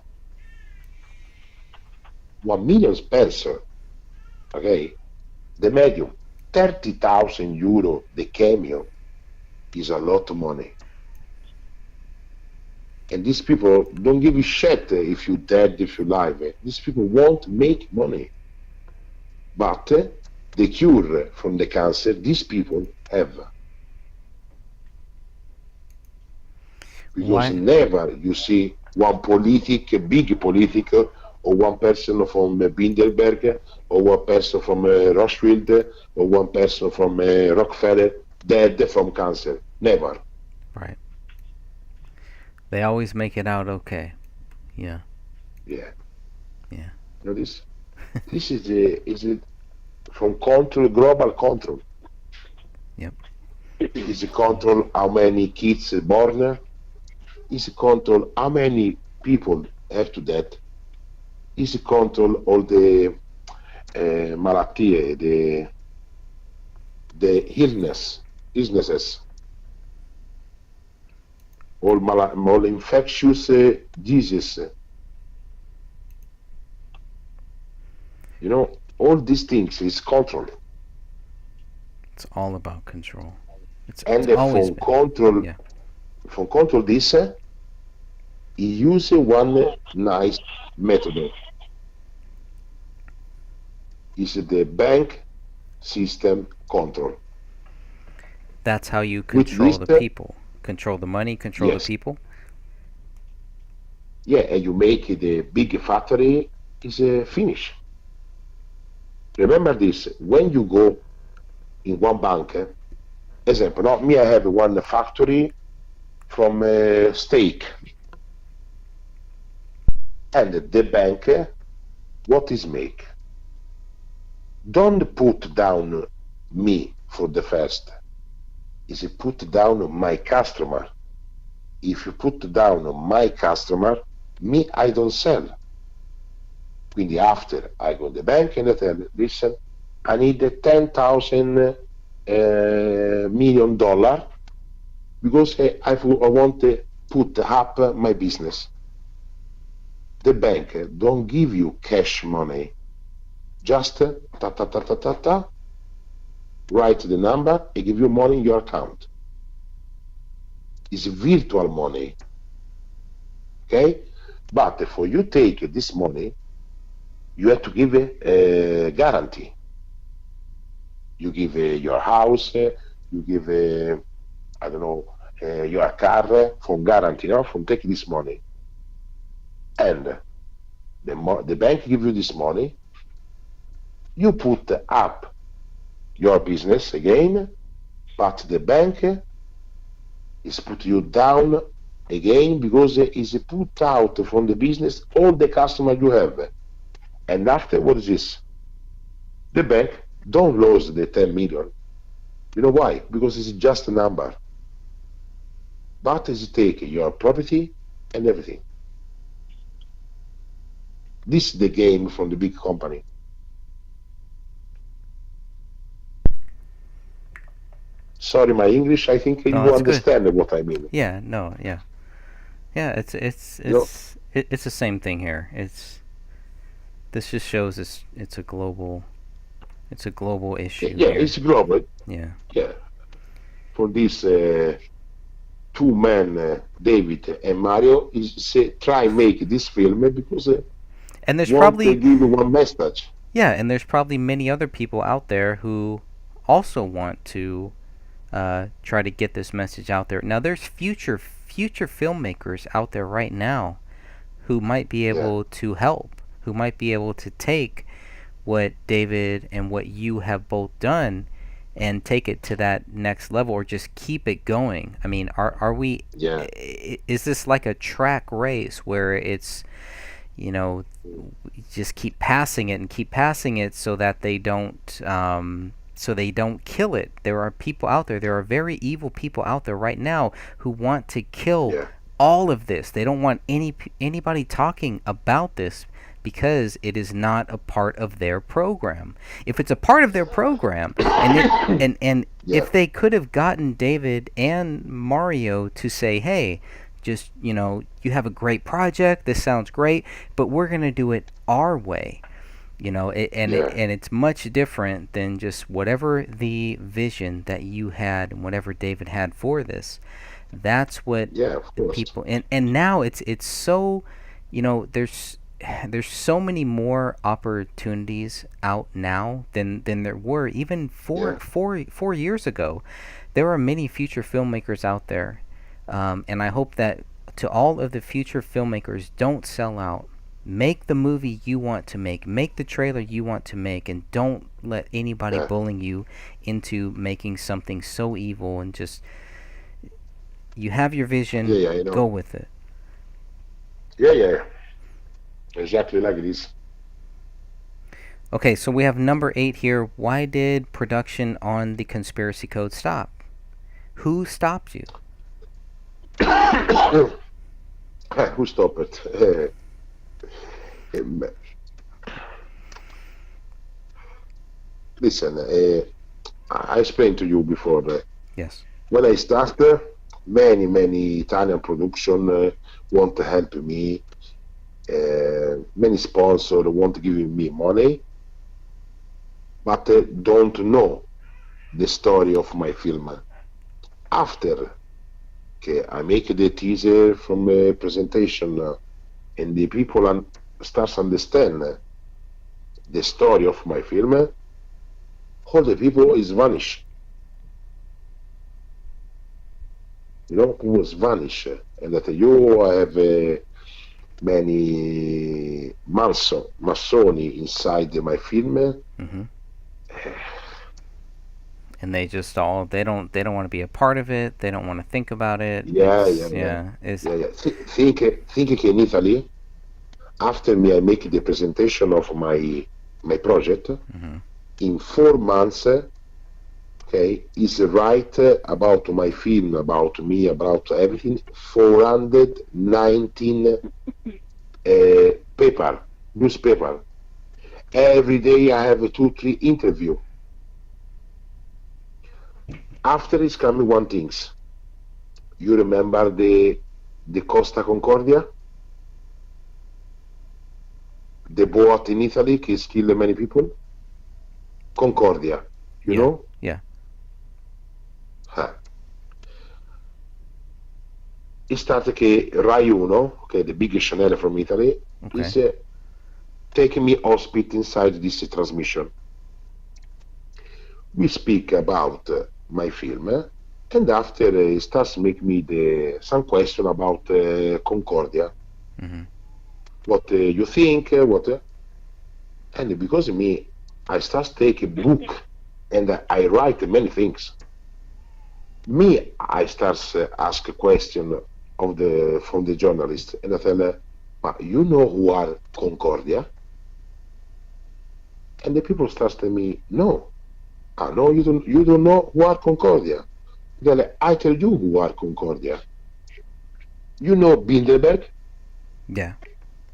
1 million person, okay, the medium, 30,000 euro, the cameo, is a lot of money. And these people don't give a shit if you're dead, if you're alive. These people won't make money. But the cure from the cancer, these people have. Because Why? never you see one big politic, or one person from Bilderberg, or one person from Rothschild, or one person from Rockefeller dead from cancer. Never. Right. They always make it out okay. Yeah. Yeah. Yeah. This is from control, global control. Yep. Is control how many kids born. Is control how many people have to death. Is control all the malattie, the illnesses, all infectious diseases. You know, all these things is control. It's all about control. And It's always for been. control, Yeah. for control this, he use one nice method. Is the bank system control. That's how you With control this, the people. Control the money, control the yes, people. yeah, and you make the big factory is finished. Remember this, when you go in one bank, example, not me, I have one factory from steak, and the bank, what is make? Don't put down me for the first, is put down my customer. If you put down my customer, me, I don't sell. Quindi after I go to the bank and I tell, listen, I need 10,000 million dollar because I want to put up my business. The bank don't give you cash money, just ta ta ta ta ta ta, write the number and give you money in your account. It's virtual money, okay? But for you take this money, you have to give a guarantee. You give your house, you give, I don't know, your car for guarantee, no? From taking this money. And the bank give you this money, you put up your business again, but the bank is put you down again because it is put out from the business all the customers you have. And after, what is this? The bank don't lose the 10 million. You know why? Because it's just a number. But it's take your property and everything. This is the game from the big company. Sorry, my English. I think No, you that's good. understand what I mean. Yeah. No. Yeah. Yeah. You know, It's the same thing here. This just shows it's a global issue yeah, here. it's global. Yeah. Yeah, for these two men, David and Mario, is try make this film because And there's want to probably give one message. and there's probably many other people out there who also want to try to get this message out there. Now there's future filmmakers out there right now who might be Yeah, able to help, who might be able to take what David and what you have both done and take it to that next level or just keep it going. I mean, are we yeah, is this like a track race where it's, you know, just keep passing it and keep passing it so that they don't kill it. There are people out there, there are very evil people out there right now who want to kill yeah, all of this. They don't want anybody talking about this because it is not a part of their program. If it's a part of their program, and yeah, if they could have gotten David and Mario to say, "Hey, just, you have a great project. This sounds great, but we're going to do it our way." yeah, And it's much different than just whatever the vision that you had and whatever David had for this. That's what yeah, of the course. people, and now it's so, there's so many more opportunities out now than there were even Yeah, 4 years ago. There are many future filmmakers out there, and I hope that to all of the future filmmakers, don't sell out. Make the movie you want to make the trailer you want to make, and don't let anybody yeah, bullying you into making something so evil. And just, you have your yeah, vision, yeah, I go know. with it. Yeah, yeah, exactly like this. Okay, so we have number 8 here. Why did production on The Conspiracy Code stop? Who stopped you? Who stopped it? Listen, I explained to you before. Yes. When I started, many Italian production want to help me. Many sponsors want to give me money, but don't know the story of my film. After I make the teaser from the presentation, and the people starts understand the story of my film, all the people is vanish. Was vanish, and that you have many massoni inside my film. Mm-hmm. And they just they don't want to be a part of it. They don't want to think about it. Yeah. Think in Italy, after me I make the presentation of my project, mm-hmm. in 4 months, is write about my film, about me, about everything, 419 newspaper. Every day I have 2-3 interview. After is coming one things. You remember the Costa Concordia? The boat in Italy that killed many people? Concordia, you know? Yeah. It started che Rai 1, the biggest channel from Italy, is taking me hospital inside this transmission. We speak about my film, and after it starts make me some question about Concordia. Mm-hmm. What you think? And because of me, I start take a book, and I write many things. I start ask a question from the journalist, and I tell her, "But you know who are Concordia?" And the people start telling me, "No, no, you don't know who are Concordia." Then I tell you who are Concordia. You know Bilderberg? Yeah.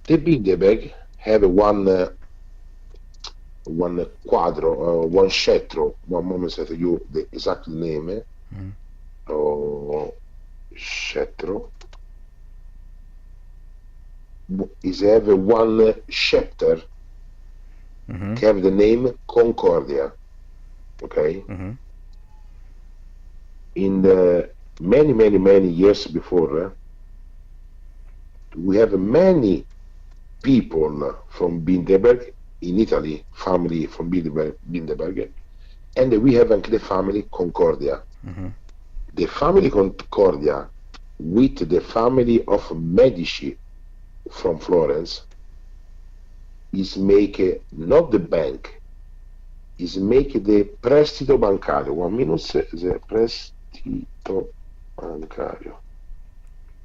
The Bilderberg have one quadro, one scettro. One moment, I tell you the exact name. Scettro. Is have one scepter. Mm-hmm. Have the name Concordia. Okay. Mm-hmm. In the many years before, we have many people from Bilderberg in Italy, family from Bilderberg, and we have the family Concordia. Mm-hmm. The family Concordia with the family of Medici from Florence is make not the bank, is make the prestito bancario. 1 minute, the prestito bancario.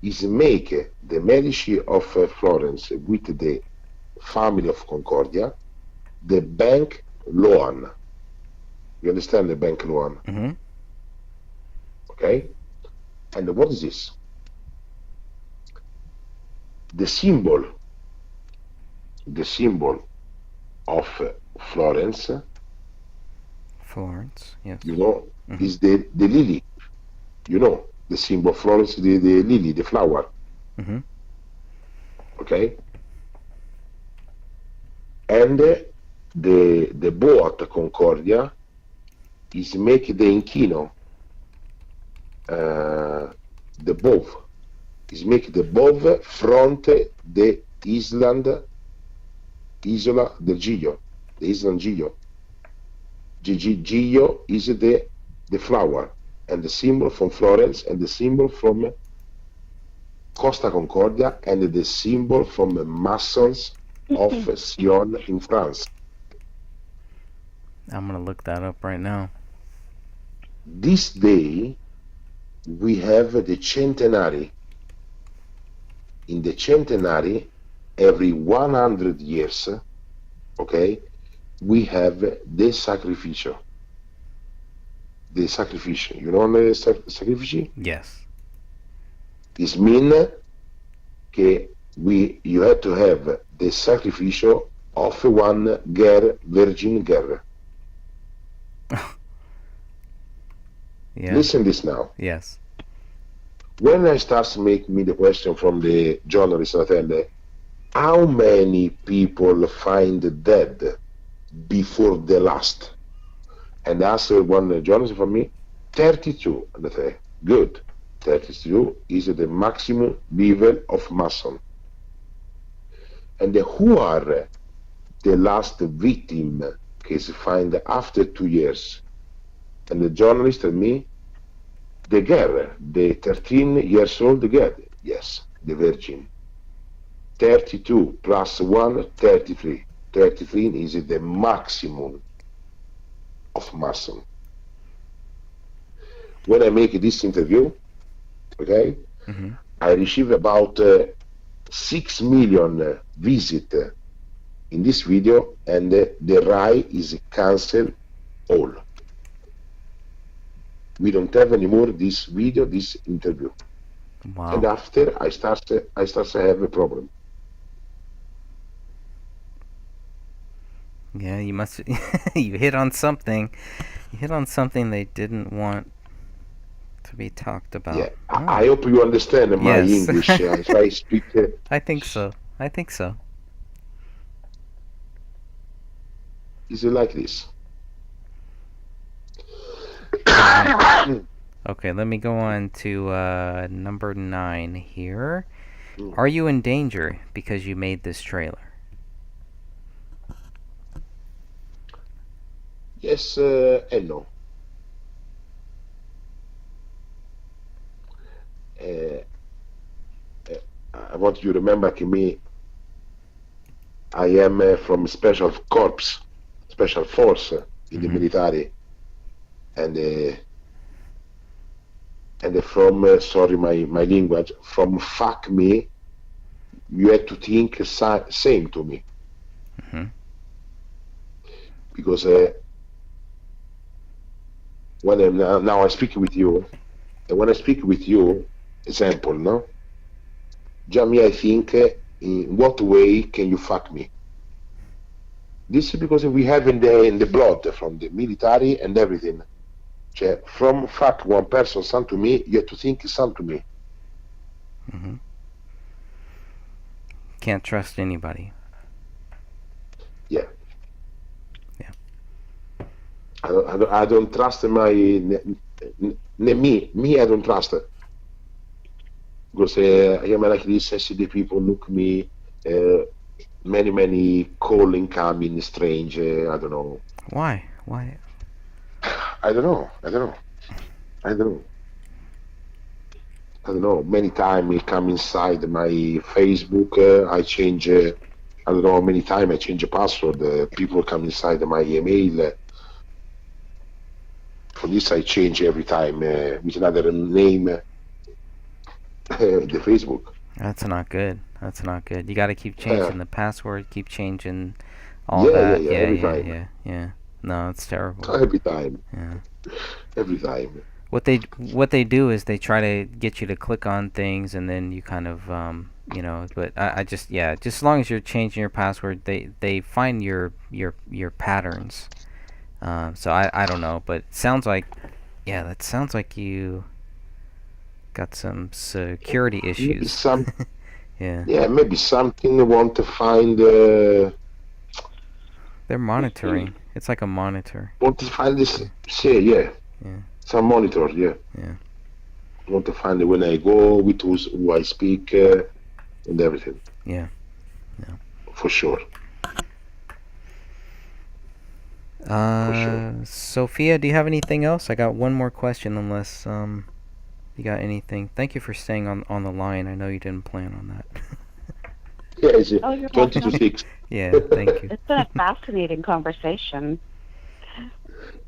Is make the Medici of Florence with the family of Concordia the bank loan. You understand the bank loan? Mm-hmm. Okay? And what is this? The symbol of Florence, yes. you know, mm-hmm. is the lily. You know, the symbol of Florence, the lily, the flower. Mm-hmm. Okay? And the boat Concordia is make the inchino, the bow. Is make the bow front the Isola del Giglio, the island Giglio. Giglio is the flower, and the symbol from Florence, and the symbol from Costa Concordia, and the symbol from the Masons of Sion in France. I'm gonna look that up right now. This day we have the centenary. In the centenary, every 100 years, we have the sacrificio. the sacrifice. You know the sacrifice? Yes. This mean you have to have the sacrifice of one girl, virgin girl. Yeah. Listen this now. Yes. When I start making me the question from the journalist, I tell how many people find dead before the last? And answer one journalist for me, 32. And I say, good. 32 is the maximum level of Mason. And who are the last victim case find after 2 years? And the journalist tell me, the girl, the 13 years old girl, yes, the virgin. 32 plus 1, 33. 33 is the maximum of Mason. When I make this interview, okay, I receive about 6 million visits in this video, and the RAI is cancelled all. We don't have anymore this video, this interview. Wow. And after I start to have a problem. Yeah, you must. You hit on something. You hit on something they didn't want to be talked about. Yeah, I hope you understand my Yes. English. If I speak. I think so. I think so. Is it like this? Okay, let me go on to number 9 here. Are you in danger because you made this trailer? Yes and no. I want you to remember me. I am from Special Corps, Special Force in the military, and from sorry my language, from fuck me, you have to think same to me, because when now I speak with you, and when I speak with you, example, no, just me I think in what way can you fuck me? This is because we have in the blood from the military and everything. From fuck one person, some to me, you have to think some to me. Can't trust anybody. Yeah. Yeah. I don't trust me. I don't trust. Because I am like this. I see the people look me. Many calling coming strange. I don't know. Why? I don't know. Many times it come inside my Facebook. I change. I don't know. Many times I change a password. People come inside my email. For this I change every time with another name. The Facebook. That's not good. You got to keep changing the password. Keep changing all that. Yeah. Every time. Yeah. No, it's terrible. Every time. Yeah. Every time. What they do is they try to get you to click on things, and then you kind of But I just as long as you're changing your password, they find your patterns. So I don't know, but it sounds like that sounds like you got some security issues. Yeah, maybe something they want to find. They're monitoring. It's like a monitor. Want to find this? Yeah. Some monitor. Yeah. Want to find it when I go, with who I speak, and everything. Yeah. For sure. Sophia, do you have anything else? I got one more question, unless you got anything. Thank you for staying on the line. I know you didn't plan on that. Yeah, it's you're 20 welcome. to 6. Yeah, thank you. It's been a fascinating conversation.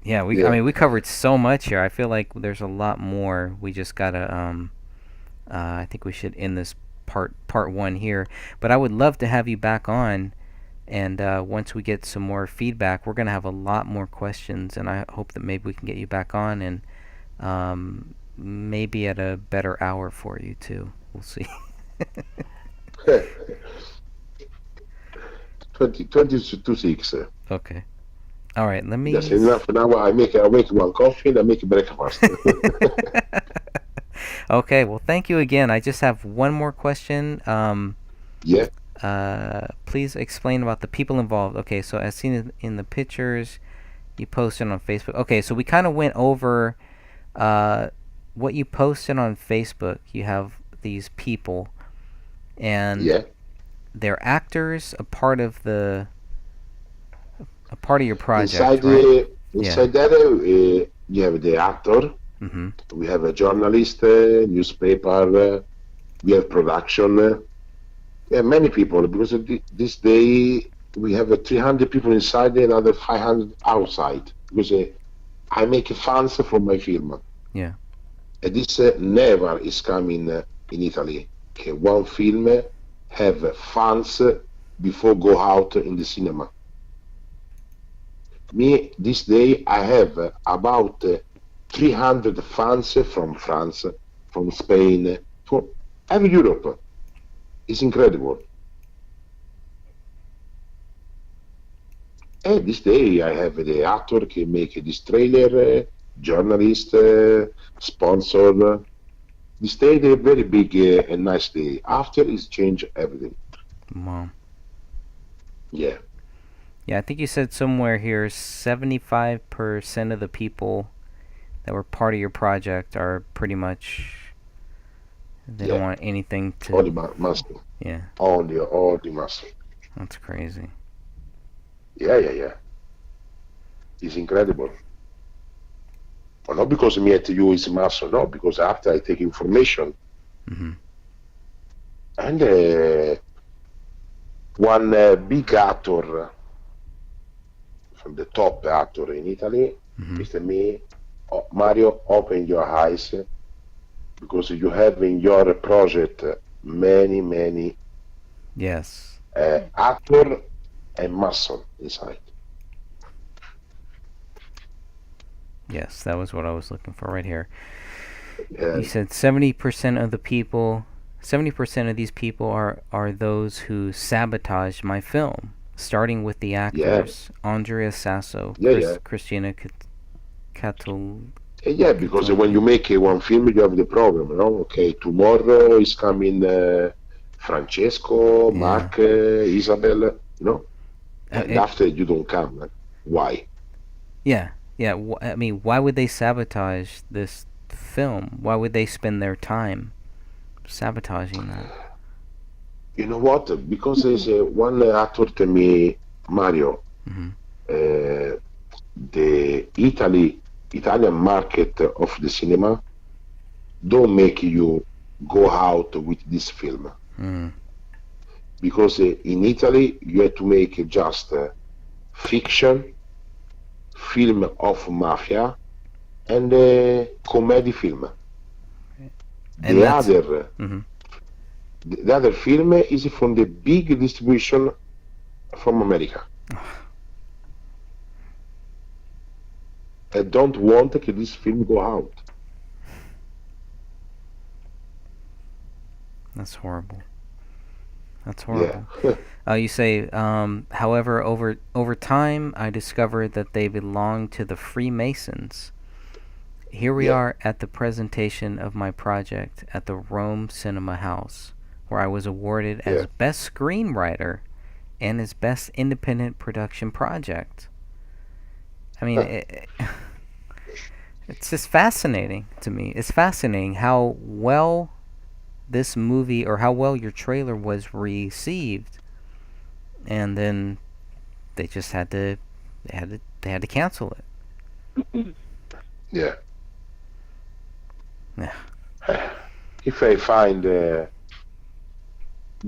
Yeah, I mean, we covered so much here. I feel like there's a lot more. We just gotta I think we should end this part 1 here. But I would love to have you back on And once we get some more feedback, we're going to have a lot more questions, and I hope that maybe we can get you back on, and maybe at a better hour for you too. We'll see. 20 to 6. Okay. All right. Let me. That's enough. Now I make one coffee and I make breakfast. Okay. Well, thank you again. I just have one more question. Yeah. Please explain about the people involved. Okay. So as seen in the pictures you posted on Facebook. Okay. So we kind of went over what you posted on Facebook. You have these people, and Yeah. they're actors, a part of your project, Inside right? inside that, you have the actor. Mm-hmm. We have a journalist, newspaper. We have production. Many people, because this day we have 300 people inside and another 500 outside. Because I make fans for my film. Yeah. And this never is coming in Italy. Okay, one film have fans before go out in the cinema. Me, this day I have about 300 fans from France, from Spain, from every Europe. It's incredible. And this day I have the actor can make this trailer, journalist, sponsor. This day is a very big and nice day. After it's changed everything. Wow. Yeah. Yeah, I think you said somewhere here 75% of the people that were part of your project are pretty much, they don't want anything to. Only muscle. Yeah. Only muscle. That's crazy. Yeah. It's incredible. But not because me at you is muscle, no, because after I take information. Mm-hmm. And one big actor, from the top actor in Italy, Mr. Me, Mario, open your eyes, because you have in your project many Yes. actor and muscle inside. Yes, that was what I was looking for right here. Yeah. You said 70% of the people, 70% of these people are those who sabotage my film, starting with the actors, Andrea Sasso, Christina Catul. Yeah, because when you make one film, you have the program, no? Okay, tomorrow is coming Francesco, Mark, Isabel, and after you don't come. Why? Yeah. I mean, why would they sabotage this film? Why would they spend their time sabotaging that? You know what? Because there's one actor to me, Mario. The Italian market of the cinema don't make you go out with this film. Because in Italy you have to make just fiction, film of mafia, and comedy film. And the other film is from the big distribution from America. I don't want that this film go out. That's horrible. You say, however, over time, I discovered that they belong to the Freemasons. Here we are at the presentation of my project at the Rome Cinema House, where I was awarded as Best Screenwriter and as Best Independent Production Project. I mean, it's just fascinating to me. It's fascinating how well this movie, or how well your trailer was received, and then they just had to cancel it. Yeah. If I find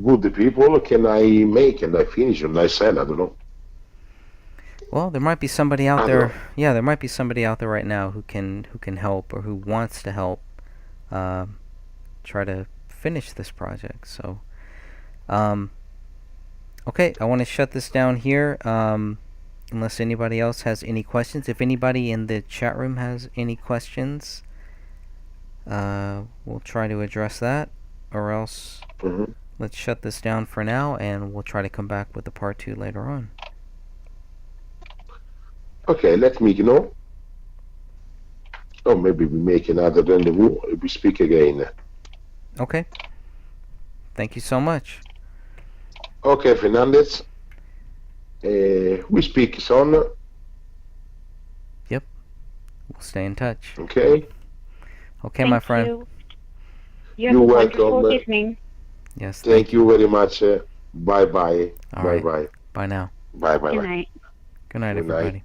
good people, can I make and I finish and I sell? I don't know. Well, there might be somebody out there. Yeah, there might be somebody out there right now who can help, or who wants to help try to finish this project. So Okay, I want to shut this down here. Unless anybody else has any questions. If anybody in the chat room has any questions, we'll try to address that. Or else, Mhm. let's shut this down for now, and we'll try to come back with the part 2 later on. Okay, let me know. Or maybe we make another rendezvous. We speak again. Okay. Thank you so much. Okay, Fernandez. We speak soon. Yep. We'll stay in touch. Okay. Okay, my Thank friend. you. You have You're a wonderful welcome. evening. Yes, Thank you very much. Bye bye. All Bye right. bye. Bye now. Bye bye Good bye. night. Good night, Good night. everybody.